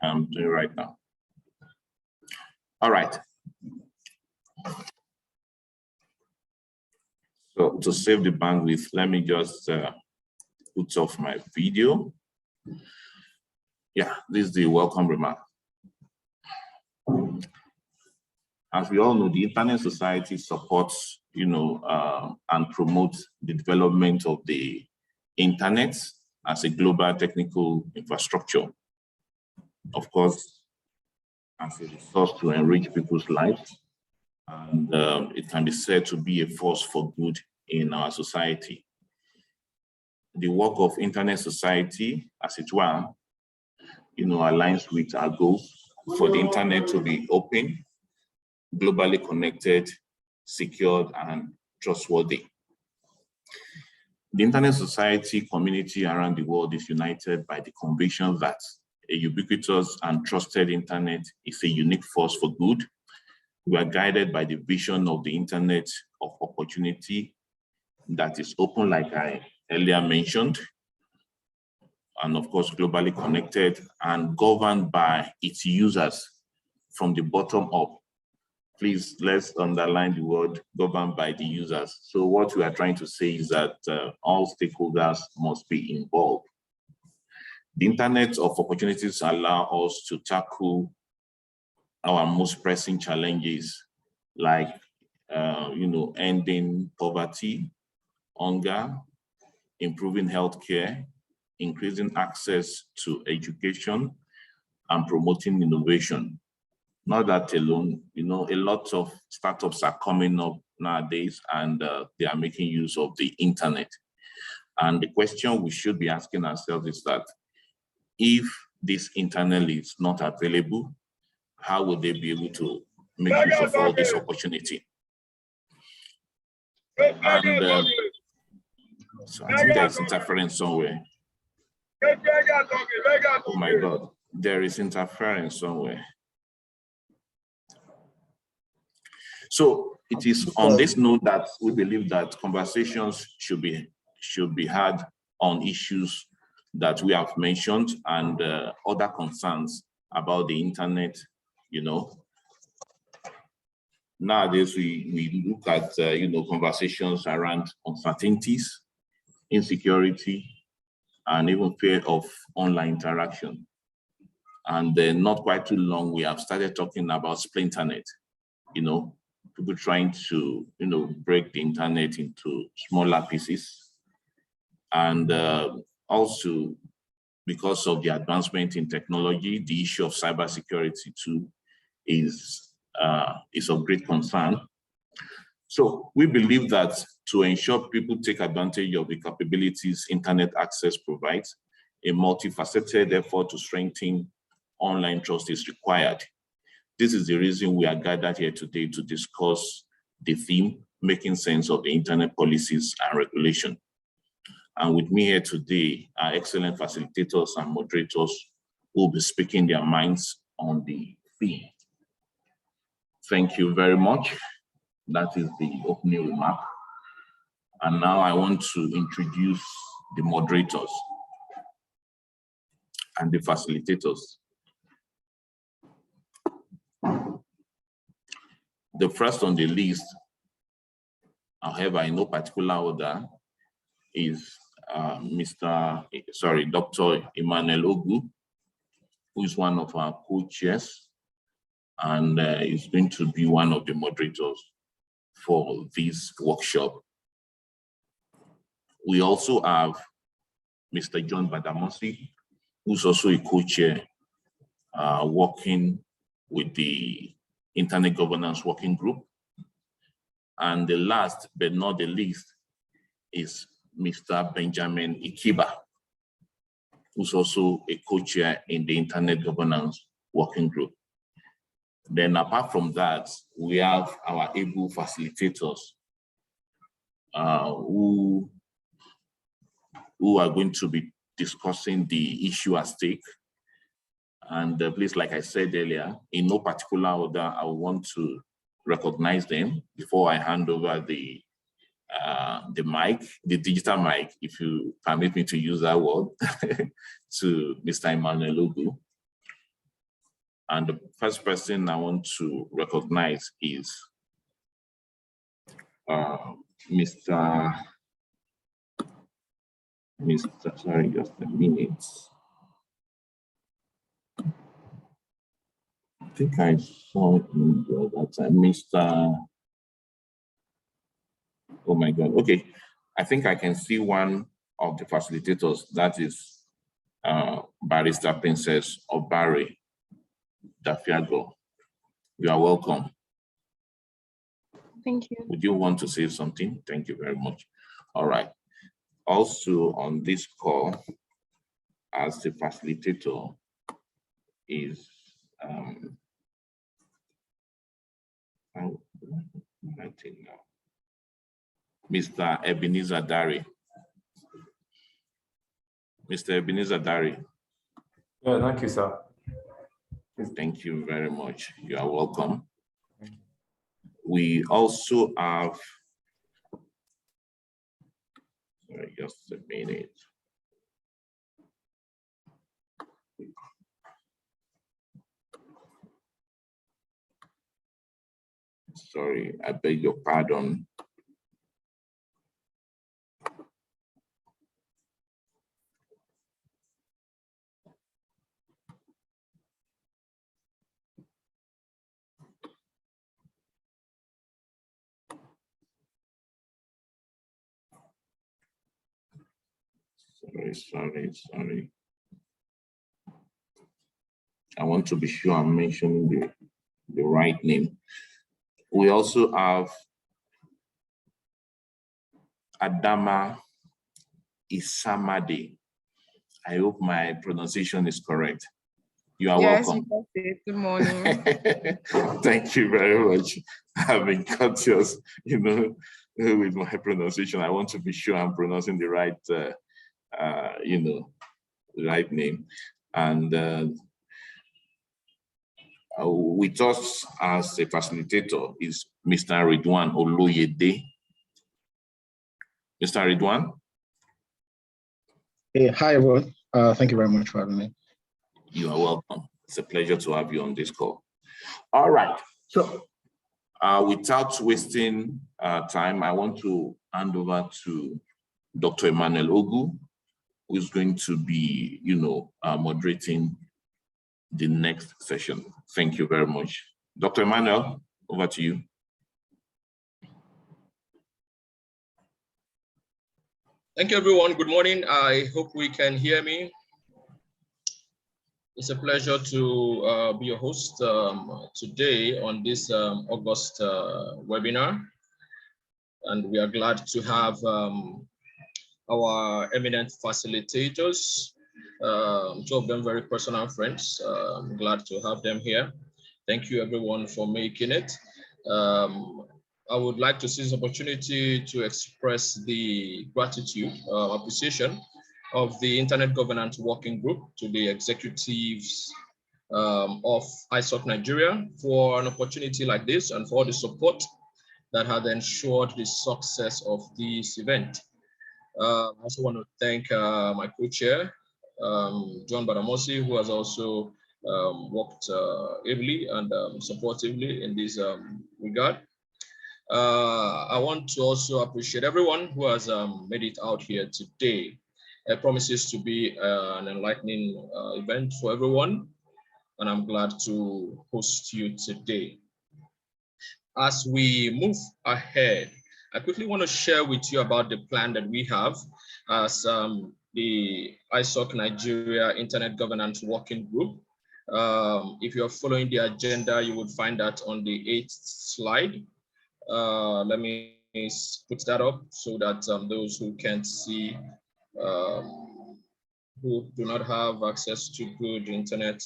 I'm doing right now. All right. So to save the bandwidth, let me just put off my video. Yeah, this is the welcome remark. As we all know, the Internet Society supports, and promotes the development of the Internet as a global technical infrastructure. Of course, as a resource to enrich people's lives, and it can be said to be a force for good in our society. The work of Internet Society, as it were, aligns with our goals for the Internet to be open, globally connected, secured, and trustworthy. The Internet Society community around the world is united by the conviction that a ubiquitous and trusted Internet is a unique force for good. We are guided by the vision of the Internet of opportunity that is open, like I earlier mentioned, and of course, globally connected and governed by its users from the bottom up. Please, let's underline the word governed by the users. So what we are trying to say is that all stakeholders must be involved. The Internet of opportunities allow us to tackle our most pressing challenges, like ending poverty, hunger, improving healthcare, increasing access to education, and promoting innovation. Not that alone, a lot of startups are coming up nowadays, and they are making use of the Internet. And the question we should be asking ourselves is that if this Internet is not available, how will they be able to make use of all this opportunity? And so I think there's interference somewhere. Oh my God, there is interference somewhere. So it is on this note that we believe that conversations should be had on issues that we have mentioned and other concerns about the Internet. Nowadays we look at conversations around uncertainties, insecurity, and even fear of online interaction. And not quite too long, we have started talking about splinternet. People trying to, break the Internet into smaller pieces. And also, because of the advancement in technology, the issue of cybersecurity too is of great concern. So we believe that to ensure people take advantage of the capabilities Internet access provides, a multifaceted effort to strengthen online trust is required. This is the reason we are gathered here today to discuss the theme, making sense of the Internet policies and regulation. And with me here today are excellent facilitators and moderators who will be speaking their minds on the theme. Thank you very much. That is the opening remark. And now I want to introduce the moderators and the facilitators. The first on the list, however, in no particular order, is Dr. Emmanuel Ogu, who is one of our co-chairs and is going to be one of the moderators for this workshop. We also have Mr. John Badamosi, who's also a co-chair working with the Internet Governance Working Group. And the last but not the least is Mr. Benjamin Ikiba, who's also a co-chair in the Internet Governance Working Group. Then apart from that, we have our able facilitators who are going to be discussing the issue at stake. And please, like I said earlier, in no particular order, I want to recognize them before I hand over the mic, the digital mic, if you permit me to use that word, to Mr. Emmanuel Ogu. And the first person I want to recognize is Mr. Sorry, just a minute. I think I saw him the other time, Mr. Oh my God. Okay, I think I can see one of the facilitators. That is Barrister Princess Obari Dafiago. You are welcome. Thank you. Would you want to say something? Thank you very much. All right. Also on this call, as the facilitator, is Mr. Ebenezer Dari. Mr. Ebenezer Dari. Yeah, thank you, sir. Thank you very much. You are welcome. We also have, sorry, just a minute. Sorry, I beg your pardon. Sorry. I want to be sure I'm mentioning the right name. We also have Adama Isamade. I hope my pronunciation is correct. You are welcome. Yes, good morning. Thank you very much. I've been courteous, with my pronunciation. I want to be sure I'm pronouncing the right, right name. And with us as a facilitator is Mr. Ridwan Oloyede. Mr. Ridwan? Hey, hi, everyone. Thank you very much for having me. You are welcome. It's a pleasure to have you on this call. All right. So without wasting time, I want to hand over to Dr. Emmanuel Ogu, who is going to be, moderating the next session. Thank you very much. Dr. Emmanuel, over to you. Thank you, everyone. Good morning. I hope we can hear me. It's a pleasure to be your host today on this August webinar. And we are glad to have our eminent facilitators, two of them very personal friends. I'm glad to have them here. Thank you, everyone, for making it. I would like to seize this opportunity to express the gratitude, appreciation of the Internet Governance Working Group to the executives of ISOC Nigeria for an opportunity like this and for all the support that had ensured the success of this event. I also want to thank my co-chair, John Badamosi, who has also worked ably and supportively in this regard. I want to also appreciate everyone who has made it out here today. It promises to be an enlightening event for everyone, and I'm glad to host you today. As we move ahead, I quickly want to share with you about the plan that we have as the ISOC Nigeria Internet Governance Working Group. If you're following the agenda, you would find that on the 8th slide. Let me put that up so that those who can't see, who do not have access to good internet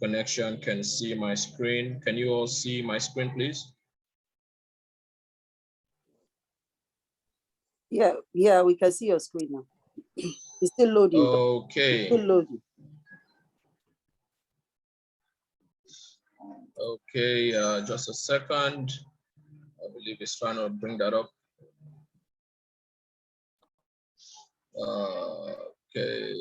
connection can see my screen. Can you all see my screen, please? Yeah, we can see your screen now. It's still loading. Okay. It's still loading. Okay, just a second. I believe it's trying to bring that up. Okay.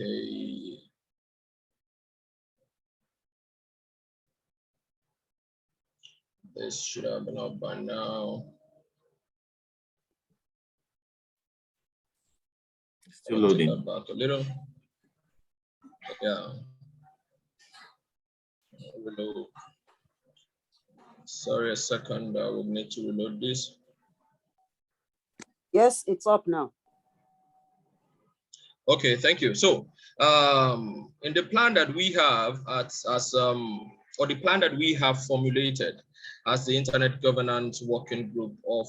Okay. This should have been up by now. Still loading. Take that back a little. Yeah. Reload. Sorry, a second. I would need to reload this. Yes, it's up now. Okay, thank you. So, in the plan that we have or the plan that we have formulated as the Internet Governance Working Group of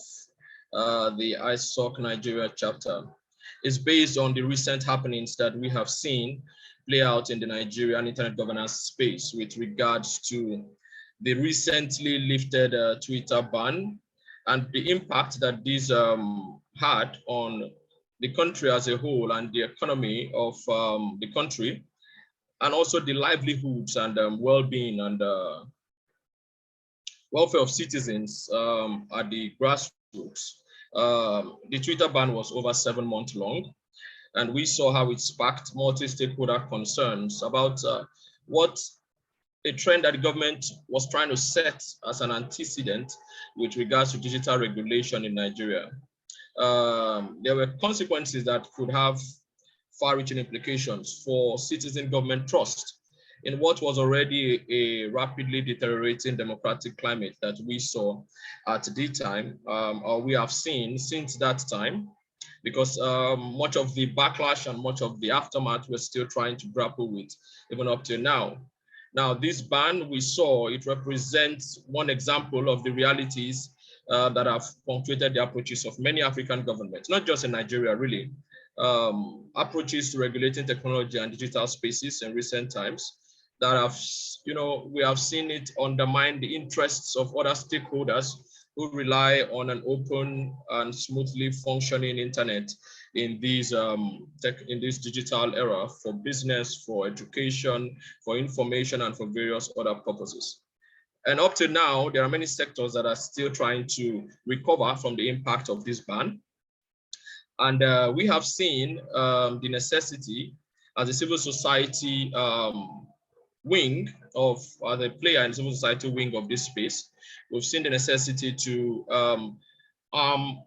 the ISOC Nigeria chapter is based on the recent happenings that we have seen play out in the Nigerian internet governance space with regards to the recently lifted Twitter ban and the impact that this had on the country as a whole and the economy of the country, and also the livelihoods and well-being and welfare of citizens at the grassroots. The Twitter ban was over 7 months long, and we saw how it sparked multi-stakeholder concerns about what a trend that the government was trying to set as an antecedent with regards to digital regulation in Nigeria. There were consequences that could have far-reaching implications for citizen government trust in what was already a rapidly deteriorating democratic climate that we saw at the time, or we have seen since that time, because much of the backlash and much of the aftermath we're still trying to grapple with even up to now. Now, this ban we saw, it represents one example of the realities that have punctuated the approaches of many African governments, not just in Nigeria, really. Approaches to regulating technology and digital spaces in recent times that have, we have seen it undermine the interests of other stakeholders who rely on an open and smoothly functioning internet in this digital era for business, for education, for information, and for various other purposes. And up to now, there are many sectors that are still trying to recover from the impact of this ban. And we have seen the necessity as a civil society wing of the player in civil society wing of this space. We've seen the necessity to arm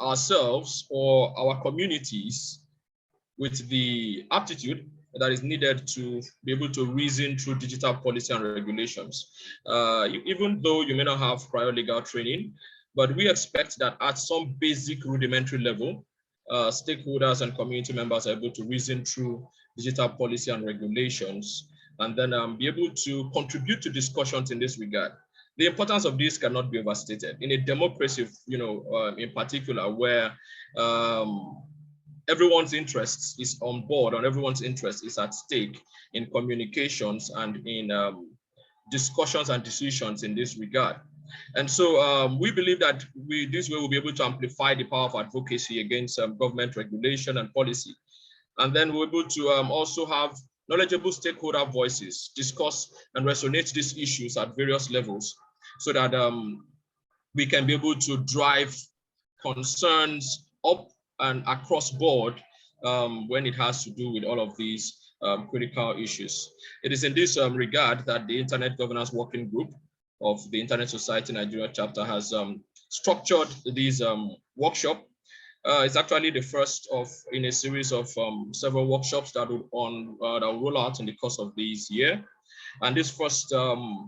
ourselves or our communities with the aptitude that is needed to be able to reason through digital policy and regulations. Even though you may not have prior legal training, but we expect that at some basic rudimentary level, stakeholders and community members are able to reason through digital policy and regulations, and then be able to contribute to discussions in this regard. The importance of this cannot be overstated. In a democracy, in particular, where everyone's interest is on board and everyone's interest is at stake in communications and in discussions and decisions in this regard. And so we believe that this way we'll be able to amplify the power of advocacy against government regulation and policy. And then we're able to also have knowledgeable stakeholder voices discuss and resonate these issues at various levels so that we can be able to drive concerns up and across board when it has to do with all of these critical issues. It is in this regard that the Internet Governance Working Group of the Internet Society Nigeria chapter has structured this workshop. It's actually the first in a series of several workshops that will roll out in the course of this year. And this first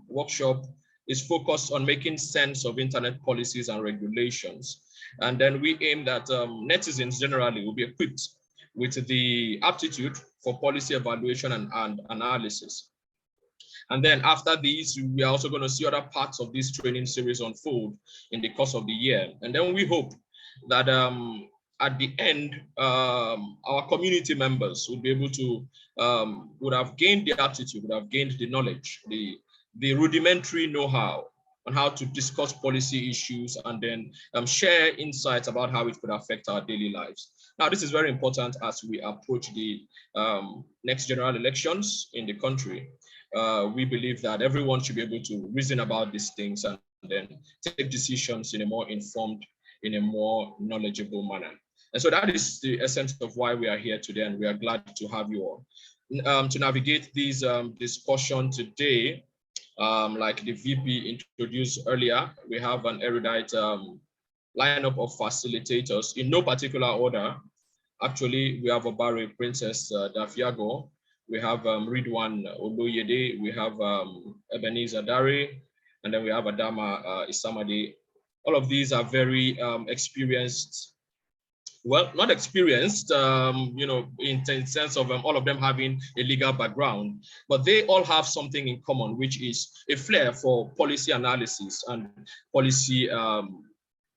workshop is focused on making sense of internet policies and regulations. And then we aim that netizens generally will be equipped with the aptitude for policy evaluation and analysis. And then after these, we are also going to see other parts of this training series unfold in the course of the year. And then we hope that at the end, our community members would be able to, would have gained the aptitude, would have gained the knowledge, the rudimentary know-how on how to discuss policy issues and then share insights about how it could affect our daily lives. Now, this is very important as we approach the next general elections in the country. We believe that everyone should be able to reason about these things and then take decisions in a more informed, in a more knowledgeable manner. And so that is the essence of why we are here today, and we are glad to have you all. To navigate this discussion today, like the VP introduced earlier, we have an erudite lineup of facilitators in no particular order. Actually, we have Obare Princess Dafiago, we have Ridwan Oloyede, we have Ebenezer Dare, and then we have Adama Isamade. All of these are very experienced, well, not experienced, you know, in the sense of all of them having a legal background, but they all have something in common, which is a flair for policy analysis and policy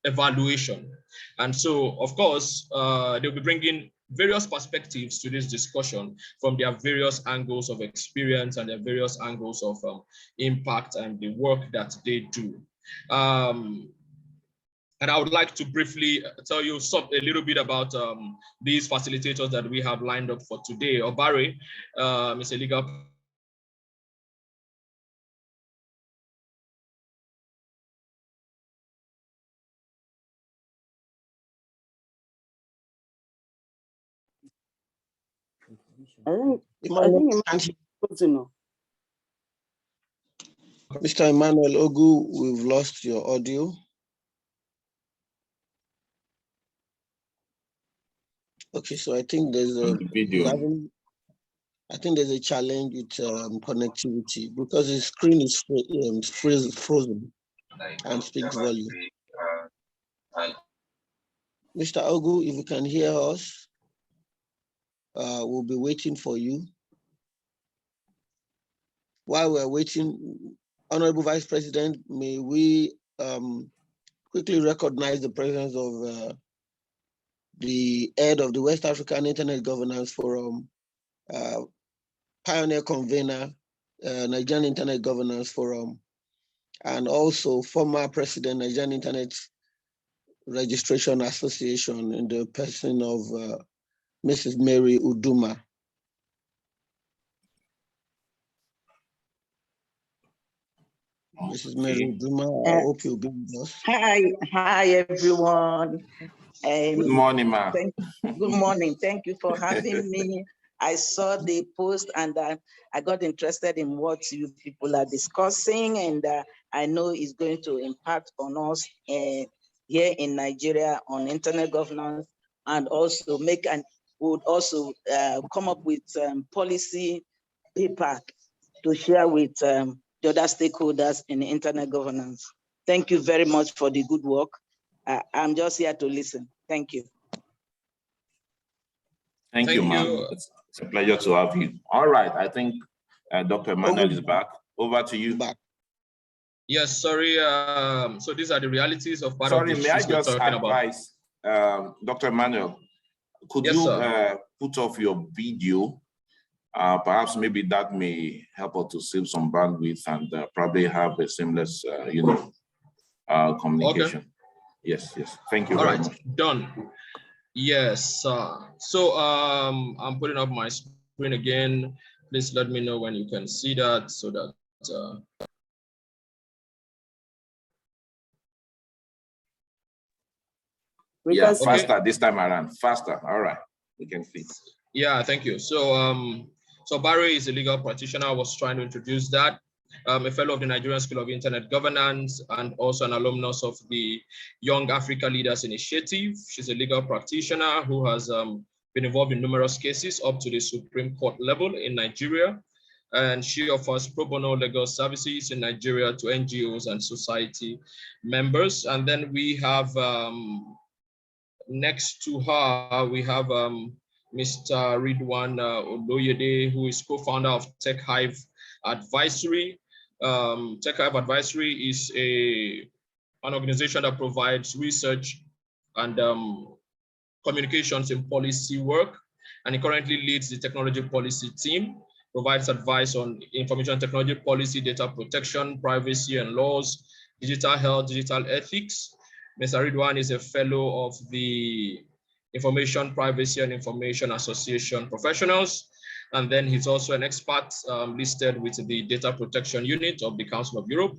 evaluation. And so, of course, they'll be bringing various perspectives to this discussion from their various angles of experience and their various angles of impact and the work that they do. And I would like to briefly tell you a little bit about these facilitators that we have lined up for today. Obare is a legal I think Mr. Emmanuel Ogu, we've lost your audio. Okay, so I think there's a video. I think there's a challenge with connectivity because the screen is frozen and speaks volume. Mr. Ogu, if you can hear us, we'll be waiting for you. While we're waiting, Honorable Vice President, may we quickly recognize the presence of the head of the West African Internet Governance Forum, pioneer convener, Nigerian Internet Governance Forum, and also former president, Nigerian Internet Registration Association, in the person of Mrs. Mary Uduma. Mrs. Mary Uduma, I hope you'll be with us. Hi everyone. Good morning, ma'am. Good morning. Thank you for having me. I saw the post and I got interested in what you people are discussing, and I know it's going to impact on us here in Nigeria on internet governance, and also would also come up with policy paper to share with the other stakeholders in internet governance. Thank you very much for the good work. I'm just here to listen. Thank you. Thank you, ma'am. It's a pleasure to have you. All right, I think Dr. Emmanuel is back. Over to you. Yes, sorry. So these are the realities of part sorry, of the may I just advise, Dr. Emmanuel, could you put off your video? Perhaps maybe that may help us to save some bandwidth and probably have a seamless, communication. Okay. Yes. Thank you very much. Done. Yes. So I'm putting up my screen again. Please let me know when you can see that, so that. Yeah, faster this time around. Faster. All right, we can see. Yeah, thank you. So, so Barry is a legal practitioner. I was trying to introduce that. A fellow of the Nigerian School of Internet Governance and also an alumnus of the Young Africa Leaders Initiative. She's a legal practitioner who has been involved in numerous cases up to the Supreme Court level in Nigeria. And she offers pro bono legal services in Nigeria to NGOs and society members. And then we have, next to her, we have Mr. Ridwan Oloyede, who is co-founder of Tech Hive Advisory. Tech Hive Advisory is an organization that provides research and communications in policy work, and he currently leads the technology policy team, provides advice on information technology policy, data protection, privacy and laws, digital health, digital ethics. Mr. Ridwan is a fellow of the Information Privacy and Information Association Professionals. And then he's also an expert listed with the Data Protection Unit of the Council of Europe.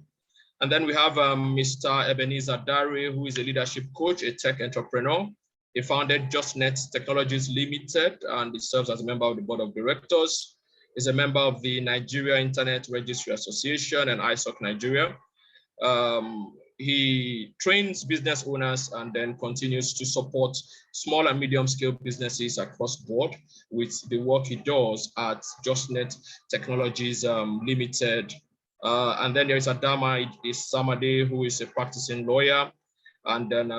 And then we have Mr. Ebenezer Dare, who is a leadership coach, a tech entrepreneur, He founded JustNet Technologies Limited, and he serves as a member of the board of directors. He's a member of the Nigeria Internet Registry Association and ISOC Nigeria. He trains business owners and then continues to support small and medium scale businesses across board with the work he does at JustNet Technologies Limited. And then there is Adama Isamade, who is a practicing lawyer. And then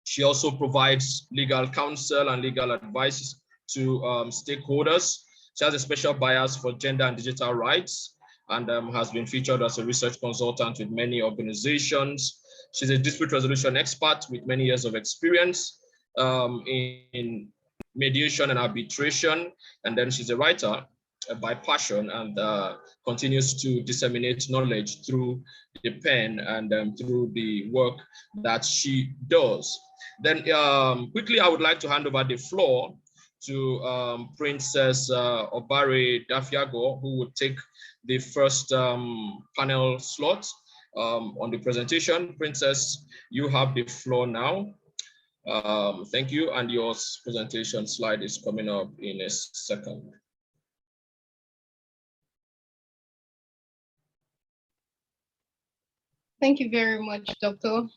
she also provides legal counsel and legal advice to stakeholders. She has a special bias for gender and digital rights, and has been featured as a research consultant with many organizations. She's a dispute resolution expert with many years of experience in mediation and arbitration. And then she's a writer by passion, and continues to disseminate knowledge through the pen and through the work that she does. Then quickly, I would like to hand over the floor to Princess Obare Dafiago, who would take the first panel slot on the presentation. Princess, you have the floor now. Thank you, and your presentation slide is coming up in a second. Thank you very much, Doctor.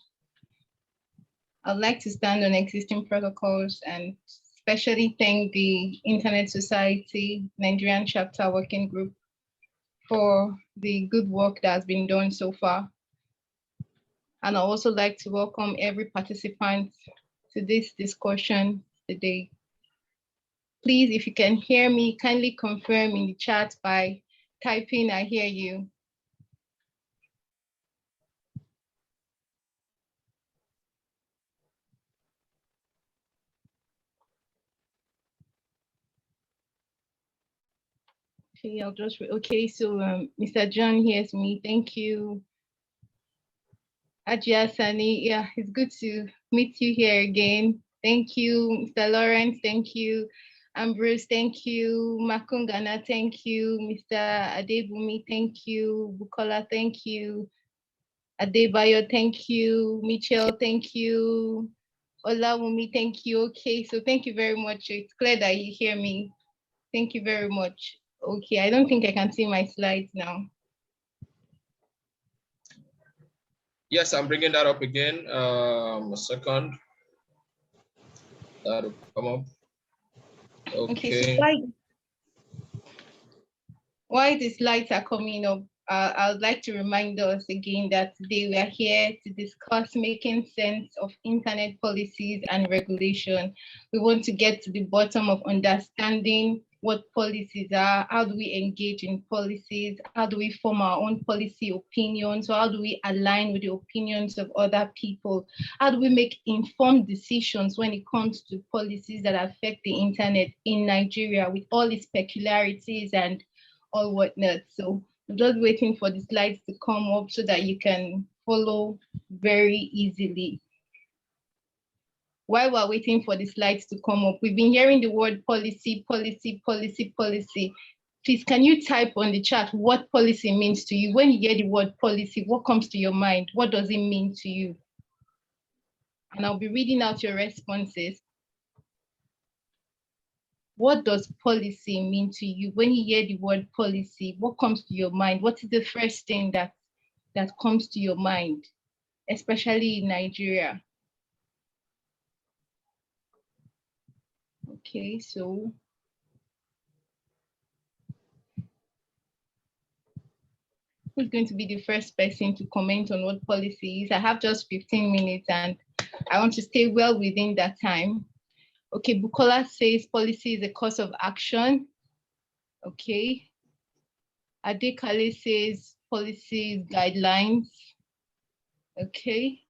I'd like to stand on existing protocols and especially thank the Internet Society Nigerian Chapter Working Group for the good work that has been done so far. And I'd also like to welcome every participant to this discussion today. Please, if you can hear me, kindly confirm in the chat by typing "I hear you." Okay, okay, so Mr. John hears me. Thank you. Ajia Sani, yeah, it's good to meet you here again. Thank you, Mr. Lawrence, thank you. Ambrose, thank you. Makungana, thank you. Mr. Adebumi, thank you. Bukola, thank you. Adebayo, thank you. Michelle, thank you. Olawumi, thank you. Okay, so thank you very much. It's clear that you hear me. Thank you very much. Okay, I don't think I can see my slides now. Yes, I'm bringing that up again. A second. That'll come up. Okay. So while the slides are coming up, I would like to remind us again that today we are here to discuss making sense of internet policies and regulation. We want to get to the bottom of understanding what policies are, how do we engage in policies, how do we form our own policy opinions, so how do we align with the opinions of other people, how do we make informed decisions when it comes to policies that affect the internet in Nigeria with all its peculiarities and all whatnot. So I'm just waiting for the slides to come up so that you can follow very easily. While we're waiting for the slides to come up, we've been hearing the word policy, policy, policy, policy. Please, can you type on the chat what policy means to you? When you hear the word policy, what comes to your mind? What does it mean to you? And I'll be reading out your responses. What does policy mean to you? When you hear the word policy, what comes to your mind? What is the first thing that comes to your mind, especially in Nigeria? Okay, so who's going to be the first person to comment on what policy is? I have just 15 minutes and I want to stay well within that time. Okay, Bukola says policy is a course of action. Okay. Adekale says policy is guidelines. Okay.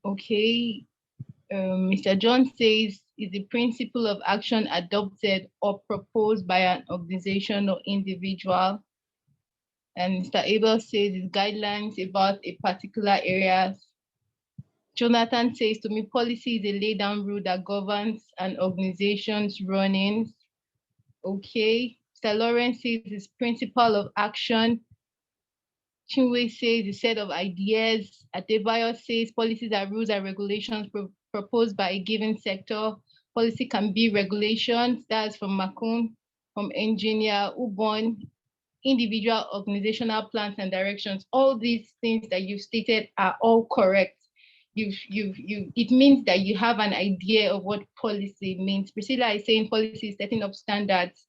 Okay. Mr. John says is the principle of action adopted or proposed by an organization or individual. And Mr. Abel says is guidelines about a particular area. Jonathan says to me, policy is a laid down rule that governs an organization's running. Okay. Mr. Lawrence says is principle of action Chinwe says a set of ideas. Adebayo says policies are rules and regulations proposed by a given sector. Policy can be regulations. That's from Makun, from Engineer Ubon. Individual organizational plans and directions. All these things that you've stated are all correct. It means that you have an idea of what policy means. Priscilla is saying policy is setting up standards.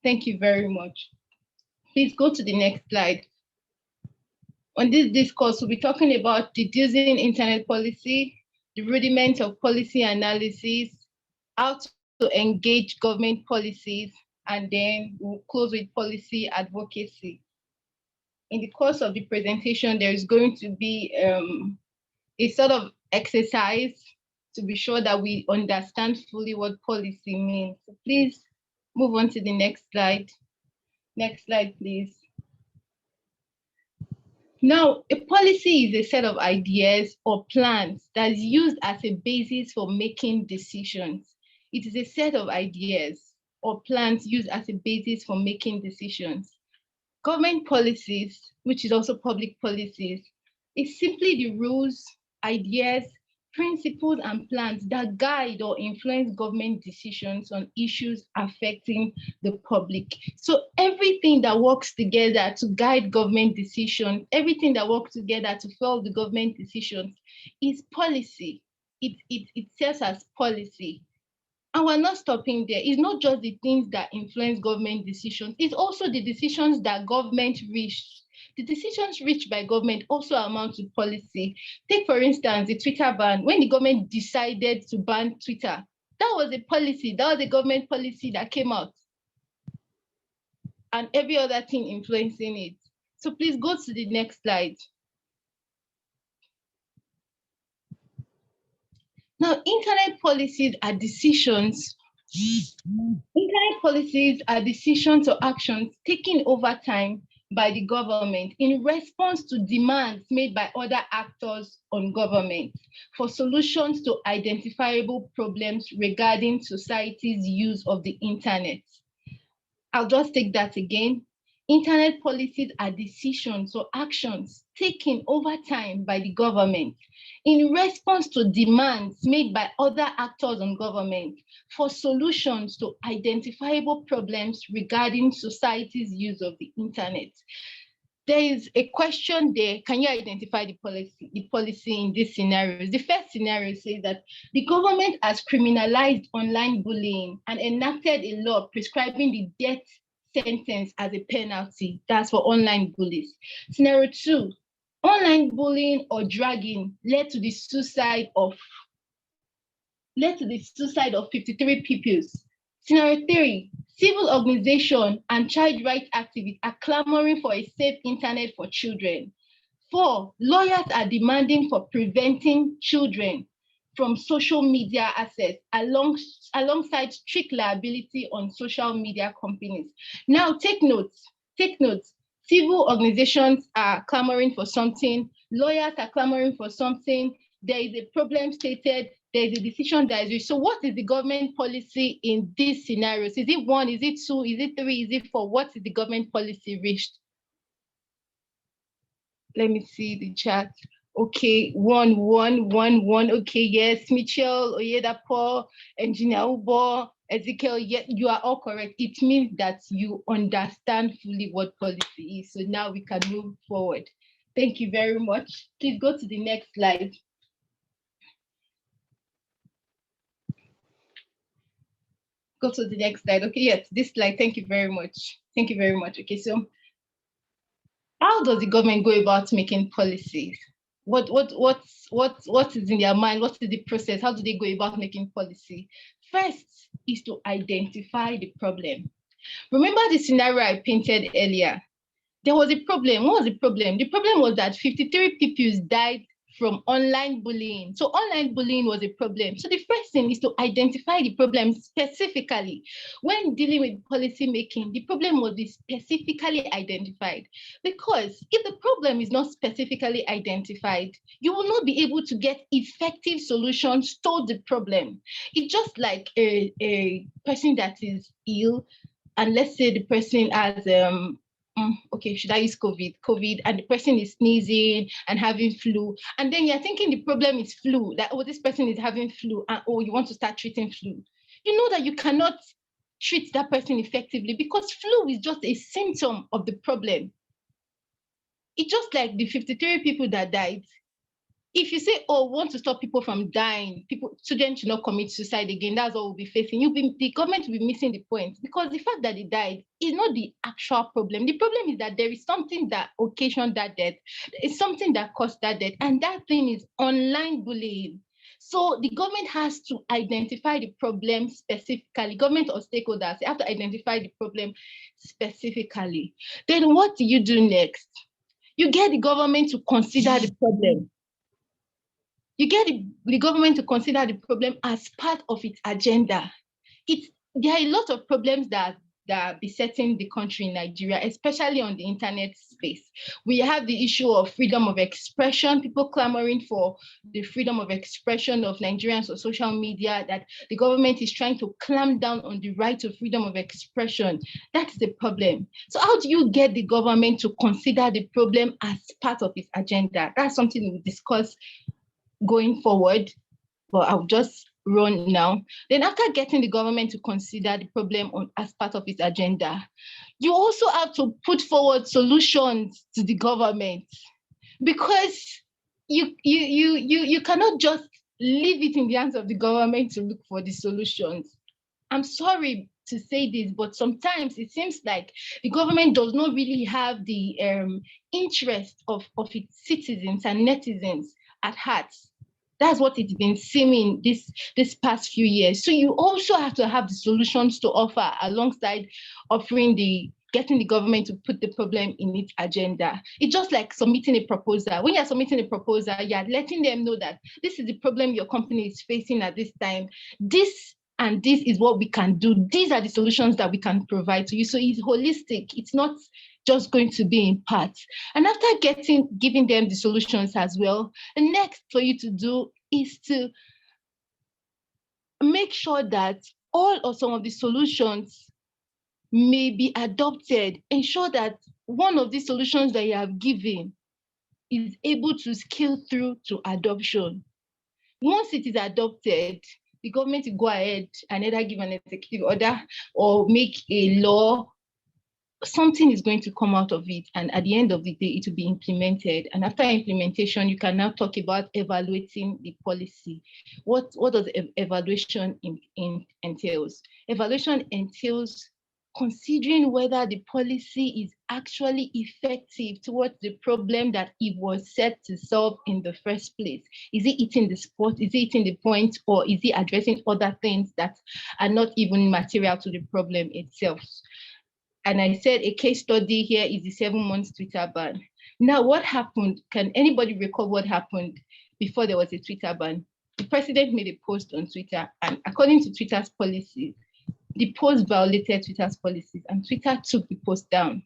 Thank you very much. Please go to the next slide. On this discourse, we'll be talking about deducing internet policy, the rudiments of policy analysis, how to engage government policies, and then we'll close with policy advocacy. In the course of the presentation, there is going to be a sort of exercise to be sure that we understand fully what policy means. So please move on to the next slide. Next slide, please. Now, a policy is a set of ideas or plans that is used as a basis for making decisions. It is a set of ideas or plans used as a basis for making decisions. Government policies, which is also public policies, is simply the rules, ideas, principles, and plans that guide or influence government decisions on issues affecting the public. So everything that works together to guide government decisions, everything that works together to follow the government decisions is policy. It serves as policy. And we're not stopping there. It's not just the things that influence government decisions, it's also the decisions that government reached. The decisions reached by government also amount to policy. Take, for instance, the Twitter ban. When the government decided to ban Twitter, that was a policy, that was a government policy that came out. And every other thing influencing it. So please go to the next slide. Now, internet policies are decisions. Internet policies are decisions or actions taken over time by the government in response to demands made by other actors on government for solutions to identifiable problems regarding society's use of the internet. I'll just take that again. Internet policies are decisions or actions taken over time by the government in response to demands made by other actors on government for solutions to identifiable problems regarding society's use of the internet. There is a question there. Can you identify the policy in these scenarios? The first scenario says that the government has criminalized online bullying and enacted a law prescribing the death sentence as a penalty. That's for online bullies. Scenario 2, online bullying or dragging led to the suicide of 53 pupils. Scenario 3, civil organizations and child rights activists are clamoring for a safe internet for children. 4, lawyers are demanding for preventing children from social media access alongside strict liability on social media companies. Now take notes. Civil organizations are clamoring for something, lawyers are clamoring for something, there is a problem stated, there is a decision that is reached. So what is the government policy in these scenarios? Is it 1, is it 2, is it 3, is it 4? What is the government policy reached? Let me see the chat. Okay, 1, 1, 1, 1. Okay, yes, Mitchell, Oyedapo, Engineer Ubo, Ezekiel, yeah, you are all correct. It means that you understand fully what policy is. So now we can move forward. Thank you very much. Please go to the next slide. Go to the next slide. Okay, yes, this slide. Thank you very much. Thank you very much. Okay, so how does the government go about making policies? What is in their mind? What is the process? How do they go about making policy? First is to identify the problem. Remember the scenario I painted earlier? There was a problem. What was the problem? The problem was that 53 pupils died from online bullying. So online bullying was a problem. So the first thing is to identify the problem specifically. When dealing with policy making, the problem must be specifically identified. Because if the problem is not specifically identified, you will not be able to get effective solutions to the problem. It's just like a person that is ill, and let's say the person has okay, should I use COVID, and the person is sneezing and having flu, and then you're thinking the problem is flu, that, oh, this person is having flu, and oh, you want to start treating flu. You know that you cannot treat that person effectively because flu is just a symptom of the problem. It's just like the 53 people that died. If you say, oh, want to stop people from dying, students should not commit suicide again, that's what we'll be facing. The government will be missing the point, because the fact that they died is not the actual problem. The problem is that there is something that occasioned that death. It's something that caused that death, and that thing is online bullying. So the government has to identify the problem specifically. Government or stakeholders have to identify the problem specifically. Then what do you do next? You get the government to consider the problem. You get the government to consider the problem as part of its agenda. There are a lot of problems that are besetting the country in Nigeria, especially on the internet space. We have the issue of freedom of expression, people clamoring for the freedom of expression of Nigerians on social media, that the government is trying to clamp down on the right to freedom of expression. That's the problem. So how do you get the government to consider the problem as part of its agenda? That's something we'll discuss going forward, but I'll just run now. Then after getting the government to consider the problem as part of its agenda, you also have to put forward solutions to the government, because you cannot just leave it in the hands of the government to look for the solutions. I'm sorry to say this, but sometimes it seems like the government does not really have the interest of its citizens and netizens at heart. That's what it's been seeming this past few years. So you also have to have the solutions to offer alongside getting the government to put the problem in its agenda. It's just like submitting a proposal. When you're submitting a proposal, you're letting them know that this is the problem your company is facing at this time. This and this is what we can do. These are the solutions that we can provide to you. So it's holistic. It's not just going to be in parts. And after giving them the solutions as well, the next for you to do is to make sure that all or some of the solutions may be adopted. Ensure that one of the solutions that you have given is able to scale through to adoption. Once it is adopted, the government will go ahead and either give an executive order or make a law. Something is going to come out of it, and at the end of the day, it will be implemented. And after implementation, you can now talk about evaluating the policy. What does evaluation entails? Evaluation entails considering whether the policy is actually effective towards the problem that it was set to solve in the first place. Is it hitting the spot? Is it hitting the point? Or is it addressing other things that are not even material to the problem itself? And I said a case study here is the 7 months Twitter ban. Now, what happened? Can anybody recall what happened before there was a Twitter ban? The president made a post on Twitter, and according to Twitter's policies, the post violated Twitter's policies, and Twitter took the post down.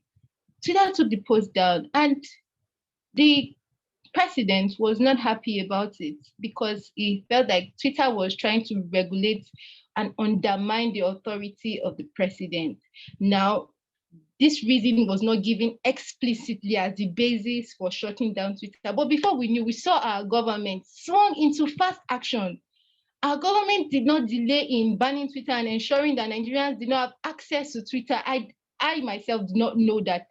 Twitter took the post down, and the president was not happy about it because he felt like Twitter was trying to regulate and undermine the authority of the president. Now, this reason was not given explicitly as the basis for shutting down Twitter. But before we knew, we saw our government swung into fast action. Our government did not delay in banning Twitter and ensuring that Nigerians did not have access to Twitter. I myself did not know that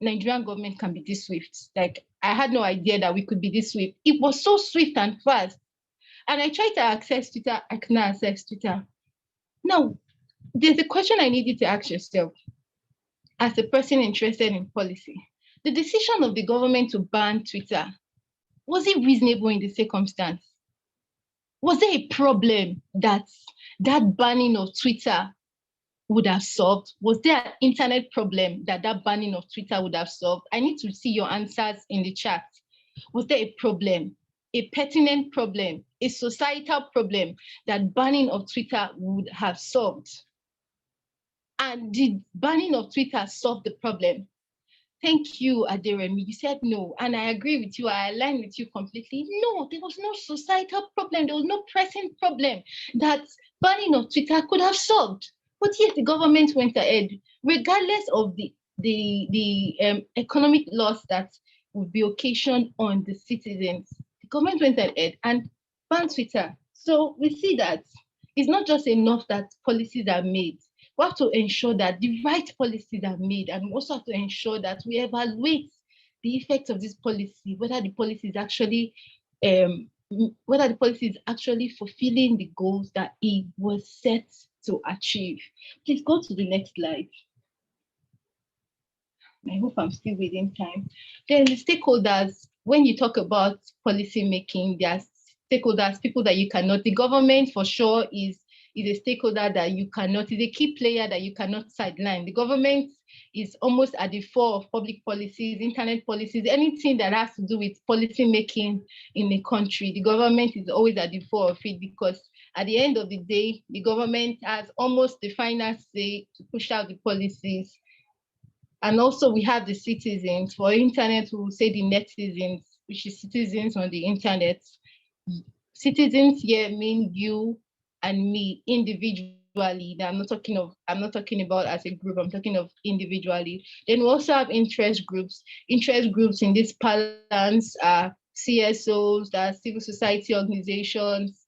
Nigerian government can be this swift. Like, I had no idea that we could be this swift. It was so swift and fast. And I tried to access Twitter. I cannot access Twitter. Now, there's a question I need you to ask yourself as a person interested in policy. The decision of the government to ban Twitter, was it reasonable in the circumstance? Was there a problem that banning of Twitter would have solved? Was there an internet problem that banning of Twitter would have solved? I need to see your answers in the chat. Was there a problem, a pertinent problem, a societal problem that banning of Twitter would have solved? And did banning of Twitter solve the problem? Thank you, Aderemi. You said no, and I agree with you. I align with you completely. No, there was no societal problem. There was no pressing problem that banning of Twitter could have solved. But yet the government went ahead, regardless of the the economic loss that would be occasioned on the citizens. The government went ahead and banned Twitter. So we see that it's not just enough that policies are made. We have to ensure that the right policies are made, and we also have to ensure that we evaluate the effects of this policy, whether the policy is actually fulfilling the goals that it was set to achieve. Please go to the next slide. I hope I'm still within time. Then the stakeholders, when you talk about policy making, there are stakeholders, people that you cannot, the government for sure is a stakeholder that you cannot, is a key player that you cannot sideline. The government is almost at the fore of public policies, internet policies, anything that has to do with policy making in the country. The government is always at the fore of it, because at the end of the day, the government has almost the final say to push out the policies. And also we have the citizens. For internet, we will say the netizens, which is citizens on the internet. Citizens here mean you and me individually. I'm not talking about as a group, I'm talking of individually. Then we also have interest groups. Interest groups in this balance are CSOs, that are civil society organizations,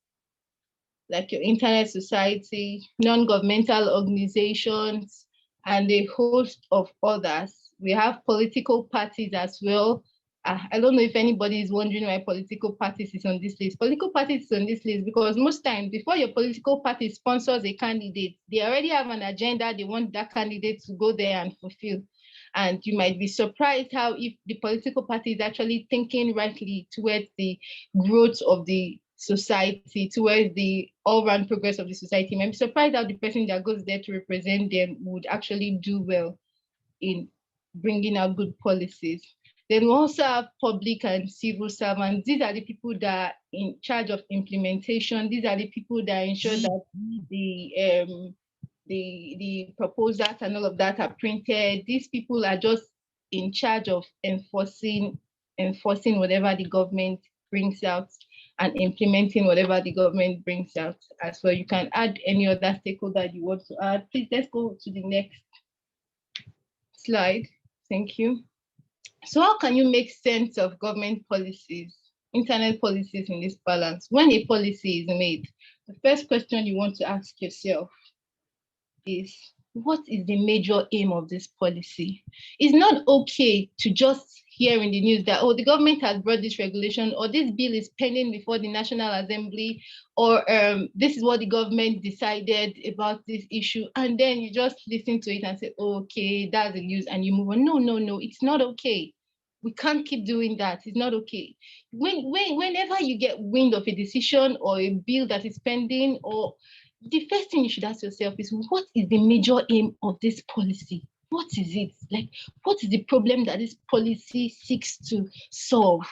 like your internet society, non-governmental organizations, and a host of others. We have political parties as well. I don't know if anybody is wondering why political parties is on this list. Political parties is on this list because most times before your political party sponsors a candidate, they already have an agenda they want that candidate to go there and fulfill. And you might be surprised how if the political party is actually thinking rightly towards the growth of the society, towards the all-round progress of the society, you might be surprised how the person that goes there to represent them would actually do well in bringing out good policies. Then we also have public and civil servants. These are the people that are in charge of implementation. These are the people that ensure that the proposals and all of that are printed. These people are just in charge of enforcing whatever the government brings out and implementing whatever the government brings out as well. You can add any other stakeholder you want to add. Please, let's go to the next slide. Thank you. So how can you make sense of government policies, internet policies in this balance? When a policy is made, the first question you want to ask yourself is, what is the major aim of this policy? It's not okay to just hear in the news that, oh, the government has brought this regulation, or this bill is pending before the National Assembly, or this is what the government decided about this issue, and then you just listen to it and say, oh, okay, that's the news, and you move on. No, it's not okay. We can't keep doing that. It's not okay. Whenever you get wind of a decision or a bill that is pending, or the first thing you should ask yourself is, what is the major aim of this policy? What is it? Like, what is the problem that this policy seeks to solve?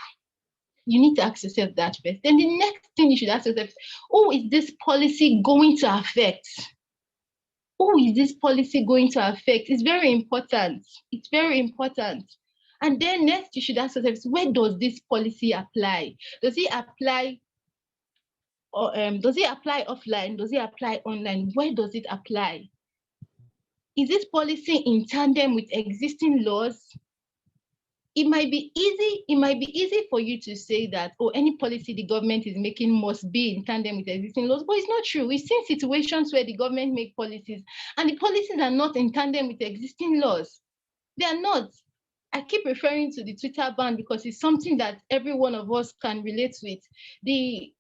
You need to ask yourself that first. Then the next thing you should ask yourself is, who is this policy going to affect? Who is this policy going to affect? It's very important. It's very important. And then next, you should ask yourself, where does this policy apply? Does it apply? Or does it apply offline? Does it apply online? Where does it apply? Is this policy in tandem with existing laws? It might be easy for you to say that, oh, any policy the government is making must be in tandem with existing laws, but it's not true. We've seen situations where the government make policies and the policies are not in tandem with existing laws. They are not. I keep referring to the Twitter ban because it's something that every one of us can relate with. The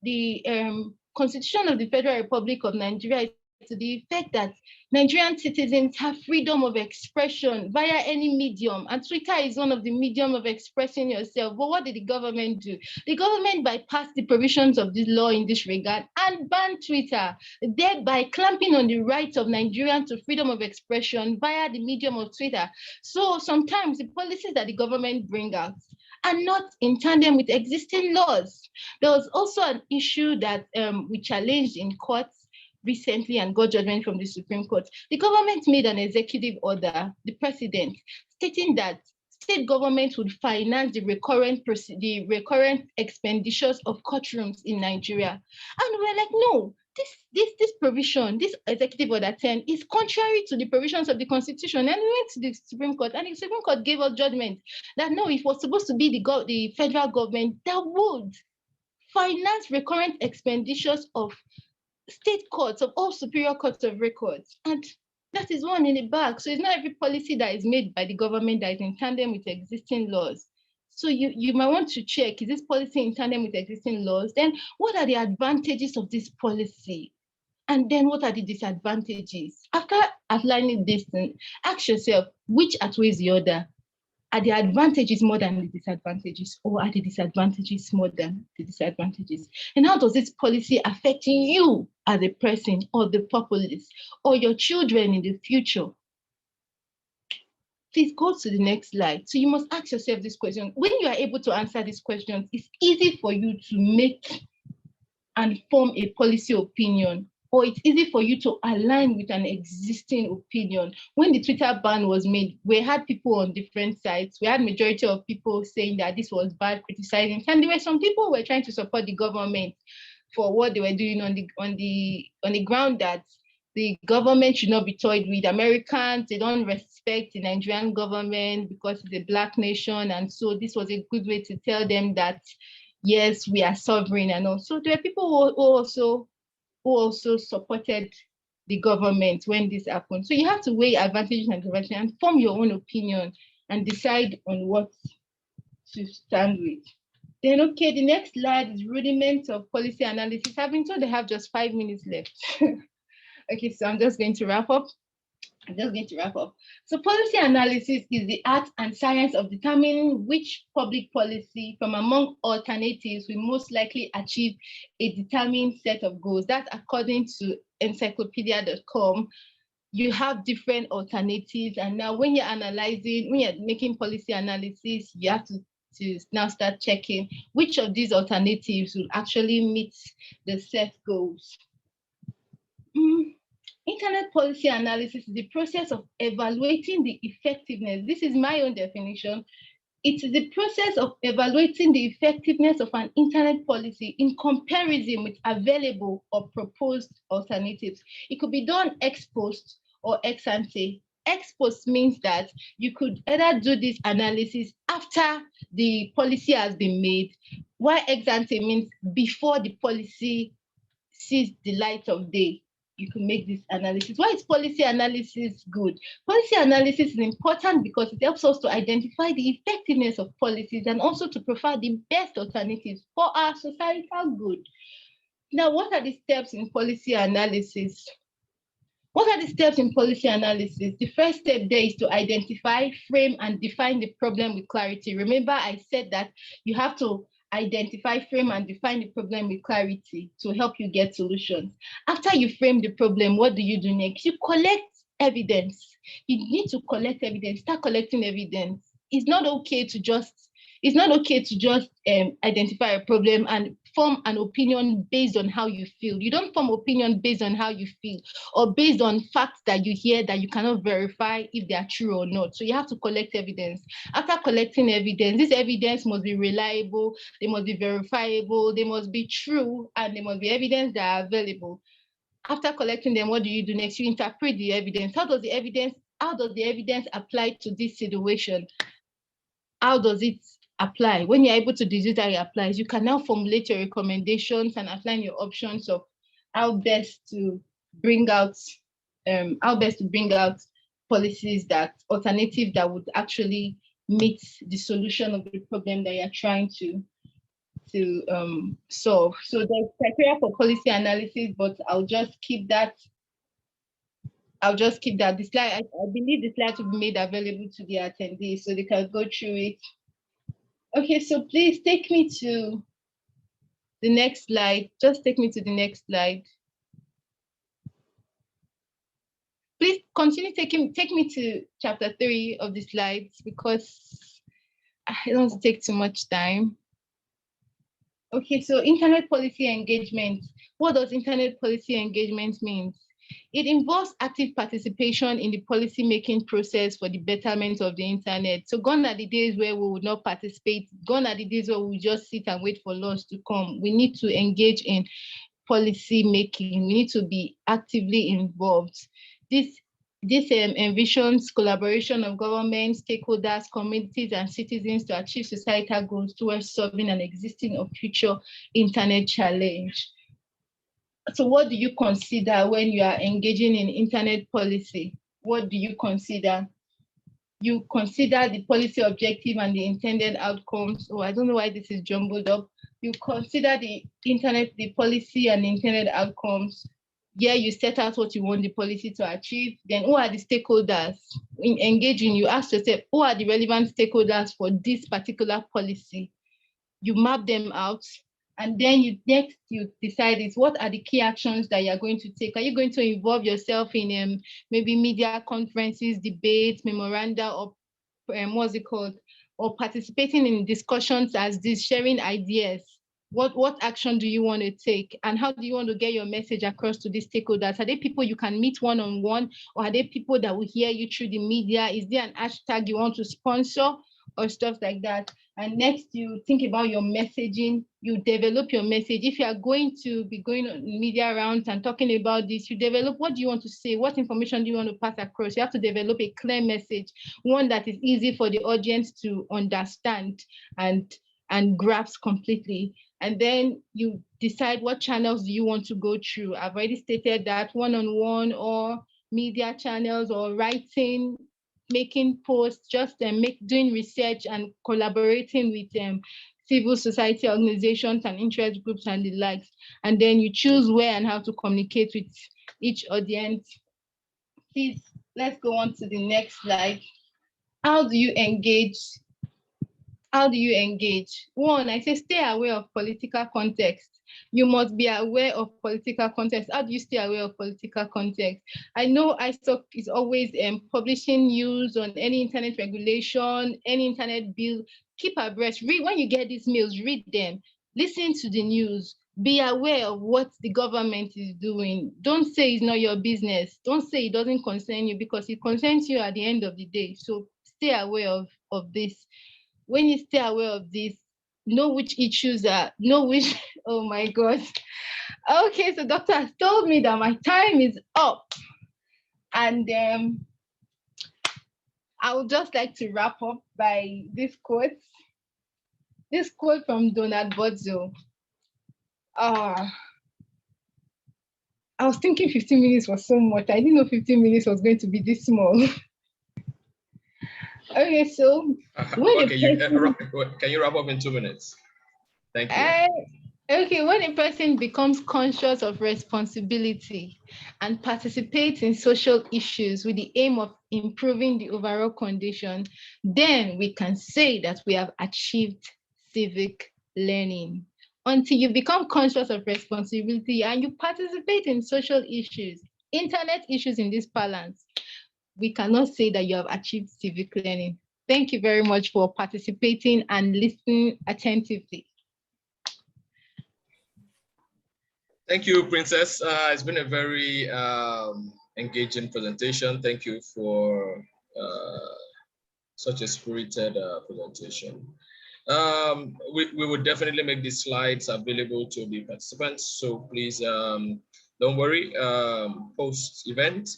Constitution of the Federal Republic of Nigeria is to the effect that Nigerian citizens have freedom of expression via any medium, and Twitter is one of the medium of expressing yourself. But what did the government do? The government bypassed the provisions of this law in this regard and banned Twitter, thereby clamping on the rights of Nigerians to freedom of expression via the medium of Twitter. So sometimes the policies that the government bring out are not in tandem with existing laws. There was also an issue that we challenged in courts recently and got judgment from the Supreme Court. The government made an executive order, the president, stating that state governments would finance the recurrent expenditures of courtrooms in Nigeria. And we're like, no, this provision, this executive order 10 is contrary to the provisions of the Constitution. And we went to the Supreme Court, and the Supreme Court gave us judgment that no, it was supposed to be the federal government that would finance recurrent expenditures of state courts, of all superior courts of records. And that is one in the back. So it's not every policy that is made by the government that is in tandem with existing laws. So you might want to check, is this policy in tandem with existing laws? Then what are the advantages of this policy? And then what are the disadvantages? After outlining this, ask yourself, which outweighs the other? Are the advantages more than the disadvantages, or are the disadvantages more than the disadvantages? And how does this policy affect you as a person, or the populace, or your children in the future? Please go to the next slide. So you must ask yourself this question. When you are able to answer these questions, it's easy for you to make and form a policy opinion, or it's easy for you to align with an existing opinion. When the Twitter ban was made, we had people on different sides. We had majority of people saying that this was bad, criticizing, and there were some people who were trying to support the government for what they were doing on the ground that the government should not be toyed with. Americans, they don't respect the Nigerian government because it's a Black nation. And so this was a good way to tell them that, yes, we are sovereign. And also there are people who also supported the government when this happened. So you have to weigh advantages and disadvantages and form your own opinion and decide on what to stand with. Then, okay, the next slide is rudiments of policy analysis. I've been told they have just 5 minutes left. Okay, so I'm just going to wrap up. So policy analysis is the art and science of determining which public policy from among alternatives will most likely achieve a determined set of goals. That, according to encyclopedia.com, you have different alternatives. And now when you're making policy analysis, you have to now start checking which of these alternatives will actually meet the set goals. Internet policy analysis is the process of evaluating the effectiveness. This is my own definition. It is the process of evaluating the effectiveness of an internet policy in comparison with available or proposed alternatives. It could be done ex post or ex ante. Ex post means that you could either do this analysis after the policy has been made, while ex ante means before the policy sees the light of day. You can make this analysis. Why is policy analysis good? Policy analysis is important because it helps us to identify the effectiveness of policies and also to provide the best alternatives for our societal good. Now, what are the steps in policy analysis? The first step there is to identify, frame, and define the problem with clarity. Remember, I said that you have to identify, frame, and define the problem with clarity to help you get solutions. After you frame the problem, what do you do next? You collect evidence. You need to collect evidence, start collecting evidence. It's not okay to just identify a problem and form an opinion based on how you feel. You don't form opinion based on how you feel or based on facts that you hear that you cannot verify if they are true or not. So you have to collect evidence. After collecting evidence, this evidence must be reliable, they must be verifiable, they must be true, and they must be evidence that are available. After collecting them, what do you do next? You interpret the evidence. How does the evidence apply to this situation? How does it apply? When you're able to deduce how it applies, you can now formulate your recommendations and outline your options of how best to bring out policies, alternatives that would actually meet the solution of the problem that you're trying to solve. So there's criteria for policy analysis, but I'll just keep that. The slide, I believe the slides will be made available to the attendees so they can go through it. Okay, so please take me to the next slide. Just take me to the next slide. Please continue take me to chapter 3 of the slides because I don't want to take too much time. Okay, so internet policy engagement. What does internet policy engagement mean? It involves active participation in the policy-making process for the betterment of the internet. So gone are the days where we would not participate. Gone are the days where we just sit and wait for laws to come. We need to engage in policy making. We need to be actively involved. This envisions collaboration of government, stakeholders, communities, and citizens to achieve societal goals towards solving an existing or future internet challenge. So what do you consider when you are engaging in internet policy? What do you consider? You consider the policy objective and the intended outcomes. Oh, I don't know why this is jumbled up. You consider the policy and the intended outcomes. Yeah, you set out what you want the policy to achieve. Then who are the stakeholders in engaging? You ask yourself, who are the relevant stakeholders for this particular policy? You map them out. And then you decide is what are the key actions that you're going to take? Are you going to involve yourself in maybe media conferences, debates, memoranda, or what's it called? Or participating in discussions as this, sharing ideas? What action do you want to take? And how do you want to get your message across to these stakeholders? Are they people you can meet one-on-one, or are they people that will hear you through the media? Is there an hashtag you want to sponsor or stuff like that? And next, you think about your messaging, you develop your message. If you are going to be going on media rounds and talking about this, you develop what do you want to say? What information do you want to pass across? You have to develop a clear message, one that is easy for the audience to understand and grasp completely. And then you decide what channels do you want to go through. I've already stated that one-on-one or media channels or writing, making posts, just doing research and collaborating with civil society organizations and interest groups and the likes. And then you choose where and how to communicate with each audience. Please, let's go on to the next slide. How do you engage? How do you engage? One, I say stay aware of political context. You must be aware of political context. How do you stay aware of political context? I know ISOC is always publishing news on any internet regulation, any internet bill. Keep abreast. Read when you get these mails, read them. Listen to the news. Be aware of what the government is doing. Don't say it's not your business. Don't say it doesn't concern you, because it concerns you at the end of the day. So stay aware of this. When you stay aware of this, know which issues are, oh my God. Okay, so doctor has told me that my time is up. And I would just like to wrap up by this quote. This quote from Donald Bozzo. I was thinking 15 minutes was so much. I didn't know 15 minutes was going to be this small. Okay, so can you wrap up in 2 minutes? Thank you. Okay, when a person becomes conscious of responsibility and participates in social issues with the aim of improving the overall condition, then we can say that we have achieved civic learning. Until you become conscious of responsibility and you participate in social issues, internet issues in this balance, we cannot say that you have achieved civic learning. Thank you very much for participating and listening attentively. Thank you, Princess. It's been a very engaging presentation. Thank you for such a spirited presentation. We will definitely make these slides available to the participants. So please don't worry, post-event,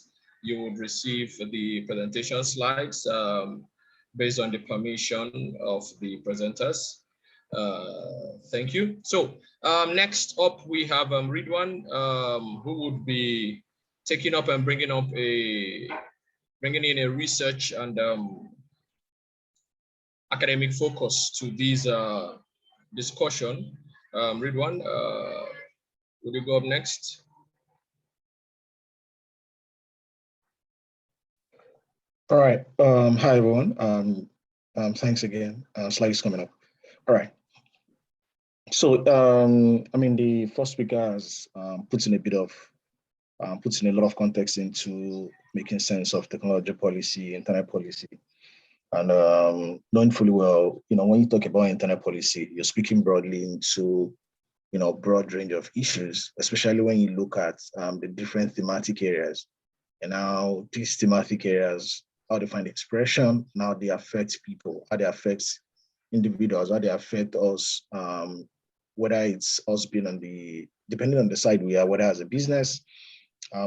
you would receive the presentation slides based on the permission of the presenters. Thank you. So next up, we have Ridwan, who would be taking up and bringing in a research and academic focus to this discussion. Ridwan, would you go up next? All right. Hi, everyone. Thanks again. Slide is coming up. All right. So, I mean, the first speaker has puts in a lot of context into making sense of technology policy, internet policy. And knowing fully well, when you talk about internet policy, you're speaking broadly into, broad range of issues, especially when you look at the different thematic areas and how these thematic areas, how they find expression, and how they affect people, how they affect individuals, how they affect us whether it's us being on depending on the side we are, whether as a business,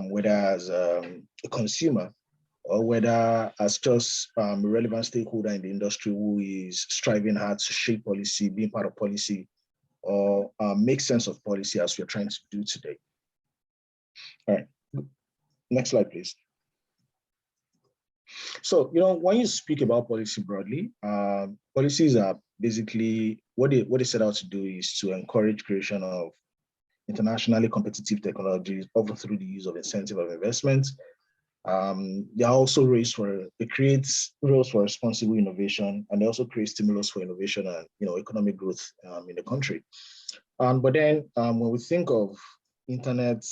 whether as a consumer, or whether as just a relevant stakeholder in the industry who is striving hard to shape policy, being part of policy, or make sense of policy as we're trying to do today. All right, next slide, please. So, when you speak about policy broadly, policies are basically what they set out to do is to encourage creation of internationally competitive technologies, often through the use of incentive of investment. They are also it creates rules for responsible innovation, and they also create stimulus for innovation and economic growth in the country. But then when we think of internet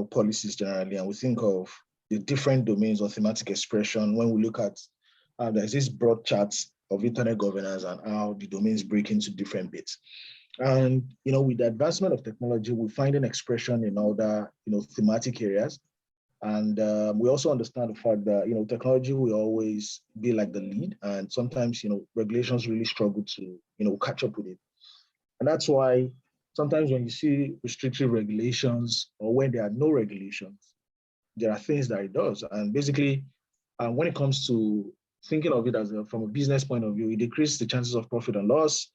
policies generally, and we think of the different domains or thematic expression, when we look at there's this broad chart of internet governance and how the domains break into different bits. And with the advancement of technology, we find an expression in other thematic areas. And we also understand the fact that technology will always be like the lead, and sometimes regulations really struggle to catch up with it. And that's why sometimes when you see restrictive regulations or when there are no regulations, there are things that it does. And basically, when it comes to thinking of it as from a business point of view, it decreases the chances of profit and loss.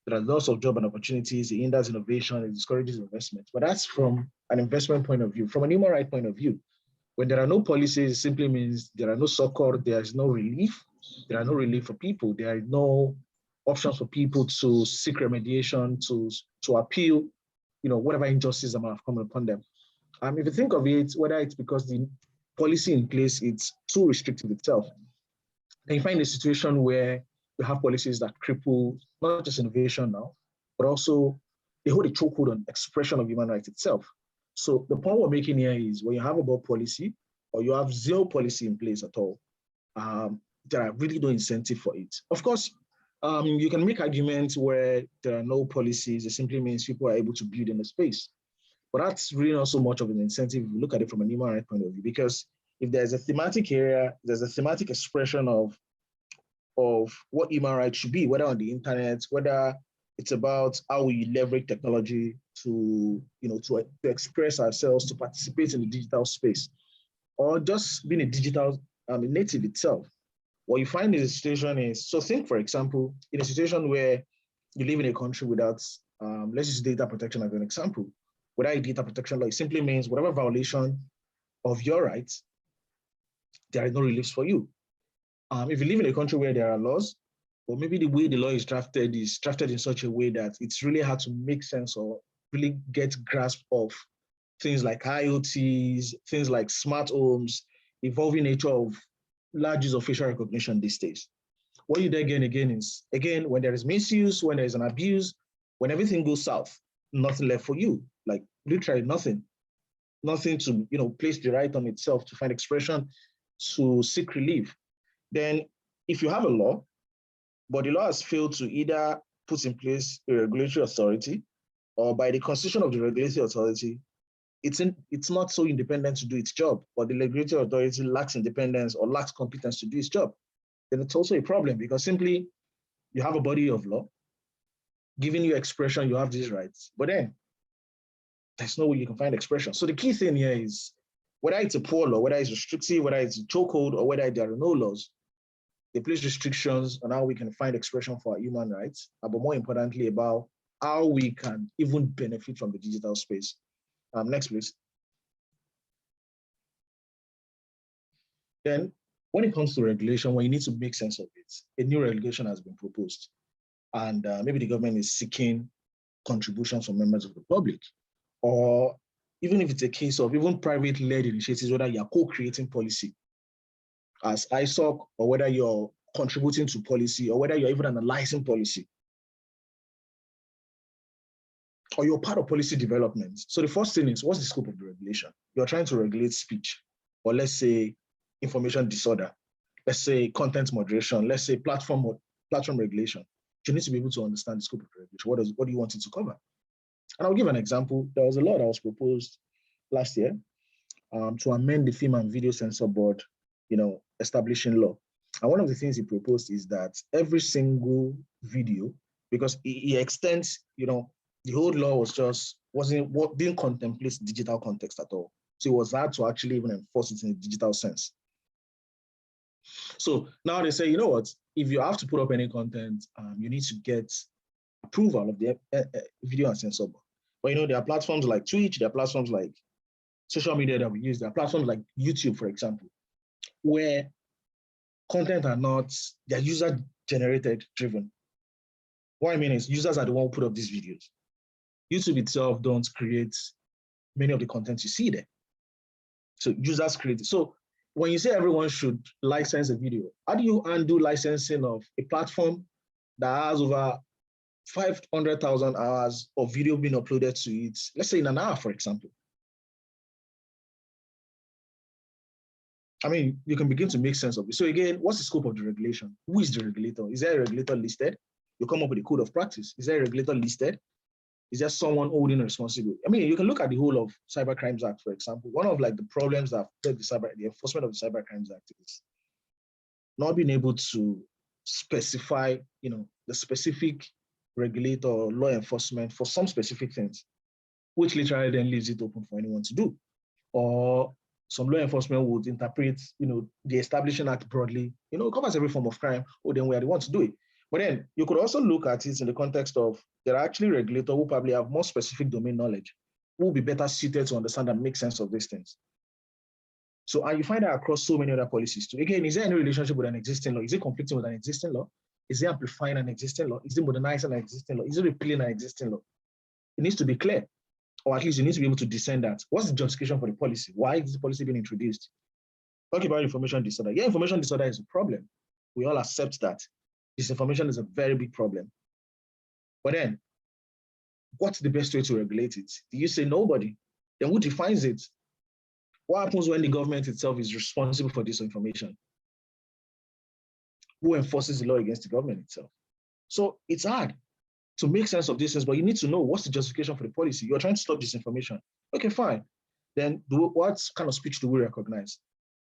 There are lots of job and opportunities. It hinders innovation. It discourages investment. But that's from an investment point of view. From a human right point of view, when there are no policies, it simply means there are no succor, there is no relief. There are no relief for people. There are no options for people to seek remediation, to appeal, whatever injustice that might have come upon them. If you think of it, whether it's because the policy in place, it's too restrictive itself, then you find a situation where you have policies that cripple not just innovation now, but also they hold a chokehold on expression of human rights itself. So the point we're making here is when you have a bad policy or you have zero policy in place at all, there are really no incentive for it. Of course, you can make arguments where there are no policies. It simply means people are able to build in the space. But that's really not so much of an incentive if you look at it from a human rights point of view, because if there's a thematic area, there's a thematic expression of what human rights should be, whether on the internet, whether it's about how we leverage technology to express ourselves, to participate in the digital space, or just being a digital native itself. What you find in the situation is, so think, for example, in a situation where you live in a country without, let's use data protection as an example. Without a data protection law, it simply means whatever violation of your rights, there are no reliefs for you. If you live in a country where there are laws, or maybe the way the law is drafted in such a way that it's really hard to make sense or really get grasp of things like IoTs, things like smart homes, evolving nature of large use of facial recognition these days. What you then again is, when there is misuse, when there is an abuse, when everything goes south, nothing left for you, like literally nothing to place the right on itself, to find expression, to seek relief. Then if you have a law, but the law has failed to either put in place a regulatory authority, or by the constitution of the regulatory authority, it's not so independent to do its job, or the regulatory authority lacks independence or lacks competence to do its job, then it's also a problem, because simply you have a body of law giving you expression, you have these rights, but then there's no way you can find expression. So the key thing here is, whether it's a poor law, whether it's restrictive, whether it's a chokehold, or whether there are no laws, they place restrictions on how we can find expression for our human rights, but more importantly about how we can even benefit from the digital space. Next, please. Then, when it comes to regulation, when you need to make sense of it, a new regulation has been proposed, and maybe the government is seeking contributions from members of the public, or even if it's a case of even private-led initiatives, whether you're co-creating policy as ISOC, or whether you're contributing to policy, or whether you're even analyzing policy, or you're part of policy development. So the first thing is, what's the scope of the regulation? You're trying to regulate speech, or let's say information disorder, let's say content moderation, let's say platform regulation. You need to be able to understand the scope of the regulation. What do you want it to cover? And I'll give an example. There was a law that was proposed last year to amend the Film and Video Censor Board, establishing law. And one of the things he proposed is that every single video, because he extends, The old law didn't contemplate digital context at all. So it was hard to actually even enforce it in a digital sense. So now they say, you know what, if you have to put up any content, you need to get approval of the video and censor board. But there are platforms like Twitch, there are platforms like social media that we use, there are platforms like YouTube, for example, where content they're user-generated driven. What I mean is users are the one who put up these videos. YouTube itself don't create many of the content you see there. So users create it. So when you say everyone should license a video, how do you undo licensing of a platform that has over 500,000 hours of video being uploaded to it, let's say in an hour, for example? I mean, you can begin to make sense of it. So again, what's the scope of the regulation? Who is the regulator? Is there a regulator listed? You come up with a code of practice. Is there a regulator listed? Is there someone holding a responsibility? I mean, you can look at the whole of Cyber Crimes Act, for example. One of the problems that affect the enforcement of the Cyber Crimes Act is not being able to specify, the specific regulator or law enforcement for some specific things, which literally then leaves it open for anyone to do. Or some law enforcement would interpret, the Establishing Act broadly, it covers every form of crime, or then we are the ones to do it. But then you could also look at it in the context of there are actually regulators who probably have more specific domain knowledge, who will be better suited to understand and make sense of these things. So, and you find that across so many other policies too. Again, is there any relationship with an existing law? Is it conflicting with an existing law? Is it amplifying an existing law? Is it modernizing an existing law? Is it repealing an existing law? It needs to be clear, or at least you need to be able to discern that. What's the justification for the policy? Why is the policy being introduced? Talk about information disorder. Yeah, information disorder is a problem. We all accept that. Disinformation is a very big problem. But then, what's the best way to regulate it? Do you say nobody? Then who defines it? What happens when the government itself is responsible for disinformation? Who enforces the law against the government itself? So it's hard to make sense of these things, but you need to know what's the justification for the policy. You're trying to stop disinformation. Okay, fine. Then what kind of speech do we recognize?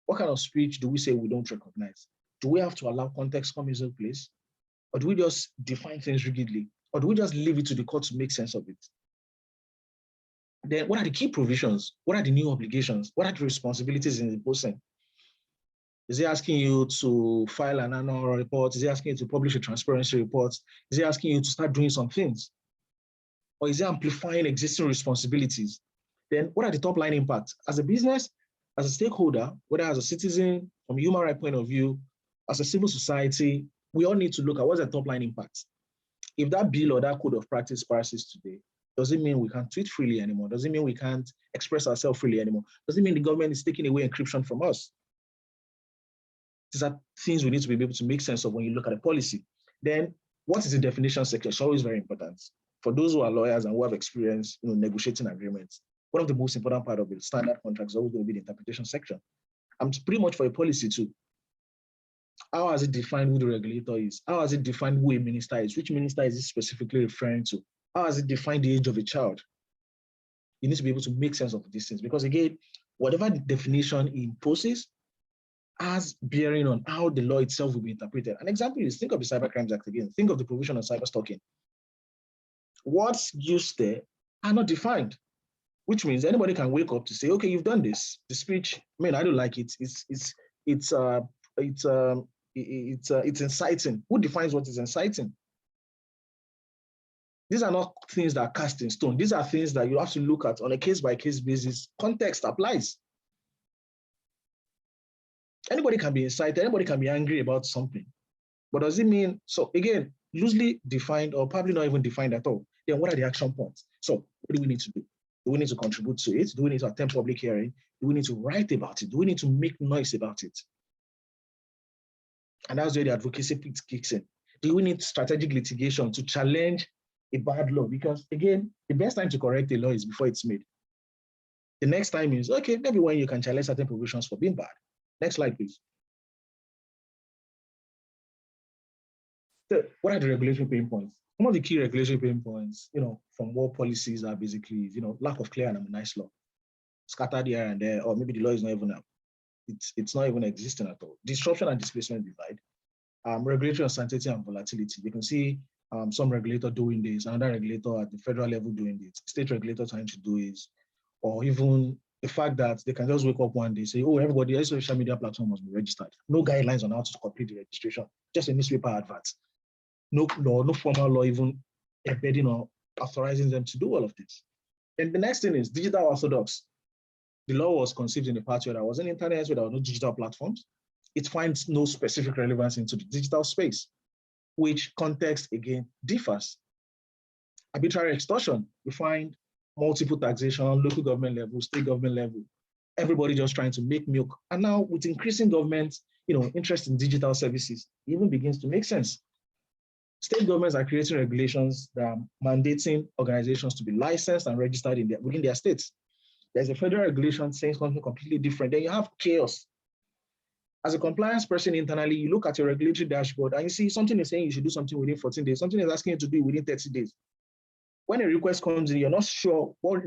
What kind of speech do we say we don't recognize? Do we have to allow context come into place? Or do we just define things rigidly? Or do we just leave it to the court to make sense of it? Then what are the key provisions? What are the new obligations? What are the responsibilities in the posting? Is he asking you to file an annual report? Is he asking you to publish a transparency report? Is he asking you to start doing some things? Or is he amplifying existing responsibilities? Then what are the top line impacts? As a business, as a stakeholder, whether as a citizen, from a human rights point of view, as a civil society, we all need to look at what's the top line impact. If that bill or that code of practice passes today, does it mean we can't tweet freely anymore? Does it mean we can't express ourselves freely anymore? Does it mean the government is taking away encryption from us? These are things we need to be able to make sense of when you look at a policy. Then what is the definition section? It's always very important. For those who are lawyers and who have experience negotiating agreements, one of the most important part of the standard contract is always going to be the interpretation section. And pretty much for a policy too. How has it defined who the regulator is? How has it defined who a minister is? Which minister is it specifically referring to? How has it defined the age of a child? You need to be able to make sense of these things because again, whatever the definition it imposes has bearing on how the law itself will be interpreted. An example is, think of the Cyber Crimes Act again. Think of the provision on cyber stalking. What's used there are not defined, which means anybody can wake up to say, okay, you've done this. The speech, I mean, I don't like it. It's inciting. Who defines what is inciting? These are not things that are cast in stone. These are things that you have to look at on a case-by-case basis. Context applies. Anybody can be incited, anybody can be angry about something. But does it mean, so again, loosely defined or probably not even defined at all. Then what are the action points? So what do we need to do? Do we need to contribute to it? Do we need to attend public hearing? Do we need to write about it? Do we need to make noise about it? And that's where the advocacy kicks in. Do we need strategic litigation to challenge a bad law? Because again, the best time to correct a law is before it's made. The next time is, okay, maybe when you can challenge certain provisions for being bad. Next slide, please. So what are the regulatory pain points? Some of the key regulatory pain points, from what policies are basically, lack of clear and harmonized law, scattered here and there, or maybe the law is not even up. It's not even existing at all. Disruption and displacement divide, regulatory uncertainty and volatility. You can see some regulator doing this, another regulator at the federal level doing this, state regulator trying to do it, or even the fact that they can just wake up one day, say, oh, everybody, every social media platform must be registered. No guidelines on how to complete the registration, just a newspaper advert. No law, no formal law even embedding or authorizing them to do all of this. And the next thing is digital orthodox. The law was conceived in a part where there wasn't internet, where there were no digital platforms. It finds no specific relevance into the digital space, which context again differs. Arbitrary extortion, we find multiple taxation, local government level, state government level, everybody just trying to make milk. And now with increasing government, interest in digital services, it even begins to make sense. State governments are creating regulations that are mandating organizations to be licensed and registered within their states. There's a federal regulation saying something completely different. Then you have chaos. As a compliance person internally, you look at your regulatory dashboard and you see something is saying you should do something within 14 days, something is asking you to do within 30 days. When a request comes in, you're not sure what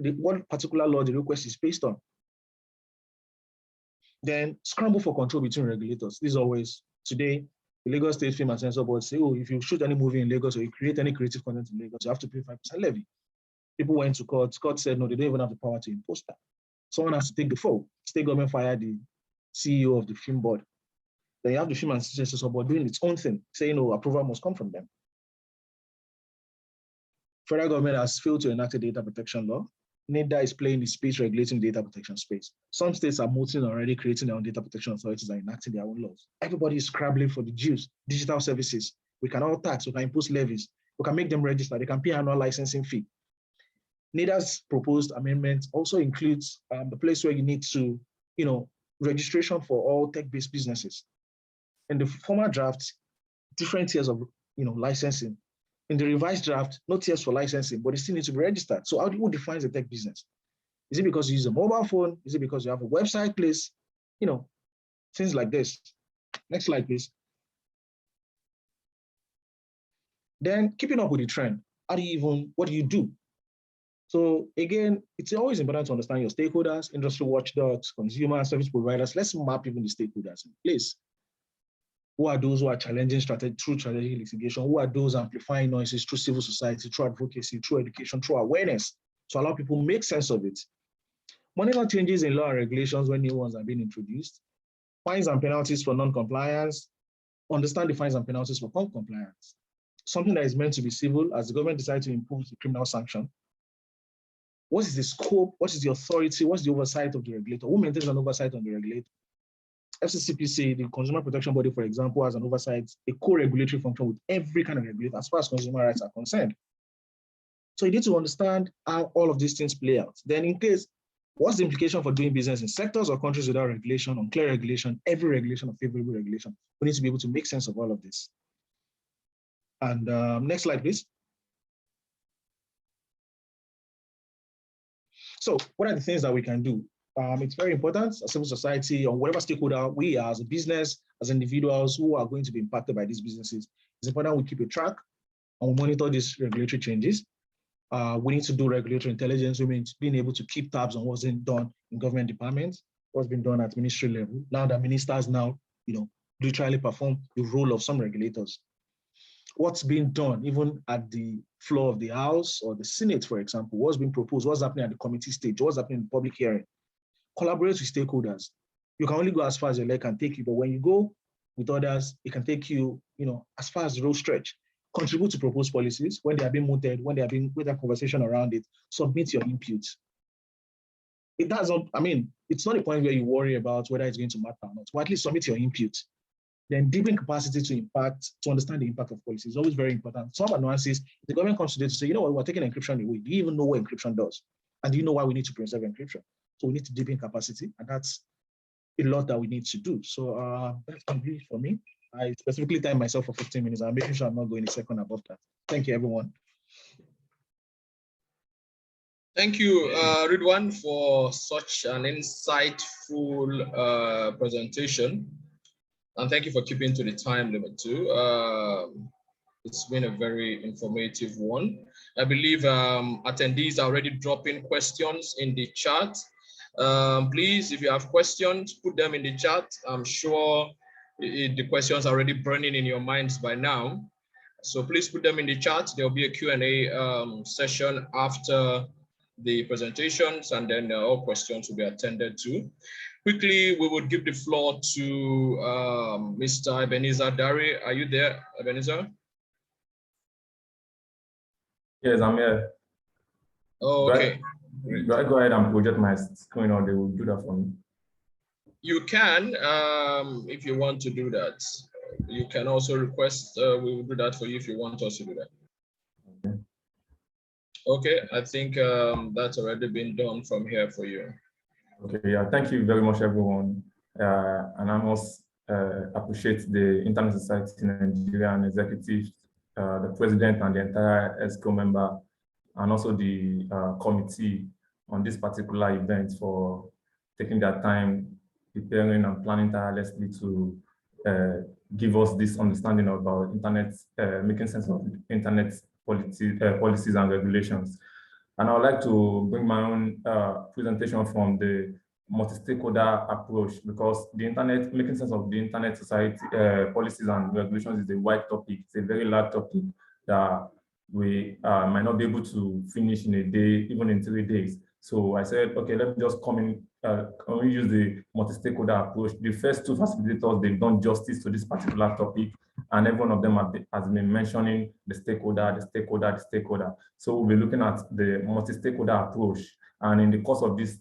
particular law the request is based on. Then scramble for control between regulators. This is always, today, the Lagos State Film and Censor Board say, oh, if you shoot any movie in Lagos or you create any creative content in Lagos, you have to pay 5% levy. People went to court. Court said, no, they don't even have the power to impose that. Someone has to take the fall. State government fired the CEO of the film board. Then you have the Film and Censor Board doing its own thing, saying, no, approval must come from them. Federal government has failed to enact a data protection law. NIDA is playing the space regulating data protection space. Some states are molting already, creating their own data protection authorities and enacting their own laws. Everybody is scrambling for the dues, digital services. We can all tax, we can impose levies, we can make them register, they can pay annual licensing fee. NIDA's proposed amendment also includes the place where you need to, registration for all tech-based businesses. In the former draft, different tiers of, licensing. In the revised draft, no tiers for licensing, but it still needs to be registered. So who defines a tech business? Is it because you use a mobile phone? Is it because you have a website place? Things like this. Next slide, please. Then keeping up with the trend. What do you do? So again, it's always important to understand your stakeholders, industry watchdogs, consumer service providers. Let's map even the stakeholders in place. Who are those who are challenging through strategic litigation? Who are those amplifying noises through civil society, through advocacy, through education, through awareness, to allow people to make sense of it? Monitor changes in law and regulations when new ones are being introduced. Fines and penalties for non-compliance. Understand the fines and penalties for non-compliance. Something that is meant to be civil, as the government decides to impose a criminal sanction. What is the scope? What is the authority? What's the oversight of the regulator? Who maintains an oversight on the regulator? FCCPC, the Consumer Protection Body, for example, has an oversight, a co-regulatory function with every kind of regulator as far as consumer rights are concerned. So you need to understand how all of these things play out. Then in case, what's the implication for doing business in sectors or countries without regulation, unclear regulation, every regulation or favorable regulation? We need to be able to make sense of all of this. And next slide, please. So what are the things that we can do? It's very important as civil society or whatever stakeholder we are as a business, as individuals who are going to be impacted by these businesses. It's important we keep a track and we monitor these regulatory changes. We need to do regulatory intelligence. We mean being able to keep tabs on what's being done in government departments, what's been done at ministry level. Now that ministers literally perform the role of some regulators. What's being done even at the floor of the House or the Senate, for example, what's being proposed, what's happening at the committee stage, what's happening in the public hearing. Collaborate with stakeholders. You can only go as far as your leg can take you, but when you go with others, it can take you, as far as the road stretch. Contribute to proposed policies when they are being mooted, when they are being with a conversation around it. Submit your input. It doesn't. It's not a point where you worry about whether it's going to matter or not, but at least submit your input. Then deepen capacity to understand the impact of policy is always very important. Some nuances, the government comes today to say, we're taking encryption away. Do you even know what encryption does? And do you know why we need to preserve encryption? So we need to deepen capacity, and that's a lot that we need to do. So that's complete for me. I specifically timed myself for 15 minutes. I'm making sure I'm not going a second above that. Thank you, everyone. Thank you, Ridwan, for such an insightful presentation. And thank you for keeping to the time limit too. It's been a very informative one. I believe attendees are already dropping questions in the chat. Please, if you have questions, put them in the chat. I'm sure the questions are already burning in your minds by now. So please put them in the chat. There'll be a Q&A session after the presentations, and then all questions will be attended to. Quickly, we would give the floor to Mr. Ebenezer Dare. Are you there, Ebenezer? Yes, I'm here. Oh, okay. Go ahead and project my screen, or they will do that for me. You can, if you want to do that. You can also request, we will do that for you if you want us to do that. Okay. Okay, I think that's already been done from here for you. Okay, yeah, thank you very much, everyone. And I must appreciate the Internet Society in Nigeria and executive, the president and the entire ESCO member, and also the committee on this particular event for taking their time preparing and planning tirelessly to give us this understanding about internet, making sense of internet policies and regulations. And I would like to bring my own presentation from the multi-stakeholder approach, because the internet, making sense of the internet society policies and regulations is a wide topic. It's a very large topic that we might not be able to finish in a day, even in 3 days. So I said, okay, let me just come in, can we use the multi-stakeholder approach? The first two facilitators, they've done justice to this particular topic, and every one of them has been mentioning the stakeholder, the stakeholder, the stakeholder. So we'll be looking at the multi-stakeholder approach. And in the course of this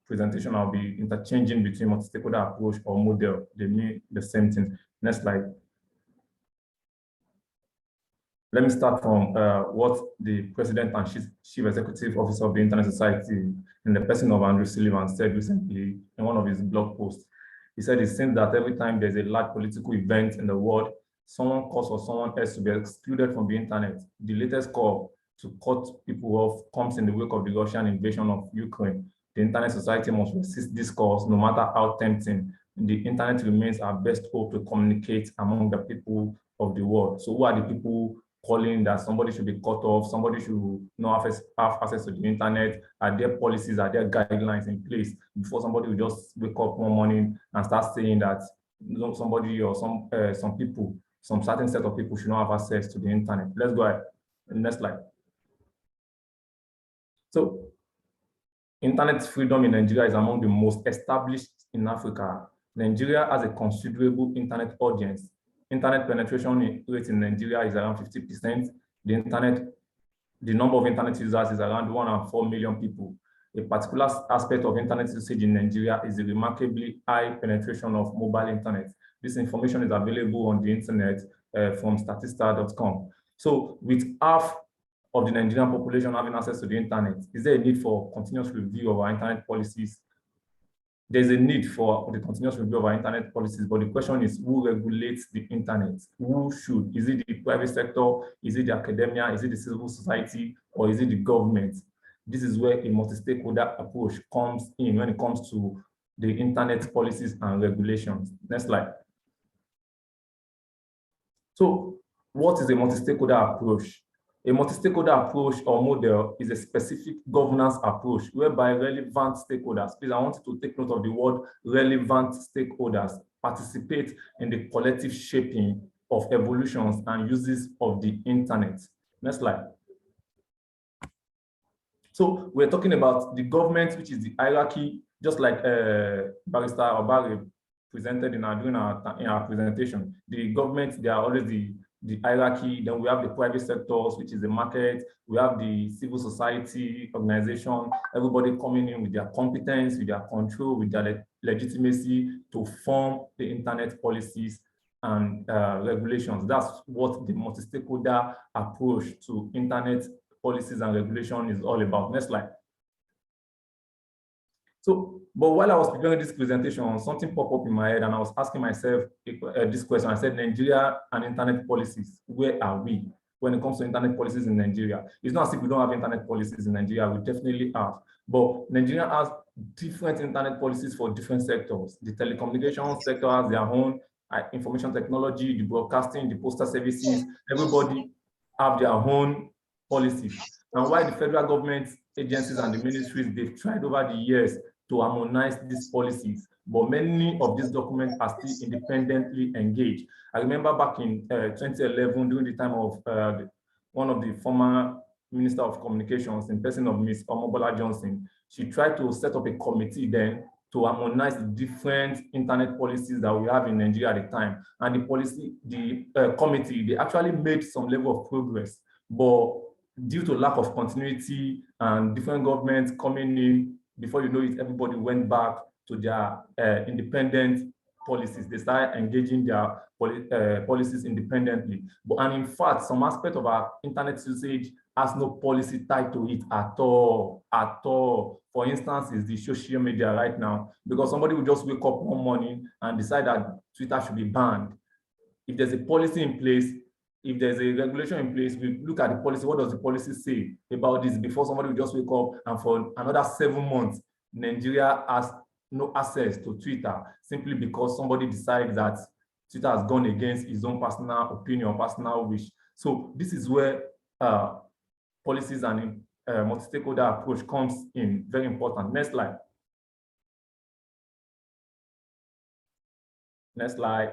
presentation, I'll be interchanging between multi-stakeholder approach or model. They mean the same thing. Next slide. Let me start from what the President and Chief Executive Officer of the Internet Society, in the person of Andrew Sullivan, said recently in one of his blog posts. He said it seems that every time there's a large political event in the world, someone calls for someone else to be excluded from the internet. The latest call to cut people off comes in the wake of the Russian invasion of Ukraine. The Internet Society must resist this cause, no matter how tempting. The internet remains our best hope to communicate among the people of the world. So who are the people calling that somebody should be cut off, somebody should not have access to the internet? Are there policies, are there guidelines in place before somebody will just wake up one morning and start saying that somebody or some people, some certain set of people should not have access to the internet? Let's go ahead. Next slide. So, internet freedom in Nigeria is among the most established in Africa. Nigeria has a considerable internet audience. Internet penetration rate in Nigeria is around 50%. The number of internet users is around 104 million people. A particular aspect of internet usage in Nigeria is the remarkably high penetration of mobile internet. This information is available on the internet from statista.com. So with half of the Nigerian population having access to the internet, is there a need for continuous review of our internet policies? There's a need for the continuous review of our internet policies, but the question is, who regulates the internet? Who should? Is it the private sector? Is it the academia? Is it the civil society? Or is it the government? This is where a multi-stakeholder approach comes in when it comes to the internet policies and regulations. Next slide. So what is a multi-stakeholder approach? A multi-stakeholder approach or model is a specific governance approach whereby relevant stakeholders, please I want you to take note of the word relevant stakeholders, participate in the collective shaping of evolutions and uses of the internet. Next slide. So we're talking about the government, which is the hierarchy, just like Barrister Obare presented during our presentation. The government, they are always the hierarchy. Then we have the private sectors, which is the market. We have the civil society organization, everybody coming in with their competence, with their control, with their legitimacy to form the internet policies and regulations. That's what the multi-stakeholder approach to internet policies and regulation is all about. Next slide. So, but while I was preparing this presentation, something popped up in my head and I was asking myself this question. I said, Nigeria and internet policies, where are we when it comes to internet policies in Nigeria? It's not as if we don't have internet policies in Nigeria, we definitely have. But Nigeria has different internet policies for different sectors. The telecommunications sector has their own, information technology, the broadcasting, the postal services, everybody have their own policies. And while the federal government agencies and the ministries, they've tried over the years to harmonize these policies, but many of these documents are still independently engaged. I remember back in 2011, during the time of one of the former Minister of Communications, in person of Ms. Omobola Johnson, she tried to set up a committee then to harmonize the different internet policies that we have in Nigeria at the time. And the committee, they actually made some level of progress, but due to lack of continuity and different governments coming in, before you know it, everybody went back to their independent policies. They started engaging their policies independently. And in fact, some aspect of our internet usage has no policy tied to it at all, at all. For instance, is the social media right now, because somebody will just wake up one morning and decide that Twitter should be banned. If there's a policy in place, if there's a regulation in place, we look at the policy. What does the policy say about this before somebody will just wake up and for another 7 months, Nigeria has no access to Twitter simply because somebody decides that Twitter has gone against his own personal opinion, personal wish. So this is where policies and multi-stakeholder approach comes in, very important. Next slide. Next slide.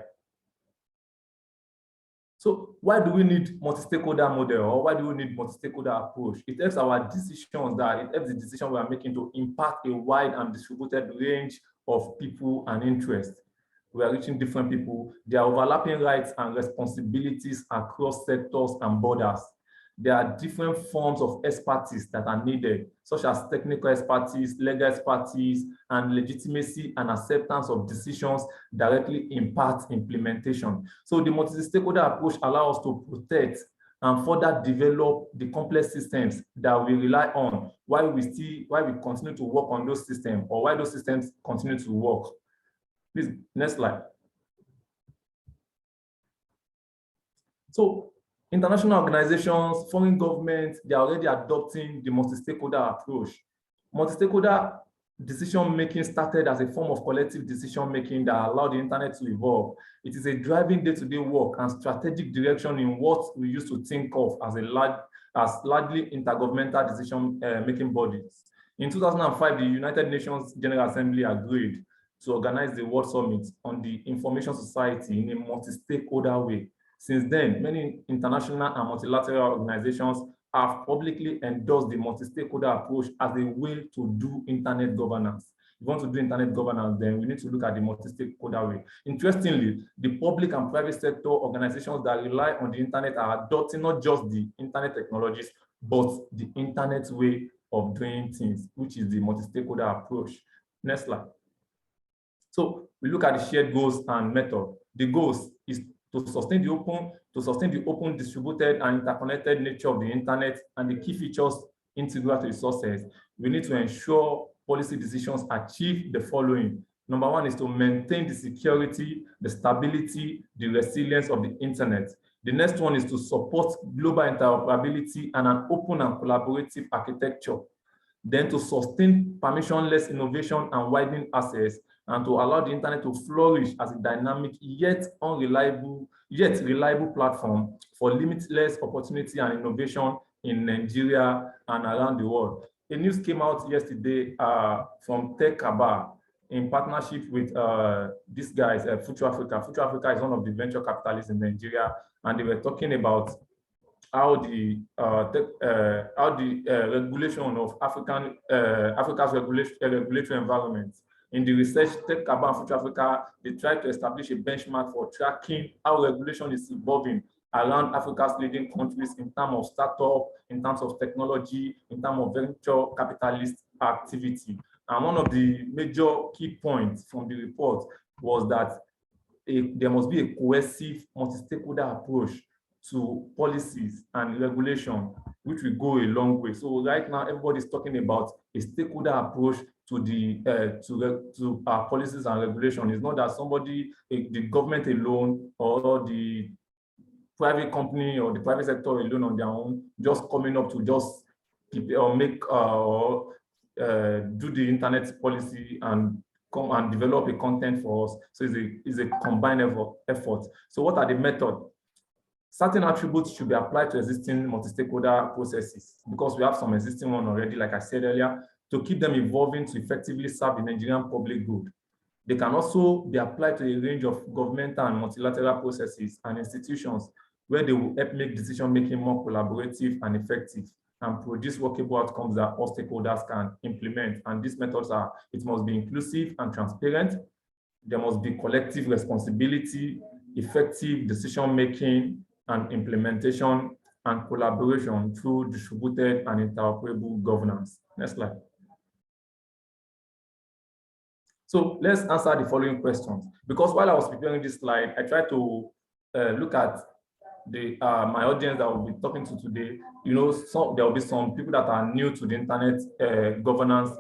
So why do we need multi-stakeholder model, or why do we need multi-stakeholder approach? It helps our decisions, it helps the decision we are making to impact a wide and distributed range of people and interests. We are reaching different people. There are overlapping rights and responsibilities across sectors and borders. There are different forms of expertise that are needed, such as technical expertise, legal expertise, and legitimacy and acceptance of decisions directly impact implementation. So the multi-stakeholder approach allows us to protect and further develop the complex systems that we rely on while we continue to work on those systems, or while those systems continue to work. Please, next slide. So international organizations, foreign governments, they are already adopting the multi-stakeholder approach. Multi-stakeholder decision-making started as a form of collective decision-making that allowed the internet to evolve. It is a driving day-to-day work and strategic direction in what we used to think of as largely intergovernmental decision-making bodies. In 2005, the United Nations General Assembly agreed to organize the World Summit on the Information Society in a multi-stakeholder way. Since then, many international and multilateral organizations have publicly endorsed the multi-stakeholder approach as a way to do internet governance. If you want to do internet governance, then we need to look at the multi-stakeholder way. Interestingly, the public and private sector organizations that rely on the internet are adopting not just the internet technologies, but the internet way of doing things, which is the multi-stakeholder approach. Next slide. So we look at the shared goals and method. The goals is to sustain the open, distributed, and interconnected nature of the internet and the key features integral to its success. We need to ensure policy decisions achieve the following. Number one is to maintain the security, the stability, the resilience of the internet. The next one is to support global interoperability and an open and collaborative architecture. Then to sustain permissionless innovation and widening access, and to allow the internet to flourish as a dynamic yet reliable platform for limitless opportunity and innovation in Nigeria and around the world. A news came out yesterday from Tech Kabar in partnership with these guys, Future Africa. Future Africa is one of the venture capitalists in Nigeria, and they were talking about how the regulation of Africa's regulatory environment. In the research, Tech Kabar and Future Africa, they tried to establish a benchmark for tracking how regulation is evolving around Africa's leading countries in terms of startup, in terms of technology, in terms of venture capitalist activity. And one of the major key points from the report was that there must be a cohesive multi-stakeholder approach to policies and regulation, which will go a long way. So right now, everybody's talking about a stakeholder approach to the policies and regulation. It's not that the government alone or the private company or the private sector alone on their own, just coming up to just make do the internet policy and come and develop a content for us. So it's a combined effort. So what are the methods? Certain attributes should be applied to existing multi-stakeholder processes because we have some existing one already, like I said earlier, to keep them evolving to effectively serve the Nigerian public good. They can also be applied to a range of governmental and multilateral processes and institutions where they will help make decision-making more collaborative and effective and produce workable outcomes that all stakeholders can implement. And these methods are, it must be inclusive and transparent. There must be collective responsibility, effective decision-making and implementation, and collaboration through distributed and interoperable governance. Next slide. So let's answer the following questions. Because while I was preparing this slide, I tried to look at the my audience that I will be talking to today. You know, there will be some people that are new to the internet governance,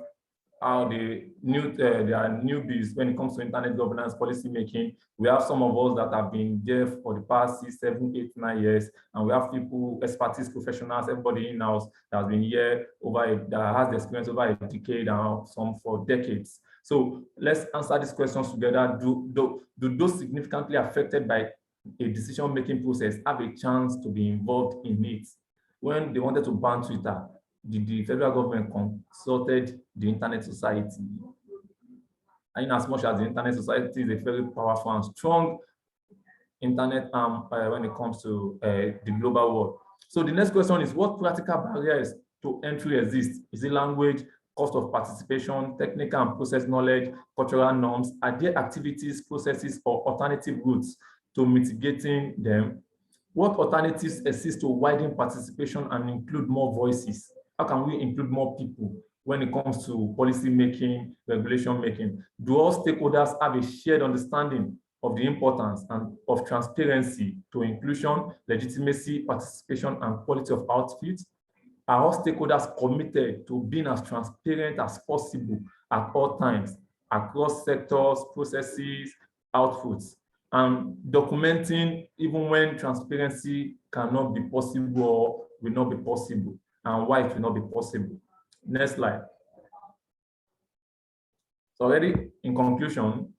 how they are newbies when it comes to internet governance policy making. We have some of us that have been there for the past 6, 7, 8, 9 years, and we have people, expertise professionals, everybody in-house that has been here that has the experience over a decade and some for decades. So let's answer these questions together. Do those significantly affected by a decision-making process have a chance to be involved in it? When they wanted to ban Twitter, the federal government consulted the Internet Society. And in as much as the Internet Society is a very powerful and strong internet arm when it comes to the global world. So the next question is, what practical barriers to entry exist? Is it language, cost of participation, technical and process knowledge, cultural norms? Are there activities, processes, or alternative routes to mitigating them? What alternatives exist to widen participation and include more voices? How can we include more people when it comes to policy making, regulation making? Do all stakeholders have a shared understanding of the importance and of transparency to inclusion, legitimacy, participation, and quality of output? Are all stakeholders committed to being as transparent as possible at all times across sectors, processes, outputs, and documenting even when transparency cannot be possible or will not be possible, and why it will not be possible? Next slide. So already in conclusion,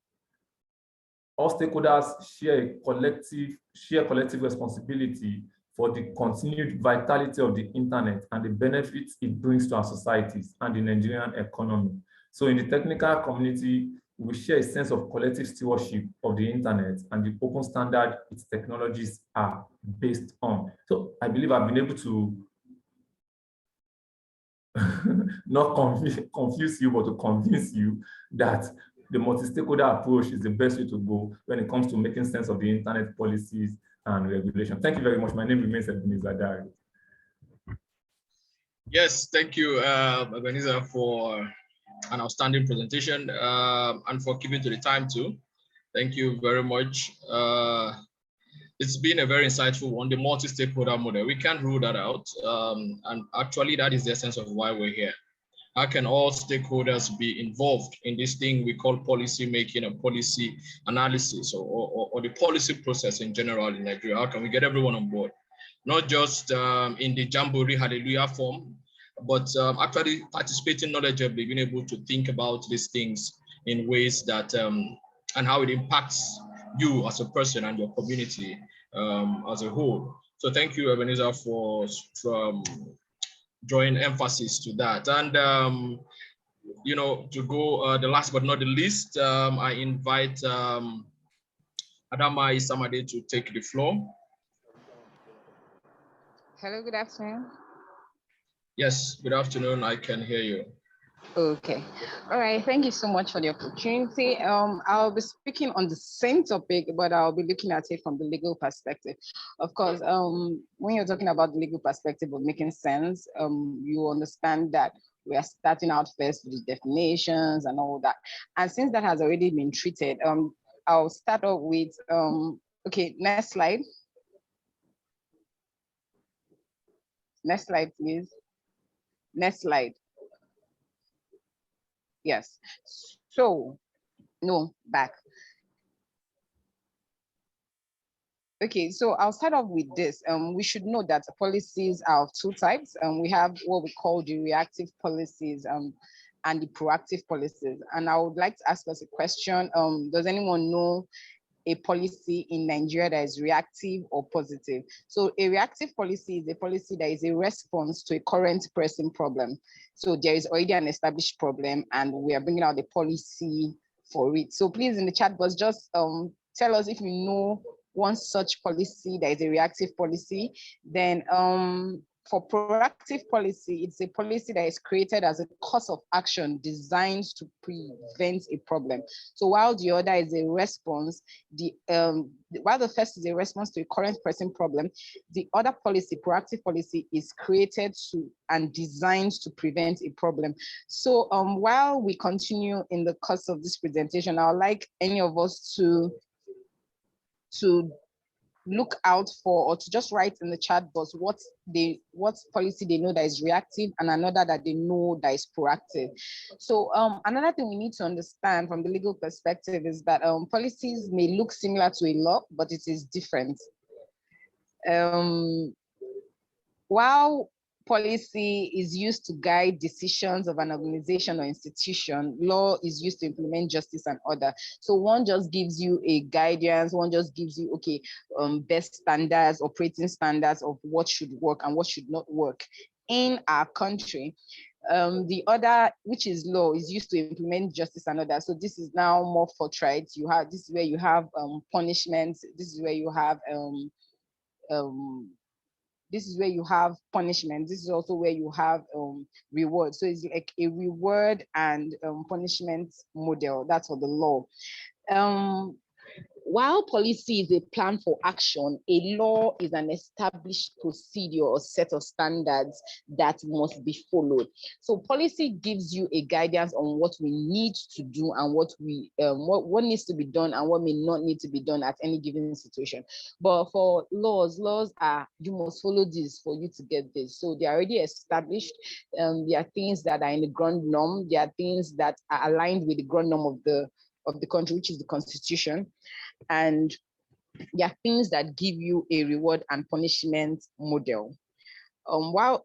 all stakeholders share collective responsibility for the continued vitality of the internet and the benefits it brings to our societies and the Nigerian economy. So in the technical community, we share a sense of collective stewardship of the internet and the open standard its technologies are based on. So I believe I've been able to not confuse you, but to convince you that the multi-stakeholder approach is the best way to go when it comes to making sense of the internet policies and regulation. Thank you very much. My name remains Ebenezer Dari. Yes, thank you, Ebenezer, for an outstanding presentation and for keeping to the time too. Thank you very much. It's been a very insightful one, the multi-stakeholder model. We can't rule that out. And actually, that is the essence of why we're here. How can all stakeholders be involved in this thing we call policy making or policy analysis or the policy process in general in Nigeria? How can we get everyone on board? Not just in the Jamboree Hallelujah form, but actually participating knowledgeably, being able to think about these things in ways that, and how it impacts you as a person and your community as a whole. So thank you, Ebenezer, for drawing emphasis to that. And, you know, to go the last but not the least, I invite Adama Isamade to take the floor. Hello, good afternoon. Yes, good afternoon. I can hear you. Okay. All right. Thank you so much for the opportunity. I'll be speaking on the same topic, but I'll be looking at it from the legal perspective. Of course, when you're talking about the legal perspective of making sense, you understand that we are starting out first with the definitions and all that. And since that has already been treated, I'll start off with, okay, next slide. Next slide, please. Next slide. Yes. So, no, back. Okay, so I'll start off with this. We should know that policies are of two types. We have what we call the reactive policies and the proactive policies. And I would like to ask us a question. Does anyone know a policy in Nigeria that is reactive or positive? So a reactive policy is a policy that is a response to a current pressing problem. So there is already an established problem and we are bringing out the policy for it. So please, in the chat box, just tell us if you know one such policy that is a reactive policy. Then for proactive policy, it's a policy that is created as a course of action designed to prevent a problem. So while the other is a response, while the first is a response to a current pressing problem, the other policy, proactive policy, is created to and designed to prevent a problem. So while we continue in the course of this presentation, I would like any of us to look out for, or to just write in the chat box what policy they know that is reactive and another that they know that is proactive. So another thing we need to understand from the legal perspective is that policies may look similar to a law, but it is different. While policy is used to guide decisions of an organization or institution, law is used to implement justice and order. So one just gives you a guidance, one just gives you, okay, best standards, operating standards of what should work and what should not work in our country. The other, which is law, is used to implement justice and order. So this is now more forthright. This is where you have punishments. This is where you have this is where you have punishment. This is also where you have reward. So it's like a reward and punishment model. That's for the law. While policy is a plan for action, a law is an established procedure or set of standards that must be followed. So policy gives you a guidance on what we need to do and what needs to be done and what may not need to be done at any given situation. But for laws are, you must follow this for you to get this. So they're already established. There are things that are in the ground norm. There are things that are aligned with the ground norm of the country, which is the Constitution. And there are things that give you a reward and punishment model.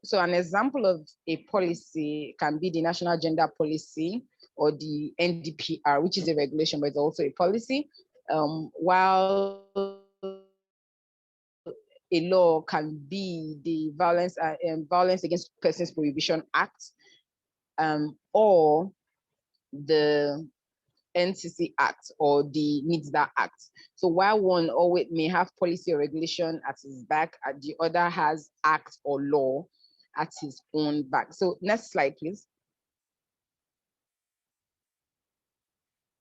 So an example of a policy can be the National Gender Policy or the NDPR, which is a regulation, but it's also a policy. While a law can be the Violence Against Persons Prohibition Act, or the NCC Act or the NITSDA Act. So while one always may have policy or regulation at his back, the other has act or law at his own back. So next slide, please.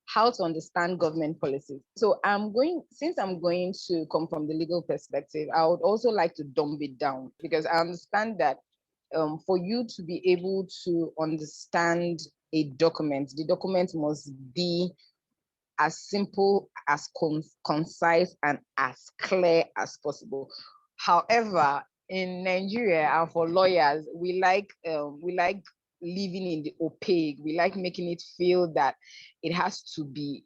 How to understand government policies. So since I'm going to come from the legal perspective, I would also like to dumb it down, because I understand that for you to be able to understand a document, the document must be as simple, as concise, and as clear as possible. However, in Nigeria, and for lawyers, we like living in the opaque. We like making it feel that it has to be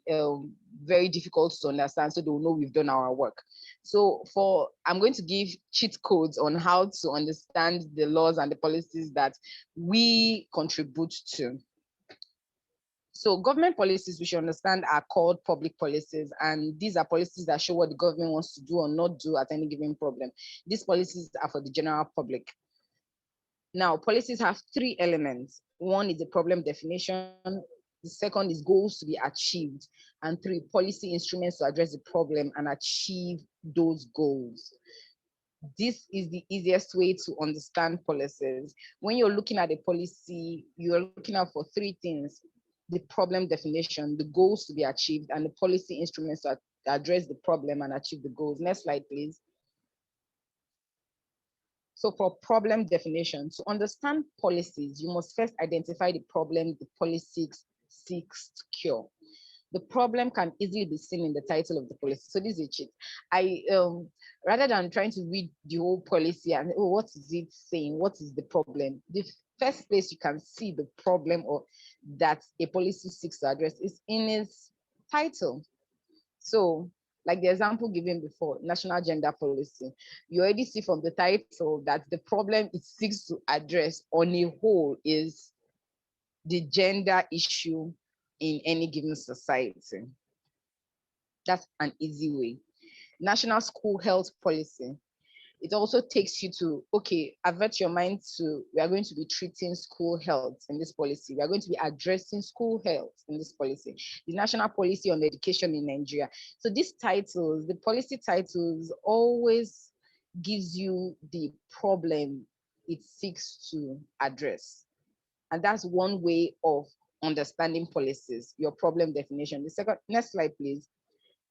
very difficult to understand, so they will know we've done our work. So I'm going to give cheat codes on how to understand the laws and the policies that we contribute to. So government policies, we should understand, are called public policies, and these are policies that show what the government wants to do or not do at any given problem. These policies are for the general public. Now, policies have three elements. One is the problem definition. The second is goals to be achieved. And three, policy instruments to address the problem and achieve those goals. This is the easiest way to understand policies. When you're looking at a policy, you're looking out for three things: the problem definition, the goals to be achieved, and the policy instruments to address the problem and achieve the goals. Next slide, please. So for problem definition, to understand policies, you must first identify the problem the policy seeks to cure. The problem can easily be seen in the title of the policy. So this is a cheat. Rather than trying to read the whole policy and, oh, what is it saying? What is the problem? The first place you can see the problem or that a policy seeks to address is in its title. So, like the example given before, National Gender Policy, you already see from the title that the problem it seeks to address on a whole is the gender issue in any given society. That's an easy way. National School Health Policy. It also takes you to, okay, avert your mind to, we are going to be treating school health in this policy. We are going to be addressing school health in this policy. The national policy on education in Nigeria. So these titles, the policy titles, always gives you the problem it seeks to address. And that's one way of understanding policies, your problem definition. The second, next slide, please.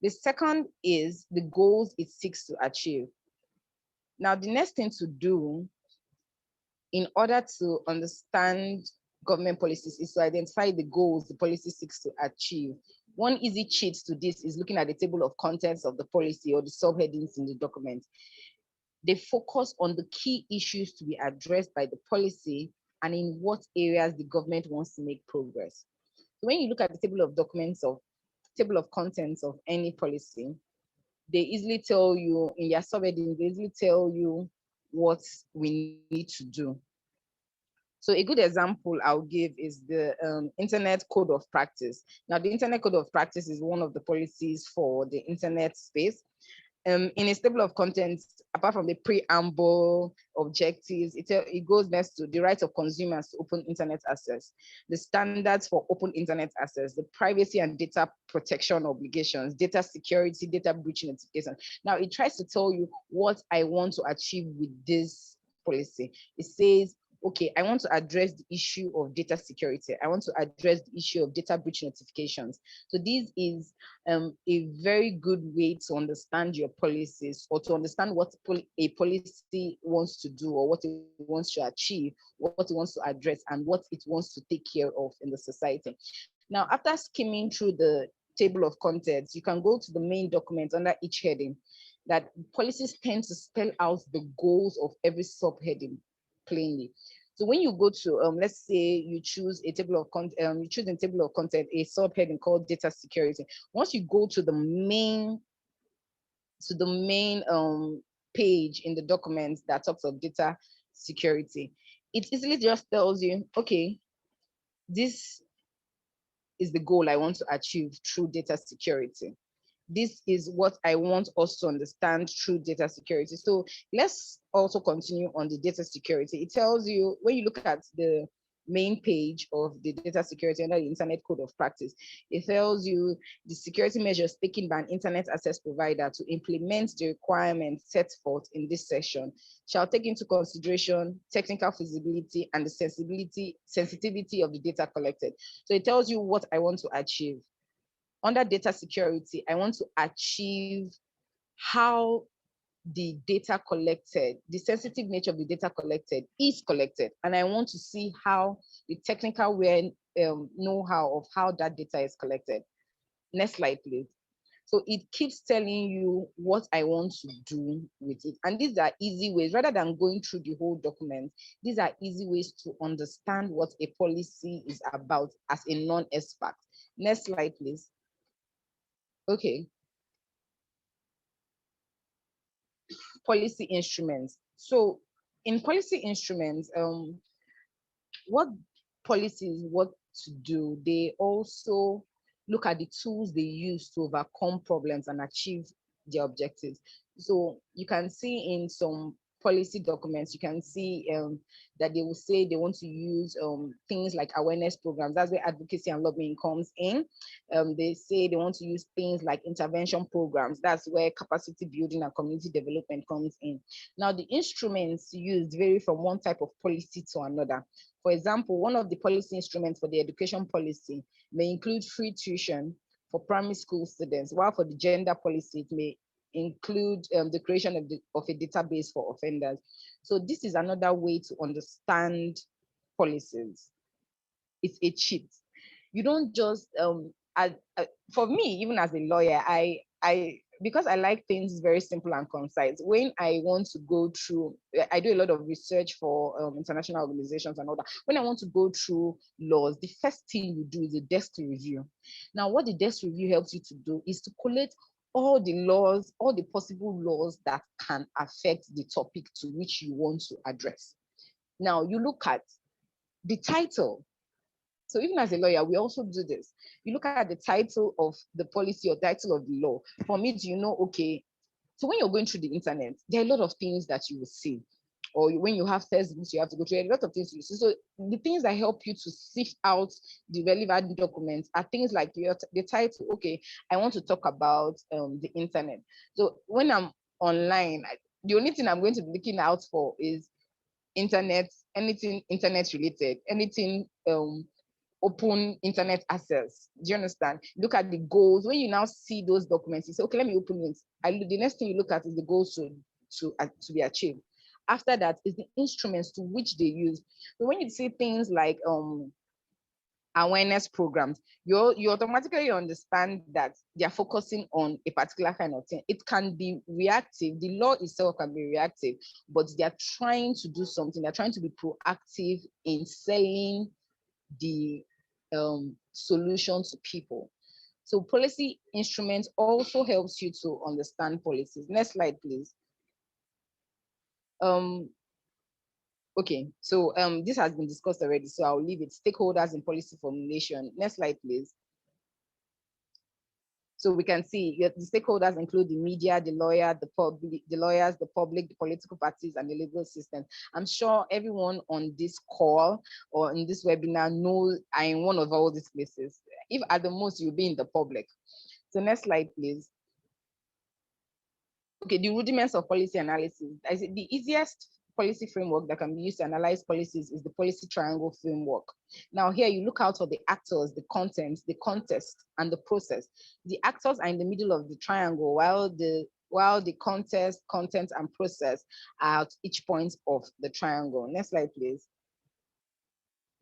The second is the goals it seeks to achieve. Now, the next thing to do in order to understand government policies is to identify the goals the policy seeks to achieve. One easy cheat to this is looking at the table of contents of the policy or the subheadings in the document. They focus on the key issues to be addressed by the policy and in what areas the government wants to make progress. So when you look at the table of contents of any policy, they easily tell you in their subheading, they easily tell you what we need to do. So a good example I'll give is the Internet Code of Practice. Now, the Internet Code of Practice is one of the policies for the internet space. In a table of contents, apart from the preamble objectives, it goes next to the right of consumers to open internet access, the standards for open internet access, the privacy and data protection obligations, data security, data breach notification. Now, it tries to tell you what I want to achieve with this policy. It says, okay, I want to address the issue of data security. I want to address the issue of data breach notifications. So this is a very good way to understand your policies, or to understand what a policy wants to do, or what it wants to achieve, what it wants to address, and what it wants to take care of in the society. Now, after skimming through the table of contents, you can go to the main document under each heading. That policies tend to spell out the goals of every subheading plainly. So when you go to, let's say you choose a table of content, a subheading called data security. Once you go to the main page in the document that talks of data security, it easily just tells you, okay, this is the goal I want to achieve through data security. This is what I want us to understand through data security. So let's also continue on the data security. It tells you, when you look at the main page of the data security under the Internet Code of Practice, it tells you the security measures taken by an internet access provider to implement the requirements set forth in this section shall take into consideration technical feasibility and the sensitivity of the data collected. So it tells you what I want to achieve. Under data security, I want to achieve how the data collected, the sensitive nature of the data collected is collected. And I want to see how the technical know-how of how that data is collected. Next slide, please. So it keeps telling you what I want to do with it. And these are easy ways, rather than going through the whole document, these are easy ways to understand what a policy is about as a non-expert. Next slide, please. Okay. Policy instruments. So in policy instruments, what policies what to do, they also look at the tools they use to overcome problems and achieve their objectives. So you can see in some policy documents, you can see that they will say they want to use things like awareness programs. That's where advocacy and lobbying comes in. They say they want to use things like intervention programs. That's where capacity building and community development comes in. Now, the instruments used vary from one type of policy to another. For example, one of the policy instruments for the education policy may include free tuition for primary school students, while for the gender policy, it may include the creation of a database for offenders. So this is another way to understand policies. It's a cheat. You don't just, for me, even as a lawyer, because I like things very simple and concise, when I want to go through, I do a lot of research for international organizations and all that. When I want to go through laws, the first thing you do is a desk review. Now, what the desk review helps you to do is to collate all the laws, all the possible laws that can affect the topic to which you want to address. Now, you look at the title. So even as a lawyer, we also do this. You look at the title of the policy or title of the law. For me, do you know, okay, So when you're going through the internet, there are a lot of things that you will see. Or when you have textbooks, you have to go through a lot of things you see. So the things that help you to sift out the relevant documents are things like the title. Okay, I want to talk about the internet. So when I'm online, the only thing I'm going to be looking out for is internet, anything internet related, anything open internet access. Do you understand? Look at the goals. When you now see those documents, you say, okay, let me open it. The next thing you look at is the goals to be achieved. After that is the instruments to which they use. So when you see things like awareness programs, you automatically understand that they are focusing on a particular kind of thing. It can be reactive. The law itself can be reactive, but they are trying to do something. They're trying to be proactive in selling the solution to people. So policy instruments also helps you to understand policies. Next slide, please. Okay, so this has been discussed already, so I'll leave it. Stakeholders in policy formulation. Next slide, please. So we can see the stakeholders include the media, the lawyers, the public, the political parties, and the legal system. I'm sure everyone on this call or in this webinar knows I'm in one of all these places. If at the most you'll be in the public. So next slide, please. Okay, the rudiments of policy analysis. I said the easiest policy framework that can be used to analyze policies is the policy triangle framework. Now here you look out for the actors, the contents, the context, and the process. The actors are in the middle of the triangle, while the context, content, and process are at each point of the triangle. Next slide, please.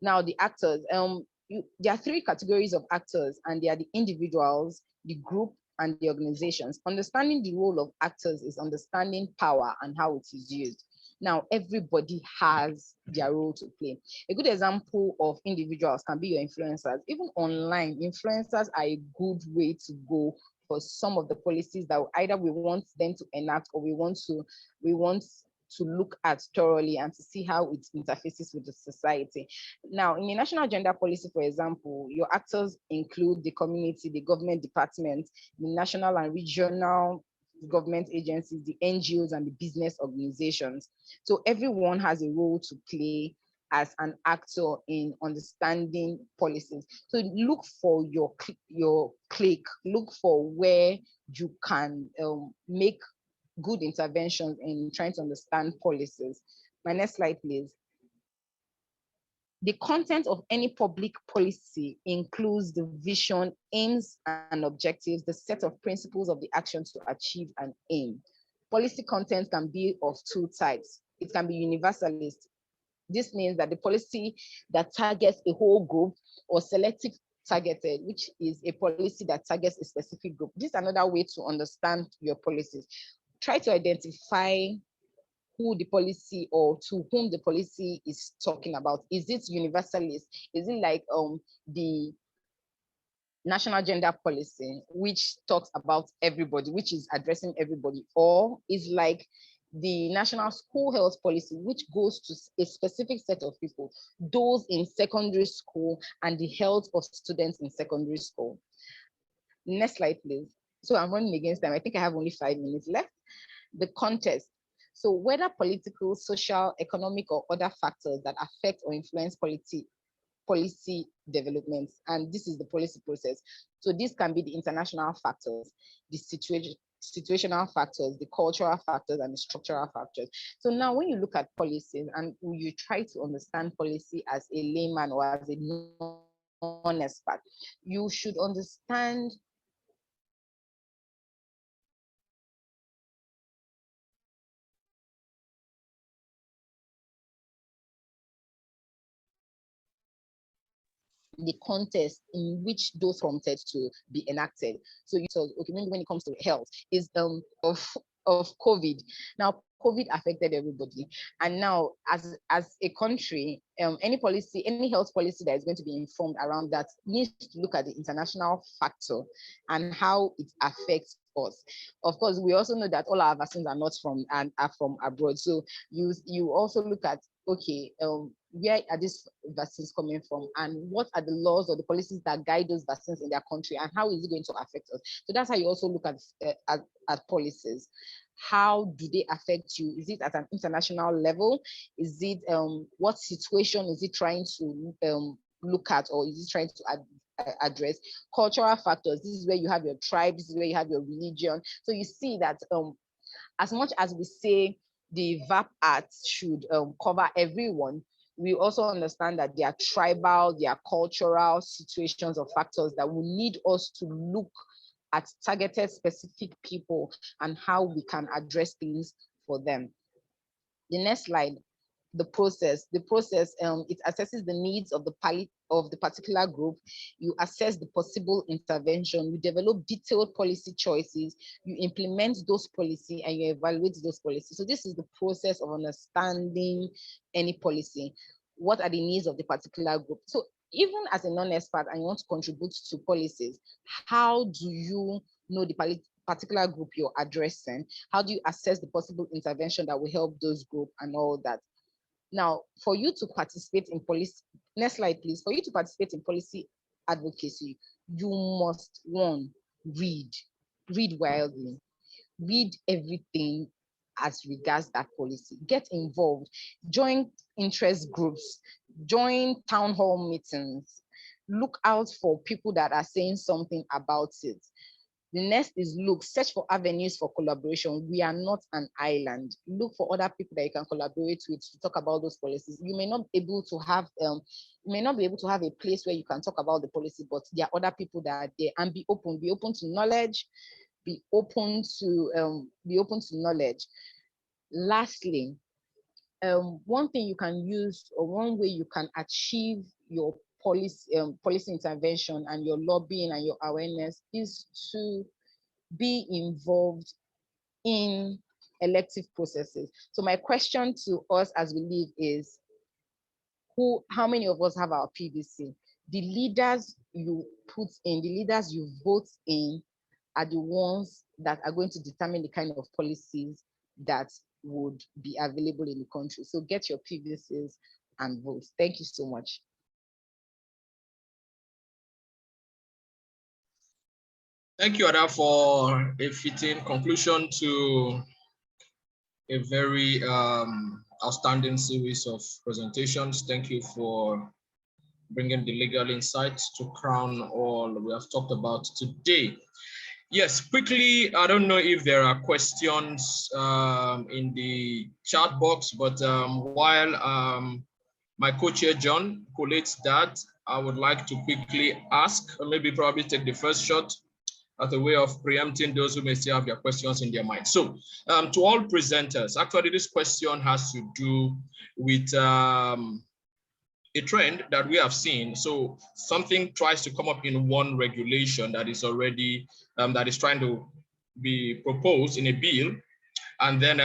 Now the actors, there are three categories of actors, and they are the individuals, the group, and the organizations. Understanding the role of actors is understanding power and how it is used. Now, everybody has their role to play. A good example of individuals can be your influencers. Even online, influencers are a good way to go for some of the policies that either we want them to enact or we want to look at thoroughly and to see how it interfaces with the society. Now, in the national gender policy, for example, your actors include the community, the government department, the national and regional government agencies, the NGOs, and the business organizations. So everyone has a role to play as an actor in understanding policies. So look for your clique, look for where you can make good interventions in trying to understand policies. My next slide, please. The content of any public policy includes the vision, aims, and objectives, the set of principles of the action to achieve an aim. Policy content can be of two types. It can be universalist. This means that the policy that targets a whole group, or selective targeted, which is a policy that targets a specific group. This is another way to understand your policies. Try to identify who the policy or to whom the policy is talking about. Is it universalist? Is it like the national gender policy, which talks about everybody, which is addressing everybody, or is like the national school health policy, which goes to a specific set of people, those in secondary school and the health of students in secondary school. Next slide, please. So I'm running against time. I think I have only 5 minutes left. The context. So whether political, social, economic, or other factors that affect or influence policy developments, and this is the policy process. So this can be the international factors, the situational factors, the cultural factors, and the structural factors. So now when you look at policies and you try to understand policy as a layman or as a non-expert, you should understand the context in which those prompted to be enacted. So you saw, okay, maybe when it comes to health, is of COVID. Now, COVID affected everybody, and now as a country, any policy, any health policy that is going to be informed around that needs to look at the international factor and how it affects us. Of course, we also know that all our vaccines are not from and are from abroad. So you also look at, okay, where are these vaccines coming from, and what are the laws or the policies that guide those vaccines in their country, and how is it going to affect us? So that's how you also look at policies. How do they affect you? Is it at an international level? Is it what situation is it trying to look at, or is it trying to address? Cultural factors. This is where you have your tribe. This is where you have your religion. So you see that as much as we say the VAP Act should cover everyone, we also understand that there are tribal, there are cultural situations or factors that will need us to look at targeted specific people and how we can address things for them. The next slide, the process. The process, it assesses the needs of the particular group. You assess the possible intervention. You develop detailed policy choices. You implement those policies and you evaluate those policies. So this is the process of understanding any policy. What are the needs of the particular group? So even as a non-expert and you want to contribute to policies, how do you know the particular group you're addressing? How do you assess the possible intervention that will help those groups and all that? Now, for you to participate in policy, next slide, please. For you to participate in policy advocacy, you must, one, read widely, read everything as regards that policy, get involved, join interest groups, join town hall meetings, look out for people that are saying something about it. The next is search for avenues for collaboration. We are not an island. Look for other people that you can collaborate with to talk about those policies. You may not be able to have a place where you can talk about the policy, but there are other people that are there, and be open to knowledge, be open to knowledge. Lastly, one thing you can use, or one way you can achieve your policy intervention and your lobbying and your awareness, is to be involved in elective processes. So my question to us as we leave is, how many of us have our PVC? The leaders you put in, the leaders you vote in, are the ones that are going to determine the kind of policies that would be available in the country. So get your PVCs and vote. Thank you so much. Thank you, Ada, for a fitting conclusion to a very outstanding series of presentations. Thank you for bringing the legal insights to crown all we have talked about today. Yes, quickly, I don't know if there are questions in the chat box, but while my co-chair John collates that, I would like to quickly ask, or maybe probably take the first shot as a way of preempting those who may still have their questions in their mind. So to all presenters, actually this question has to do with a trend that we have seen. So something tries to come up in one regulation that is already, that is trying to be proposed in a bill. And then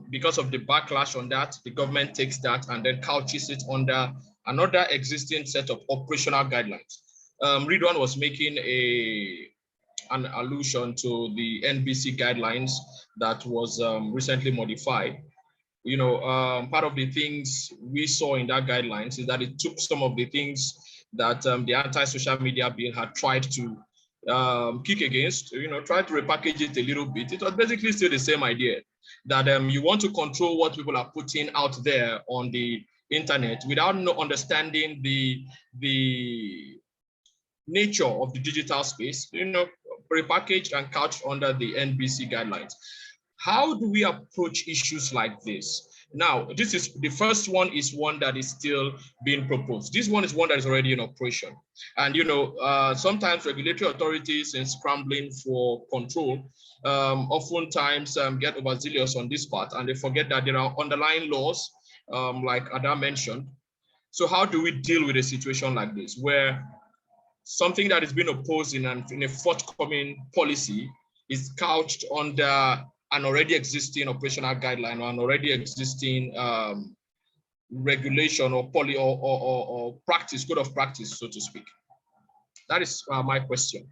because of the backlash on that, the government takes that and then couches it under another existing set of operational guidelines. Ridwan was making an allusion to the NBC guidelines that was recently modified. You know, part of the things we saw in that guidelines is that it took some of the things that the anti-social media bill had tried to kick against, you know, try to repackage it a little bit. It was basically still the same idea that you want to control what people are putting out there on the internet without understanding the nature of the digital space, you know, repackaged and couched under the NBC guidelines. How do we approach issues like this? Now, this is the first one, is one that is still being proposed. This one is one that is already in operation. And, you know, sometimes regulatory authorities, in scrambling for control, oftentimes get overzealous on this part, and they forget that there are underlying laws, like Ada mentioned. So how do we deal with a situation like this, where something that is being opposed in a forthcoming policy is couched under an already existing operational guideline or an already existing regulation or or practice, code of practice, so to speak? That is my question.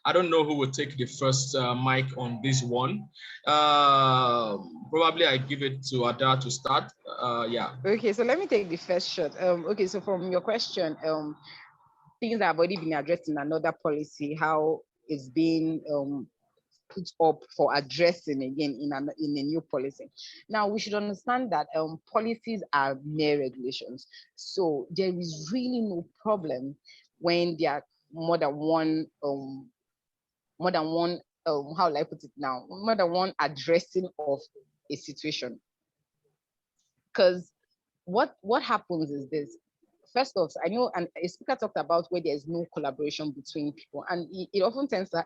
I don't know who will take the first mic on this one. Probably I give it to Ada to start. Yeah. Okay, so let me take the first shot. Okay, so from your question, things that have already been addressed in another policy, how it's being put up for addressing again in a new policy. Now we should understand that policies are mere regulations, so there is really no problem when there are more than one how will I put it now, more than one addressing of a situation. Because what happens is this. First off, I know, and a speaker talked about where there's no collaboration between people, and it often tends to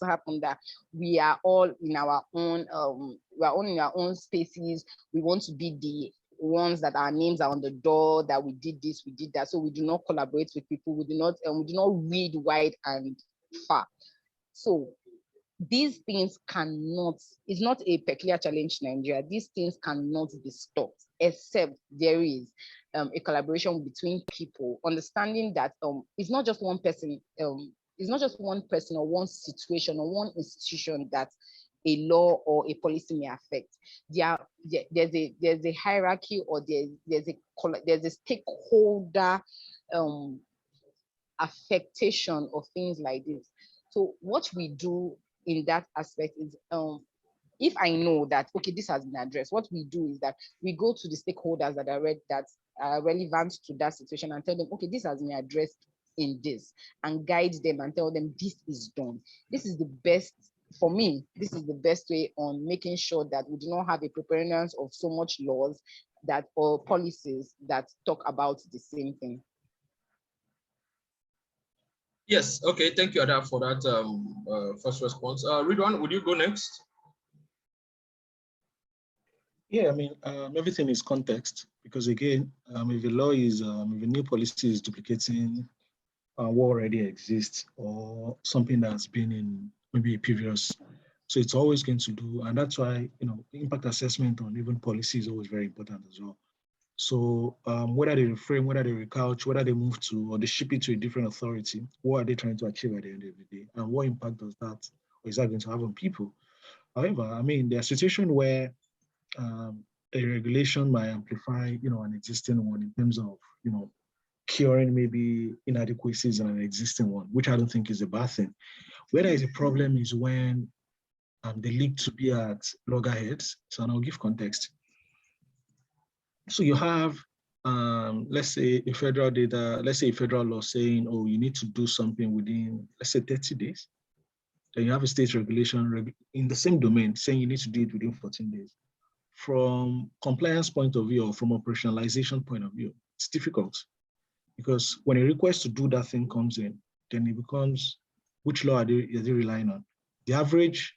happen that we are all in our own in our own spaces. We want to be the ones that our names are on the door, that we did this, we did that. So we do not collaborate with people. We do not read wide and far. So these things cannot, it's not a peculiar challenge in Nigeria. These things cannot be stopped, except there is a collaboration between people, understanding that it's not just one person, it's not just one person or one situation or one institution that a law or a policy may affect. There's a hierarchy, or there's a stakeholder affectation of things like this. So what we do in that aspect is, if I know that, okay, this has been addressed, what we do is that we go to the stakeholders that are relevant to that situation and tell them, okay, this has been addressed in this, and guide them and tell them this is done. This is the best, for me, this is the best way on making sure that we do not have a preponderance of so much laws that or policies that talk about the same thing. Yes, okay, thank you, Ada, for that first response. Ridwan, would you go next? Yeah, I mean, everything is context, because again, if a law is, if a new policy is duplicating what already exists, or something that's been in maybe a previous, so it's always going to do, and that's why, impact assessment on even policy is always very important as well. So whether they reframe, whether they recouch, whether they move to, or they ship it to a different authority, what are they trying to achieve at the end of the day? And what impact does that, or is that going to have on people? However, I mean, there are situations where a regulation might amplify, an existing one in terms of, curing maybe inadequacies in an existing one, which I don't think is a bad thing. Where there is a problem is when they leak to be at loggerheads. So I'll give context. So you have, let's say a federal law saying, oh, you need to do something within, let's say 30 days. Then you have a state regulation in the same domain saying you need to do it within 14 days. From compliance point of view, or from operationalization point of view, it's difficult, because when a request to do that thing comes in, then it becomes, which law are they relying on? The average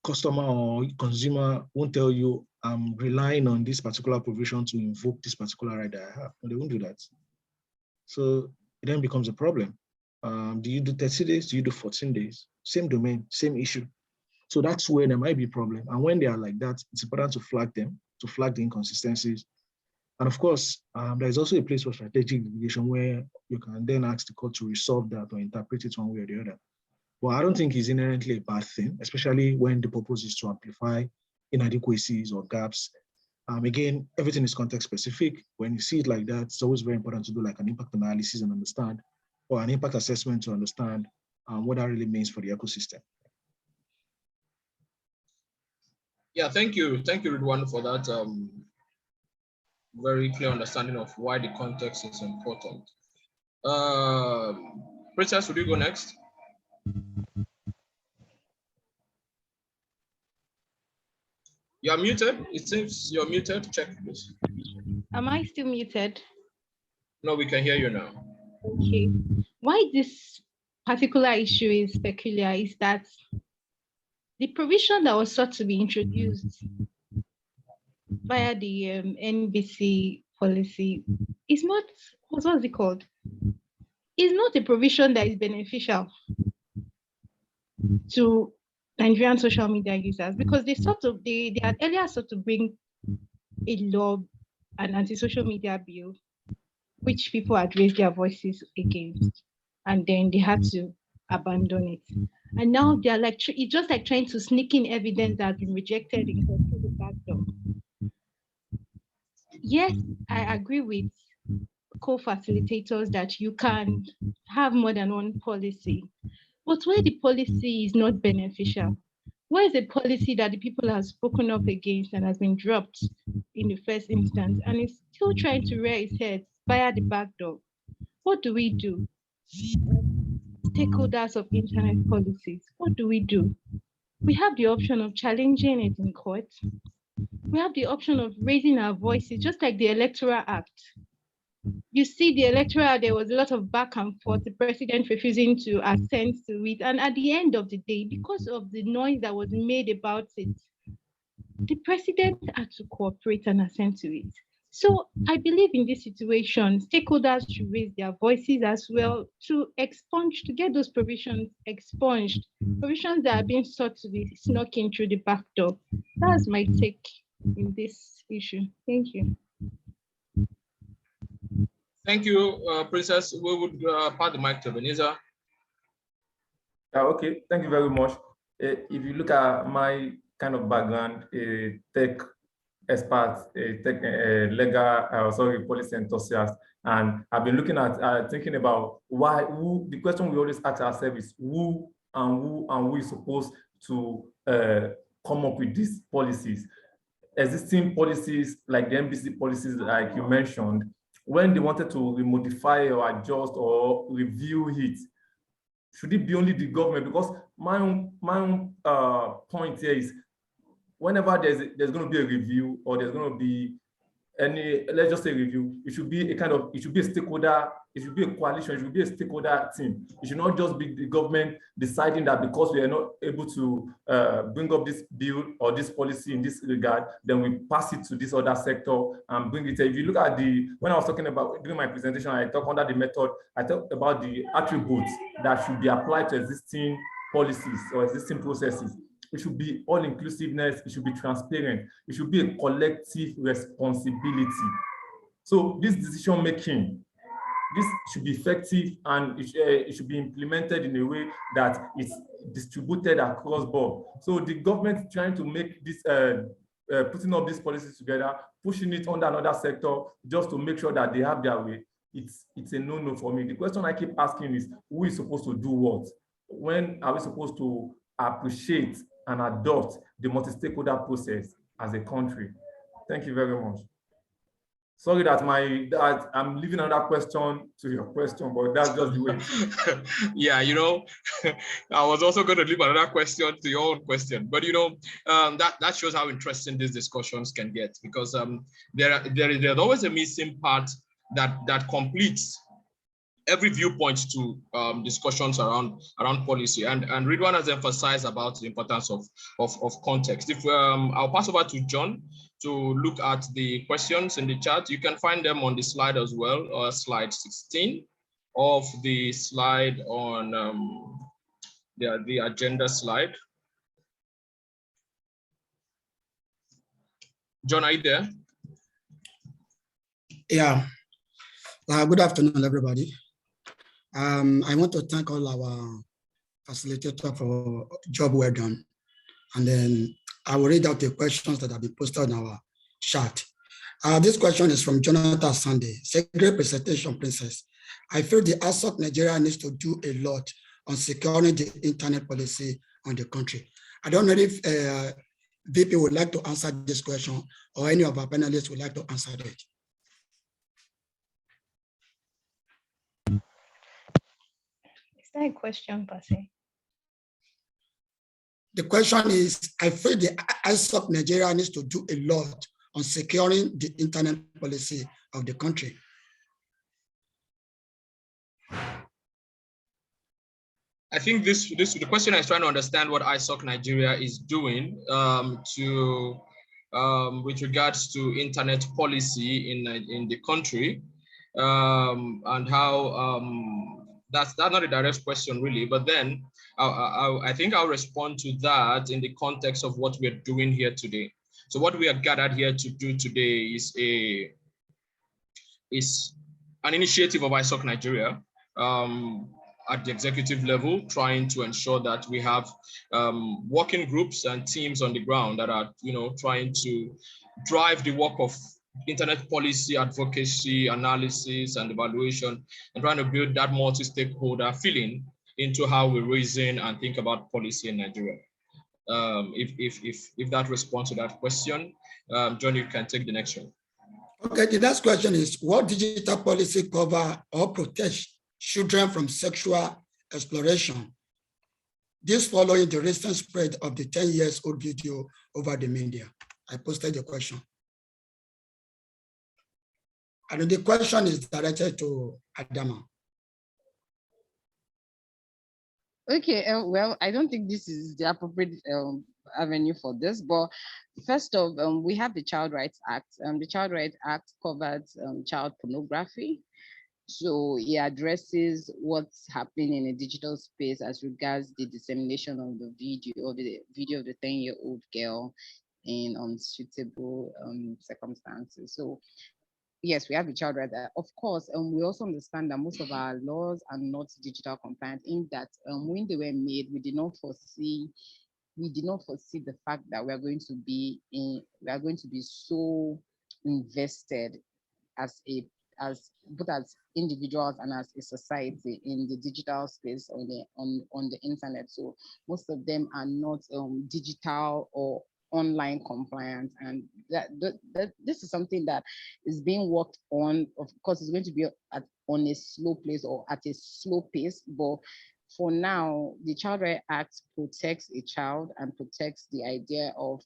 customer or consumer won't tell you, I'm relying on this particular provision to invoke this particular right that I have. No, they won't do that. So it then becomes a problem. Do you do 30 days? Do you do 14 days? Same domain, same issue. So that's where there might be a problem. And when they are like that, it's important to flag them, to flag the inconsistencies. And of course, there's also a place for strategic deviation where you can then ask the court to resolve that or interpret it one way or the other. But I don't think it's inherently a bad thing, especially when the purpose is to amplify inadequacies or gaps. Again, everything is context specific. When you see it like that, it's always very important to do like an impact analysis and understand, or an impact assessment to understand what that really means for the ecosystem. Yeah, thank you, Ridwan, for that very clear understanding of why the context is important. Princess, would you go next? You are muted. It seems you're muted. Check, please. Am I still muted? No, we can hear you now. Okay. Why this particular issue is peculiar is that the provision that was sought to be introduced via the NBC policy is not, what's it called? Is not a provision that is beneficial to Nigerian social media users, because they had earlier sought to bring a law, an anti-social media bill, which people had raised their voices against, and then they had to abandon it. And now they're like, it's just like trying to sneak in evidence that has been rejected in the back door. yes, I agree with co-facilitators that you can have more than one policy, but where the policy is not beneficial, where is a policy that the people have spoken up against and has been dropped in the first instance and is still trying to rear its head via the back door? What do we do? Stakeholders of internet policies, what do we do? We have the option of challenging it in court. We have the option of raising our voices, just like the Electoral Act. You see, the Electoral Act, there was a lot of back and forth, the president refusing to assent to it. And at the end of the day, because of the noise that was made about it, the president had to cooperate and assent to it. So I believe in this situation, stakeholders should raise their voices as well to expunge, to get those provisions expunged, provisions that are being sought to be snuck in through the back door. That's my take in this issue. Thank you. Thank you, Princess. We would pass the mic to Ebenezer. Okay, thank you very much. If you look at my kind of background, a tech expert, a tech legal, policy enthusiast, and I've been looking at thinking about the question we always ask ourselves is who is supposed to come up with these policies. Existing policies like the NBC policies, like you mentioned, when they wanted to modify or adjust or review it, should it be only the government? Because my own point here is, whenever there's going to be a review or there's going to be any, let's just say review, it should be a stakeholder, it should be a coalition, it should be a stakeholder team. It should not just be the government deciding that because we are not able to bring up this bill or this policy in this regard, then we pass it to this other sector and bring it. If you look at when I was talking about, during my presentation, I talked under the method, I talked about the attributes that should be applied to existing policies or existing processes. It should be all-inclusiveness, it should be transparent, it should be a collective responsibility. So this decision-making, this should be effective and it should be implemented in a way that it's distributed across board. So the government trying to make this, putting up these policies together, pushing it under another sector just to make sure that they have their way, it's a no-no for me. The question I keep asking is, who is supposed to do what? When are we supposed to appreciate and adopt the multi-stakeholder process as a country? Thank you very much. Sorry that I'm leaving another question to your question, but that's just the way. Yeah, I was also going to leave another question to your own question, but that shows how interesting these discussions can get, because there's always a missing part that completes every viewpoint to discussions around policy, and Ridwan has emphasized about the importance of context. If I'll pass over to John to look at the questions in the chat. You can find them on the slide as well, or slide 16 of the slide on the agenda slide. John, are you there? Yeah. Good afternoon, everybody. I want to thank all our facilitators for job well done. And then I will read out the questions that have been posted on our chat. This question is from Jonathan Sunday. Say, great presentation, Princess. I feel the ISOC Nigeria needs to do a lot on securing the internet policy on the country. I don't know if VP would like to answer this question, or any of our panelists would like to answer it. Is that a question, Pase? The question is, I feel the ISOC Nigeria needs to do a lot on securing the internet policy of the country. I think the question is trying to understand what ISOC Nigeria is doing with regards to internet policy in the country, and how that's not a direct question really, but then I think I'll respond to that in the context of what we're doing here today. So what we are gathered here to do today is an initiative of ISOC Nigeria at the executive level, trying to ensure that we have working groups and teams on the ground that are trying to drive the work of internet policy advocacy, analysis, and evaluation, and trying to build that multi-stakeholder feeling into how we reason and think about policy in Nigeria. If that responds to that question, John, you can take the next one. Okay, the next question is, what digital policy cover or protect children from sexual exploration? This following the recent spread of the 10-year-old video over the media. I posted the question. And the question is directed to Adama. Okay, well, I don't think this is the appropriate avenue for this, but first off, we have the Child Rights Act. The Child Rights Act covers child pornography. So it addresses what's happening in a digital space as regards the dissemination of the video of the 10-year-old girl in unsuitable circumstances. So yes, we have the Child Rights Act. Of course, we also understand that most of our laws are not digital compliant, in that when they were made, we did not foresee the fact that we are going to be so invested as both as individuals and as a society in the digital space on the internet. So most of them are not digital or online compliant, and that this is something that is being worked on. Of course, it's going to be on a slow pace or at a slow pace, but for now, the Child Rights Act protects a child and protects the idea of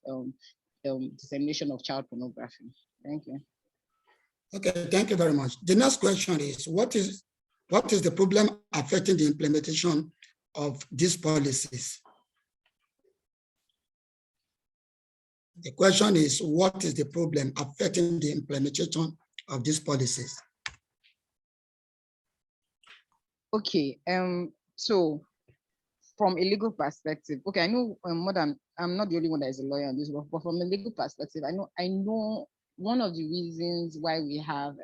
dissemination of child pornography. Thank you. Okay, thank you very much. The next question is, what is the problem affecting the implementation of these policies? The question is, what is the problem affecting the implementation of these policies? Okay, so from a legal perspective, okay, I know I'm not the only one that is a lawyer on this, but from a legal perspective, I know one of the reasons why we have,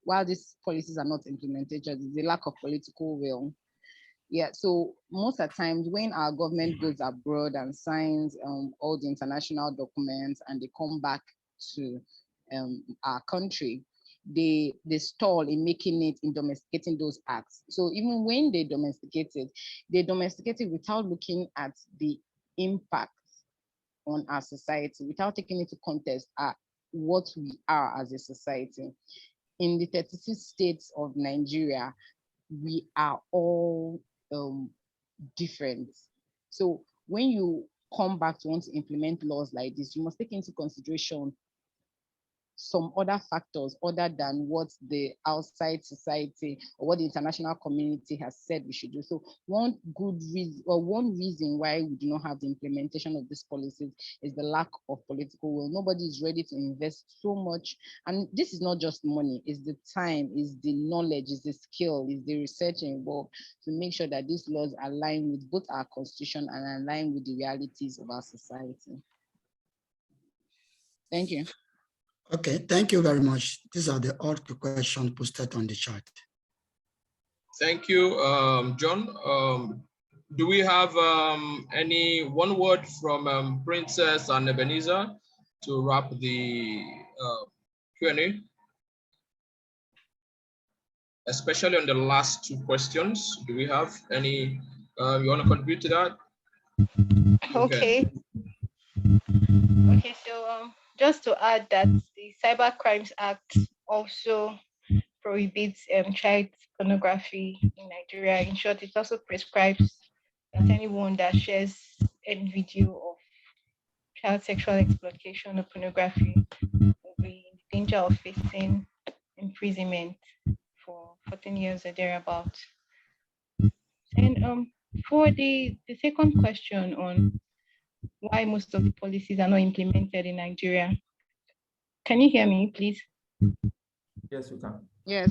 while these policies are not implemented, is the lack of political will. Yeah, so most of the times when our government goes abroad and signs all the international documents and they come back to our country, they stall in domesticating those acts. So even when they domesticate it without looking at the impact on our society, without taking into context what we are as a society. In the 36 states of Nigeria, we are all different. So when you come back to want to implement laws like this, you must take into consideration some other factors other than what the outside society or what the international community has said we should do. So one reason why we do not have the implementation of these policies is the lack of political will. Nobody is ready to invest so much. And this is not just money, it's the time, it's the knowledge, it's the skill, it's the research involved to make sure that these laws align with both our constitution and align with the realities of our society. Thank you. Okay, thank you very much. These are all the questions posted on the chat. Thank you, John. Do we have any one word from Princess and Ebenezer to wrap the Q&A? Especially on the last two questions, do we have any, you want to contribute to that? Okay. Okay, so just to add that the Cyber Crimes Act also prohibits child pornography in Nigeria. In short, it also prescribes that anyone that shares any video of child sexual exploitation or pornography will be in danger of facing imprisonment for 14 years or thereabout. And for the second question on why most of the policies are not implemented in Nigeria, can you hear me, please? Yes, you can. Yes.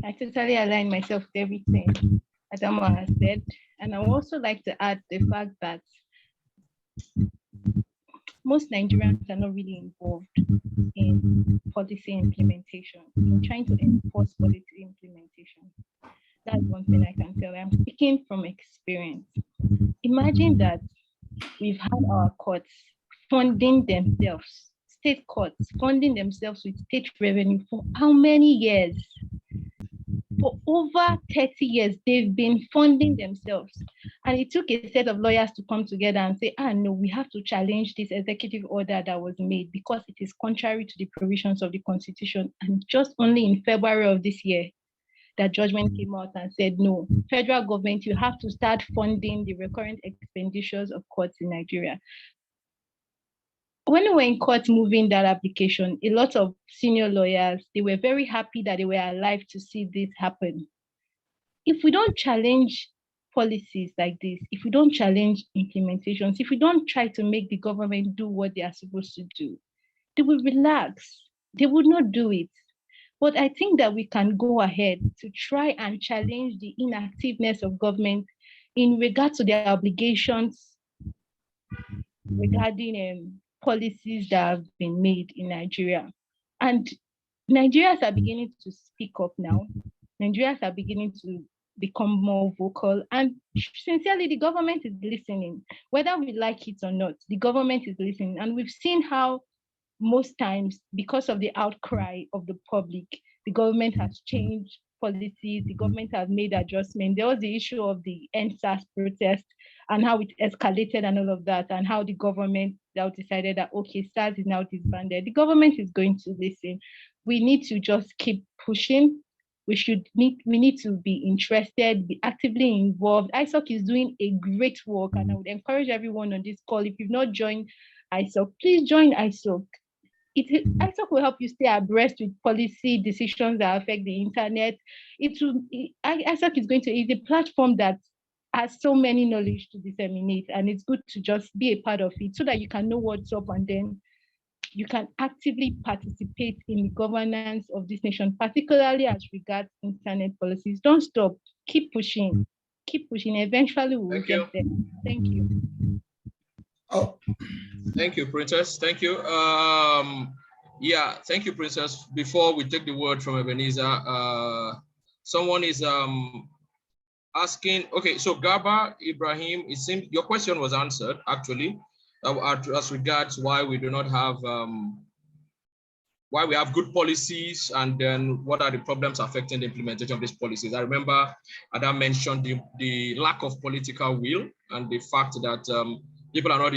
I totally align myself with everything Adama has said. And I would also like to add the fact that most Nigerians are not really involved in policy implementation, in trying to enforce policy implementation. That's one thing I can tell. I'm speaking from experience. Imagine that we've had our courts funding themselves, state courts funding themselves with state revenue for how many years? For over 30 years, they've been funding themselves. And it took a set of lawyers to come together and say, no, we have to challenge this executive order that was made because it is contrary to the provisions of the Constitution. And just only in February of this year, that judgment came out and said, no, federal government, you have to start funding the recurrent expenditures of courts in Nigeria. When we were in court moving that application, a lot of senior lawyers, they were very happy that they were alive to see this happen. If we don't challenge policies like this, if we don't challenge implementations, if we don't try to make the government do what they are supposed to do, they will relax. They would not do it. But I think that we can go ahead to try and challenge the inactiveness of government in regard to their obligations regarding policies that have been made in Nigeria. And Nigerians are beginning to speak up now. Nigerians are beginning to become more vocal. And sincerely, the government is listening. Whether we like it or not, the government is listening. And we've seen how most times, because of the outcry of the public, the government has changed policies, the government has made adjustments. There was the issue of the NSAS protest and how it escalated and all of that, and how the government now decided that, okay, SARS is now disbanded. The government is going to listen. We need to just keep pushing. We need to be interested, be actively involved. ISOC is doing a great work, and I would encourage everyone on this call, if you've not joined ISOC, please join ISOC. ISOC will help you stay abreast with policy decisions that affect the internet. ISOC is going to is a platform that has so many knowledge to disseminate, and it's good to just be a part of it so that you can know what's up, and then you can actively participate in the governance of this nation, particularly as regards internet policies. Don't stop. Keep pushing. Keep pushing. Eventually, we will get there. Thank you. Oh, thank you, Princess. Thank you. Yeah, thank you, Princess. Before we take the word from Ebenezer, someone is asking. Okay, so Gaba Ibrahim, it seems your question was answered actually, as regards why we do not have why we have good policies, and then what are the problems affecting the implementation of these policies. I remember Adam mentioned the lack of political will and the fact that people are not,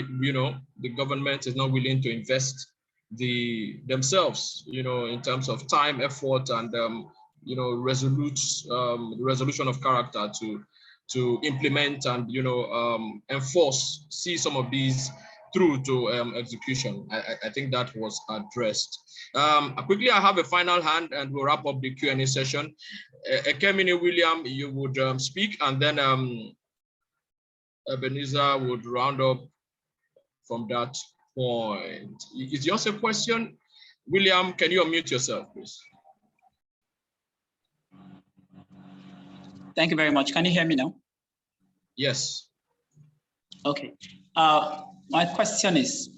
the government is not willing to invest themselves, in terms of time, effort, and resolution of character to implement and see some of these through to execution. I think that was addressed. Quickly, I have a final hand, and we'll wrap up the Q&A session. Ekemini William, you would speak, and then Ebenezer would round up from that point. Is yours a question? William, can you unmute yourself, please? Thank you very much. Can you hear me now? Yes. Okay. My question is,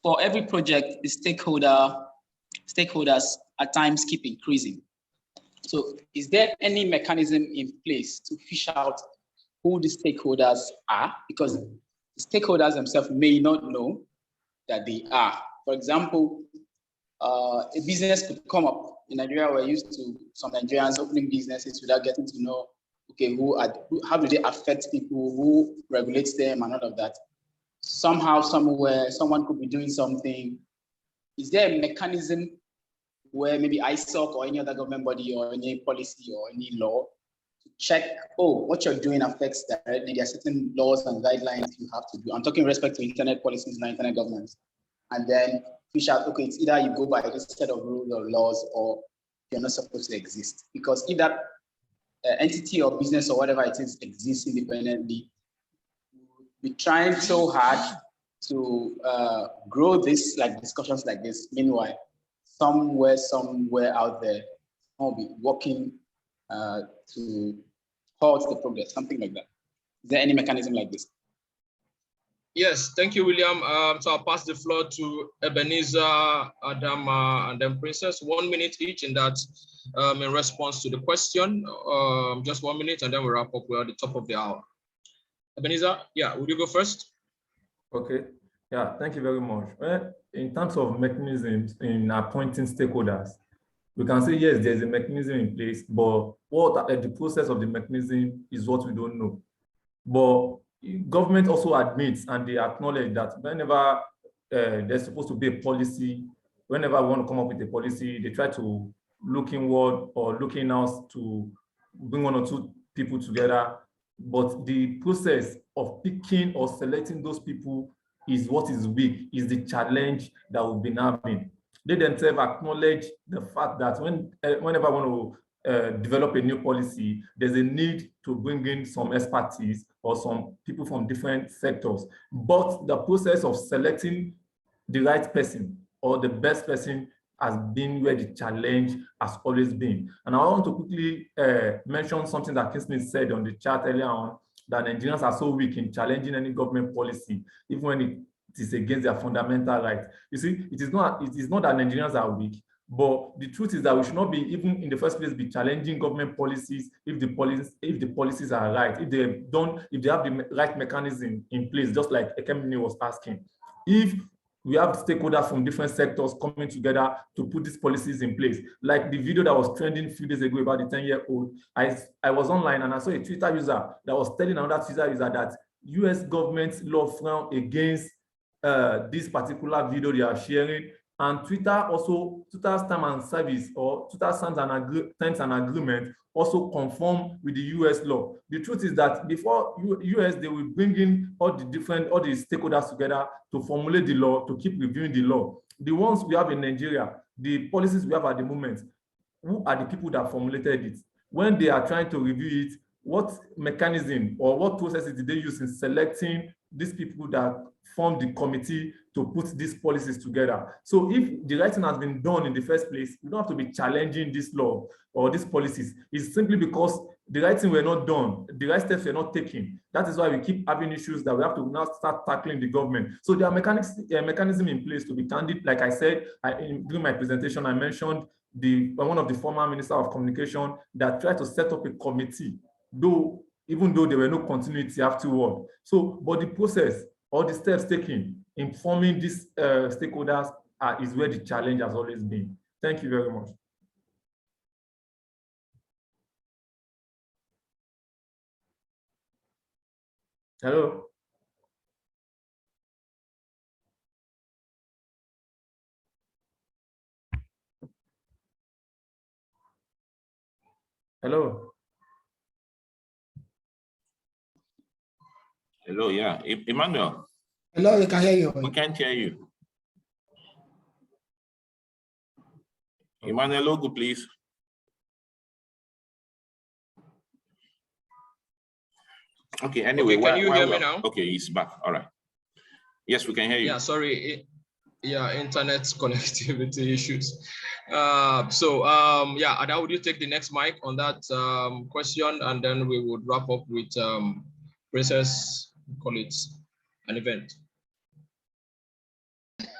for every project, the stakeholders at times keep increasing. So is there any mechanism in place to fish out who the stakeholders are? Because the stakeholders themselves may not know that they are. For example, a business could come up. In Nigeria, we're used to some Nigerians opening businesses without getting to know, okay, how do they affect people, who regulates them, and all of that. Somehow, somewhere, someone could be doing something. Is there a mechanism where maybe ISOC or any other government body or any policy or any law to check, what you're doing affects directly? There are certain laws and guidelines you have to do. I'm talking with respect to internet policies and internet governance. And then fish out, okay, it's either you go by this set of rules or laws, or you're not supposed to exist. Because if that entity or business or whatever it is exists independently, we're trying so hard to grow this, like discussions like this. Meanwhile, somewhere out there, I'll be working to halt the progress, something like that. Is there any mechanism like this? Yes, thank you, William. So I'll pass the floor to Ebenezer, Adama, and then Princess. 1 minute each in that, in response to the question. Just 1 minute, and then we'll wrap up. We're at the top of the hour. Ebenezer, yeah, would you go first? Okay. Yeah, thank you very much. Well, in terms of mechanisms in appointing stakeholders, we can say, yes, there's a mechanism in place, but what the process of the mechanism is what we don't know. But government also admits and they acknowledge that whenever there's supposed to be a policy, whenever we want to come up with a policy, they try to look inward or look in-house to bring one or two people together. But the process of picking or selecting those people is what is weak, is the challenge that we've been having. They themselves acknowledge the fact that whenever I want to develop a new policy, there's a need to bring in some expertise or some people from different sectors. But the process of selecting the right person or the best person has been where the challenge has always been. And I want to quickly mention something that Kingsley said on the chat earlier on, that Nigerians are so weak in challenging any government policy, even when it is against their fundamental rights. You see, it is not that Nigerians are weak, but the truth is that we should not be, even in the first place, be challenging government policies if the policies are right, if they have the right mechanism in place, just like Ekemini was asking. If we have stakeholders from different sectors coming together to put these policies in place. Like the video that was trending a few days ago about the 10-year-old, I was online and I saw a Twitter user that was telling another Twitter user that US government law frown against this particular video they are sharing. And Twitter's term and service, or Twitter's terms and agreement also conform with the US law. The truth is that before US, they will bring in all the stakeholders together to formulate the law, to keep reviewing the law. The ones we have in Nigeria, the policies we have at the moment, who are the people that formulated it? When they are trying to review it, what mechanism or what processes did they use in selecting these people that form the committee to put these policies together? So if the right thing has been done in the first place, we don't have to be challenging this law or these policies. It's simply because the right thing were not done, the right steps were not taken. That is why we keep having issues that we have to now start tackling the government. So there are mechanisms in place to be candid. Like I said, during my presentation, I mentioned one of the former Minister of Communication that tried to set up a committee, even though there were no continuity afterward. So, but the process or the steps taken in forming these stakeholders is where the challenge has always been. Thank you very much. Hello. Hello. Hello, yeah. Emmanuel. Hello, we can hear you. We can't hear you. Emmanuel, logo, please. Okay, anyway. Okay, can you hear me now? Okay, he's back. All right. Yes, we can hear you. Yeah, sorry. Yeah, internet connectivity issues. Yeah, Ada, would you take the next mic on that question, and then we would wrap up with Princess, call it an event.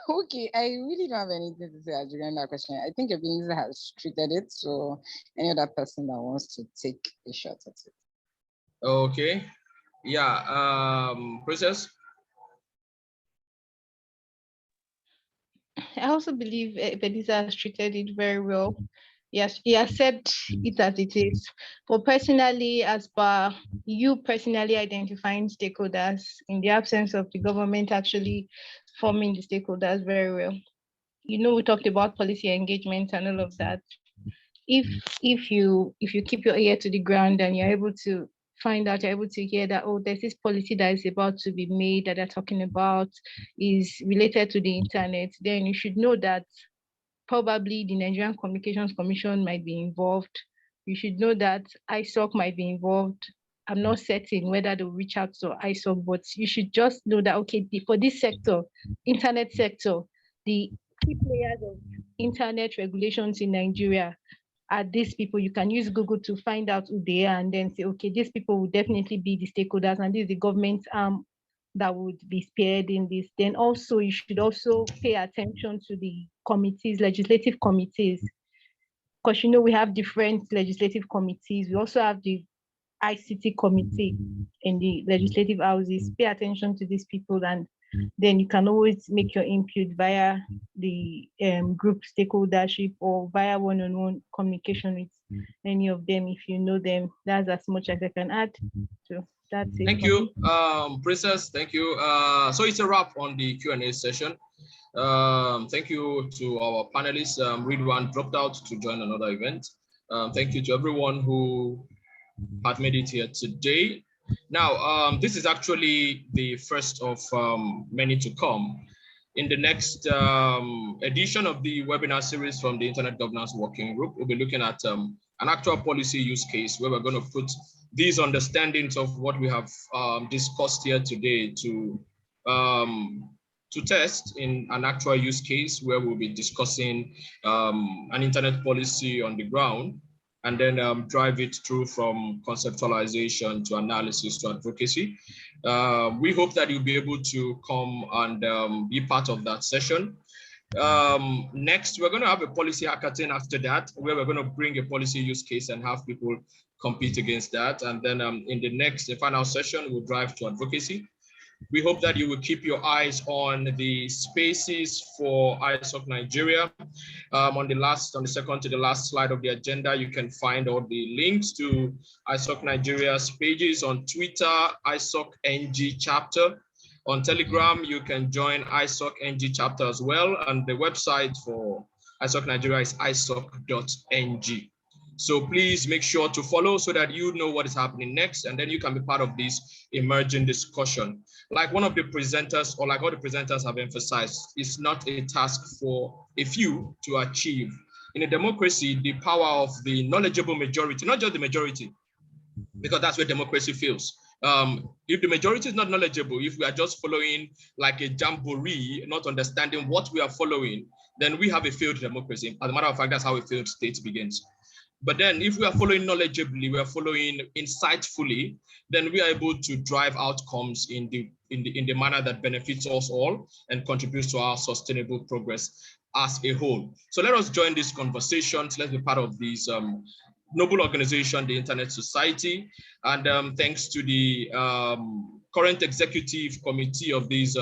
Okay, I really don't have anything to say regarding that question. I think Ebenezer has treated it, so any other person that wants to take a shot at it. Okay, yeah, Princess. I also believe Ebenezer has treated it very well. Yes, he has said it as it is. But personally, as per you personally identifying stakeholders in the absence of the government actually forming the stakeholders very well. You know, we talked about policy engagement and all of that. If you keep your ear to the ground and you're able to find out, you're able to hear that, oh, there's this policy that is about to be made that they're talking about is related to the internet, then you should know that probably the Nigerian Communications Commission might be involved. You should know that ISOC might be involved. I'm not certain whether they'll reach out to ISOC, but you should just know that, okay, for this sector, internet sector, the key players of internet regulations in Nigeria are these people. You can use Google to find out who they are and then say, okay, these people will definitely be the stakeholders and this is the government that would be spearheading this. Then also, you should also pay attention to the committees, legislative committees, because you know we have different legislative committees. We also have the ICT committee in the legislative houses. Pay attention to these people and then you can always make your input via the group stakeholdership or via one-on-one communication with any of them if you know them. That's as much as I can add. So that's it. Thank you, Princess. Thank you. So it's a wrap on the Q&A session. Thank you to our panelists. Ridwan dropped out to join another event. Thank you to everyone who had made it here today. Now, this is actually the first of many to come. In the next edition of the webinar series from the Internet Governance Working Group, we'll be looking at an actual policy use case where we're going to put these understandings of what we have discussed here today to test in an actual use case where we'll be discussing an internet policy on the ground, and then drive it through from conceptualization to analysis to advocacy. We hope that you'll be able to come and be part of that session. Next, we're going to have a policy hackathon after that, where we're going to bring a policy use case and have people compete against that. And then in the final session, we'll drive to advocacy. We hope that you will keep your eyes on the spaces for ISOC Nigeria. On the second to the last slide of the agenda, you can find all the links to ISOC Nigeria's pages on Twitter, ISOC NG chapter. On Telegram, you can join ISOC NG chapter as well. And the website for ISOC Nigeria is isoc.ng. So please make sure to follow so that you know what is happening next, and then you can be part of this emerging discussion. Like one of the presenters, or like all the presenters have emphasized, it's not a task for a few to achieve. In a democracy, the power of the knowledgeable majority, not just the majority, because that's where democracy fails. If the majority is not knowledgeable, if we are just following like a jamboree, not understanding what we are following, then we have a failed democracy. As a matter of fact, that's how a failed state begins. But then if we are following knowledgeably, we are following insightfully, then we are able to drive outcomes in the manner that benefits us all and contributes to our sustainable progress as a whole. So let us join these conversations. Let's be part of this noble organization, the Internet Society. And thanks to the current executive committee of this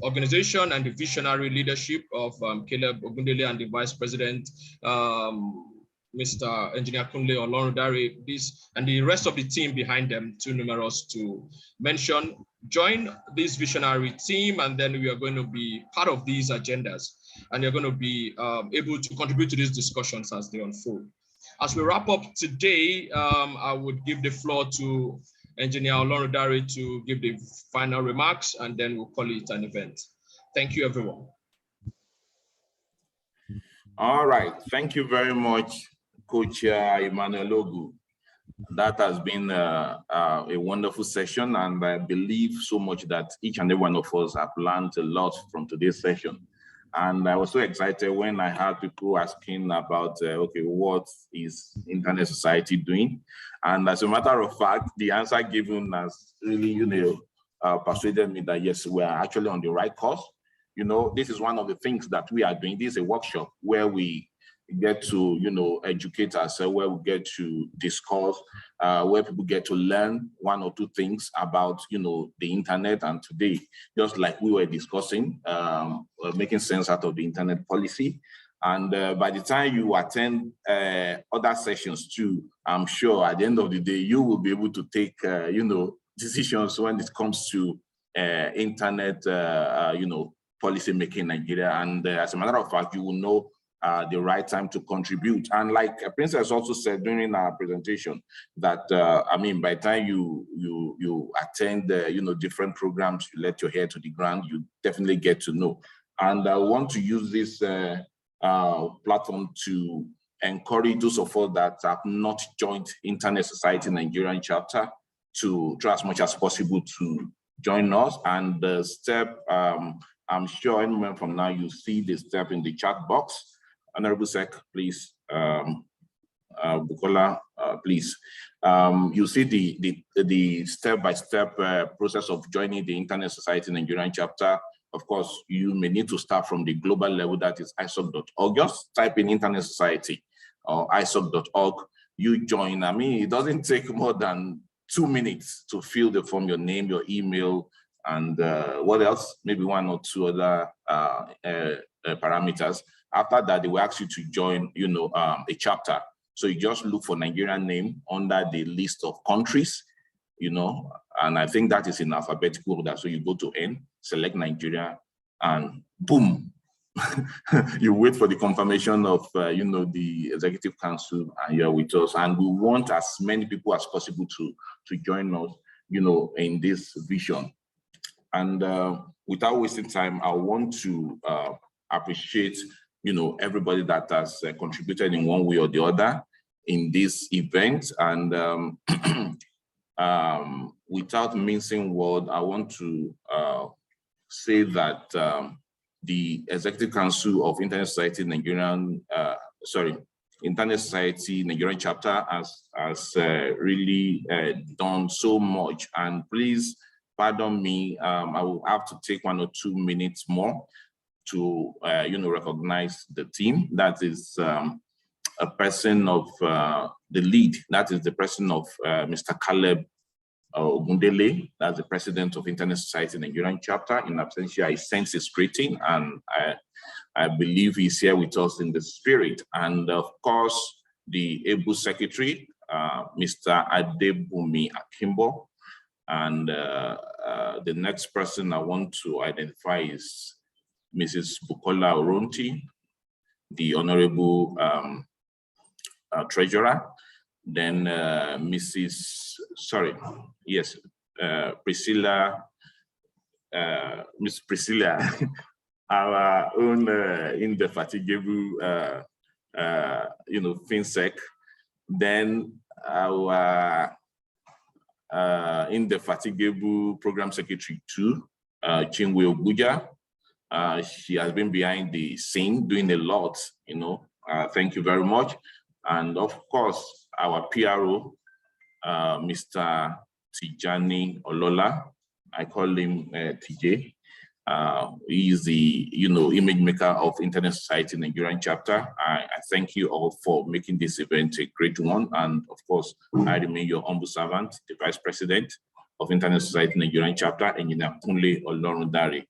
organization and the visionary leadership of Caleb Ogundele and the vice president, Mr. Engineer Kunle Olorundare, this and the rest of the team behind them, too numerous to mention. Join this visionary team, and then we are going to be part of these agendas, and you're going to be able to contribute to these discussions as they unfold. As we wrap up today, I would give the floor to Engineer Olorundare to give the final remarks, and then we'll call it an event. Thank you, everyone. All right, thank you very much, Coach Emmanuel Ogu. That has been a wonderful session, and I believe so much that each and every one of us have learned a lot from today's session. And I was so excited when I heard people asking about, okay, what is Internet Society doing? And as a matter of fact, the answer given has really, persuaded me that yes, we are actually on the right course. You know, this is one of the things that we are doing. This is a workshop where we get to, educate ourselves, where we get to discuss, where people get to learn one or two things about, the internet. And today, just like we were discussing, making sense out of the internet policy. And by the time you attend other sessions too, I'm sure at the end of the day, you will be able to take, decisions when it comes to internet, policy making in Nigeria. And as a matter of fact, you will know the right time to contribute. And like Princess also said during our presentation, that by the time you attend different programs, you let your hair to the ground, you definitely get to know. And I want to use this platform to encourage those of us that have not joined Internet Society Nigerian chapter to try as much as possible to join us. And the step, I'm sure any moment from now, you see the step in the chat box. Honorable Sec, please, Bukola, please. You see the step-by-step process of joining the Internet Society Nigerian chapter. Of course, you may need to start from the global level, that is isoc.org. Just type in Internet Society or isoc.org. You join. It doesn't take more than 2 minutes to fill the form, your name, your email, And what else? Maybe one or two other parameters. After that, they will ask you to join, a chapter. So you just look for Nigerian name under the list of countries, and I think that is in alphabetical order. So you go to N, select Nigeria, and boom, you wait for the confirmation of, the Executive Council, and you're with us. And we want as many people as possible to join us, in this vision. And without wasting time, I want to appreciate, everybody that has contributed in one way or the other in this event. And without mincing word, I want to say that the Executive Council of Internet Society Nigerian, Internet Society Nigerian chapter has really done so much. And please pardon me, I will have to take 1 or 2 minutes more to recognize the team. That is a person of the lead. That is the person of Mr. Caleb Ogundele. That's the president of Internet Society Nigerian chapter. In absentia, I sense his greeting, and I believe he's here with us in the spirit. And of course, the able secretary, Mr. Adebumi Akimbo. And the next person I want to identify is Mrs. Bukola Oronti, the honorable treasurer. Then Priscilla, Miss Priscilla, our own indefatigable, FinSec. Then our indefatigable program secretary too, Chinwe Oguja. She has been behind the scene doing a lot, thank you very much. And of course, our PRO, Mr. Tijani Olola, I call him TJ. He is the, image maker of Internet Society Nigerian chapter. I thank you all for making this event a great one. And of course, I remain your humble servant, the Vice President of Internet Society Nigerian chapter, Engineer Kunle Olorundare.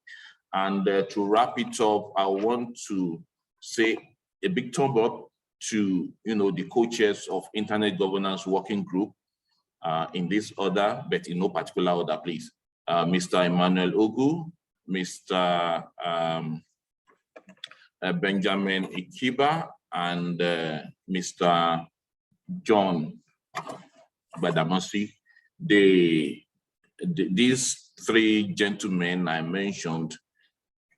And to wrap it up, I want to say a big thumb up to, the co-chairs of Internet Governance Working Group in this order, but in no particular order, please. Mr. Emmanuel Ogu, Mr. Benjamin Ikiba, and Mr. John Badamasi. These 3 gentlemen I mentioned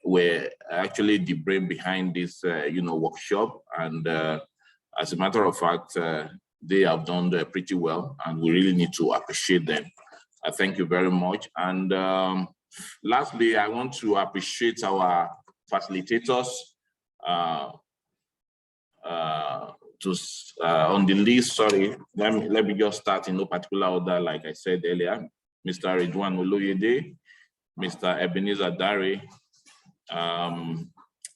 were actually the brain behind this, workshop. And as a matter of fact, they have done pretty well, and we really need to appreciate them. I thank you very much. And lastly, I want to appreciate our facilitators on the list. Sorry, let me just start in no particular order, like I said earlier. Mr. Ridwan Oloyede, Mr. Ebenezer Dare,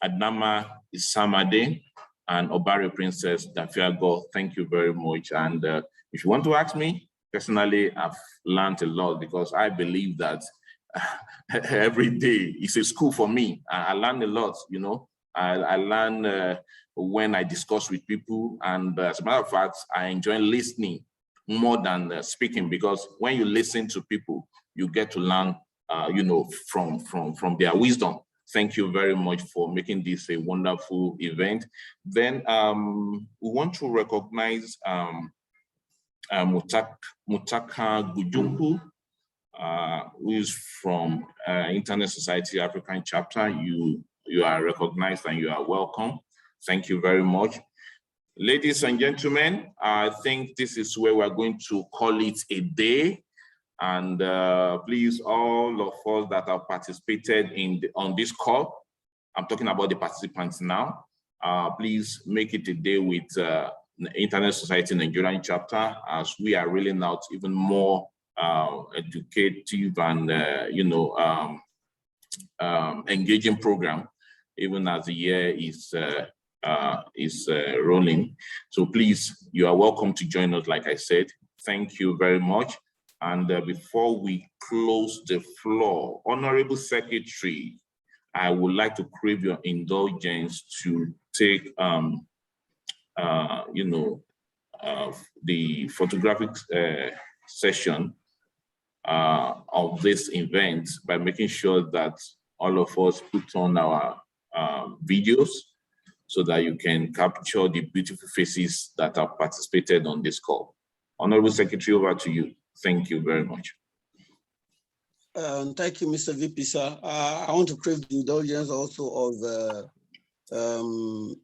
Adnama Isamade, and Obari Princess Dafiago. Thank you very much. And if you want to ask me, personally, I've learned a lot, because I believe that every day is a school for me. I learn a lot, I learn when I discuss with people. And as a matter of fact, I enjoy listening more than speaking, because when you listen to people, you get to learn, from their wisdom. Thank you very much for making this a wonderful event. Then we want to recognize Mutaka Gujunku, who is from Internet Society African chapter. You are recognized and you are welcome. Thank you very much. Ladies and gentlemen, I think this is where we're going to call it a day. And please, all of us that have participated on this call, I'm talking about the participants now, please make it a day with the Internet Society Nigerian chapter, as we are rolling out even more educative and engaging program, even as the year is rolling. So please, you are welcome to join us. Like I said, thank you very much. And before we close the floor, Honorable Secretary, I would like to crave your indulgence to take, the photographic session of this event by making sure that all of us put on our videos so that you can capture the beautiful faces that have participated on this call. Honorable Secretary, over to you. Thank you very much. Thank you, Mr. VP, sir. I want to crave the indulgence also of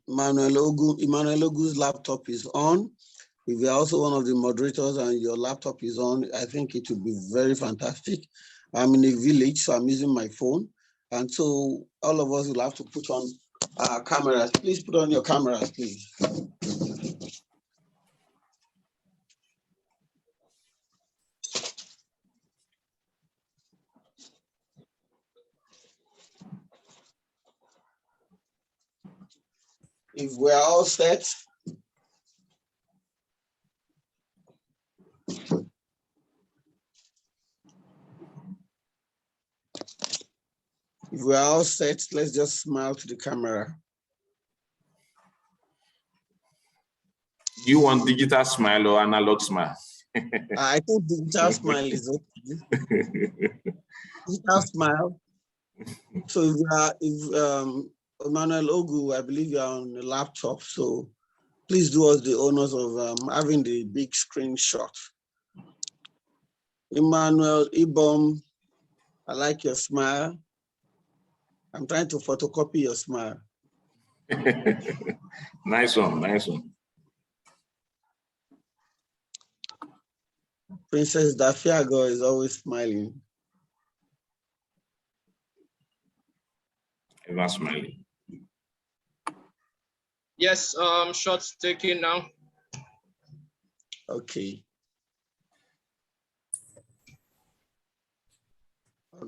Emmanuel Ogu's laptop is on. If you're also one of the moderators and your laptop is on, I think it would be very fantastic. I'm in a village, so I'm using my phone. And so all of us will have to put on our cameras. Please put on your cameras, please. If we're all set, let's just smile to the camera. You want digital smile or analog smile? I think digital smile is okay. Digital smile. So if Emmanuel Ogu, I believe you're on the laptop, so please do us the honors of having the big screen shot. Emmanuel Ibom, I like your smile. I'm trying to photocopy your smile. Nice one, nice one. Princess Dafiago is always smiling. Ever smiling. Yes, shots taken now. Okay.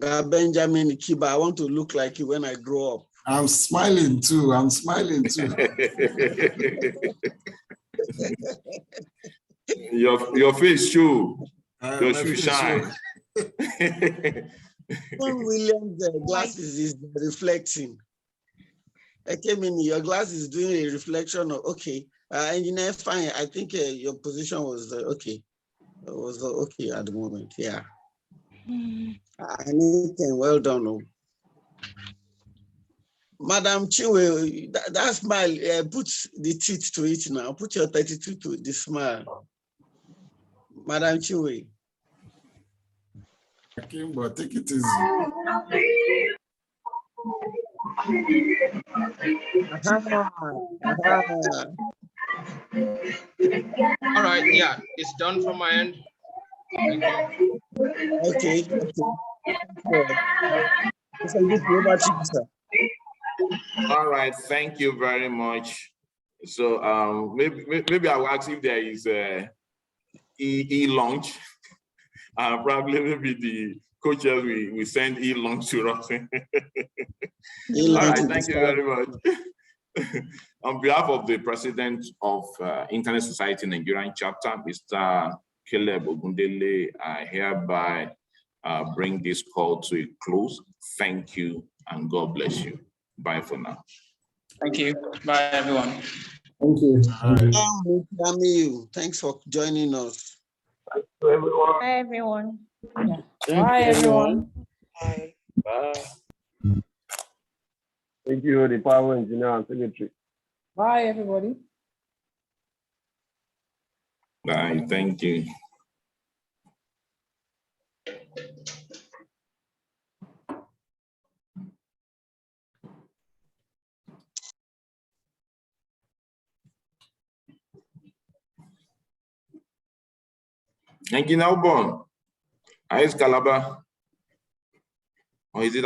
Benjamin Kiba, I want to look like you when I grow up. I'm smiling too. I'm smiling too. your face show. Your shoe shine. William's glasses is reflecting. I came in, your glass is doing a reflection of, okay. Engineer, fine. I think your position was okay. It was okay at the moment, yeah. Anything, well done. Oh. Madam Chiwe, that smile, put the teeth to it now. Put your 32 to the smile. Madam Chiwe. Kimbo, take it easy. All right, yeah, it's done from my end. Thank you. Okay. All right, thank you very much. So maybe I'll ask if there is a e-launch. Probably maybe the coaches we send e-launch to us. All right, thank you very much. On behalf of the president of Internet Society Nigerian chapter, Mr. Caleb Ogundele, I hereby bring this call to a close. Thank you and God bless you. Bye for now. Thank you. Bye, everyone. Thank you. Thanks for joining us. Bye, everyone. Bye, everyone. Bye. Bye. Thank you, the power engineer and secretary. Bye, everybody. Bye. Thank you. Engineer Bon, is Calabar? Or is it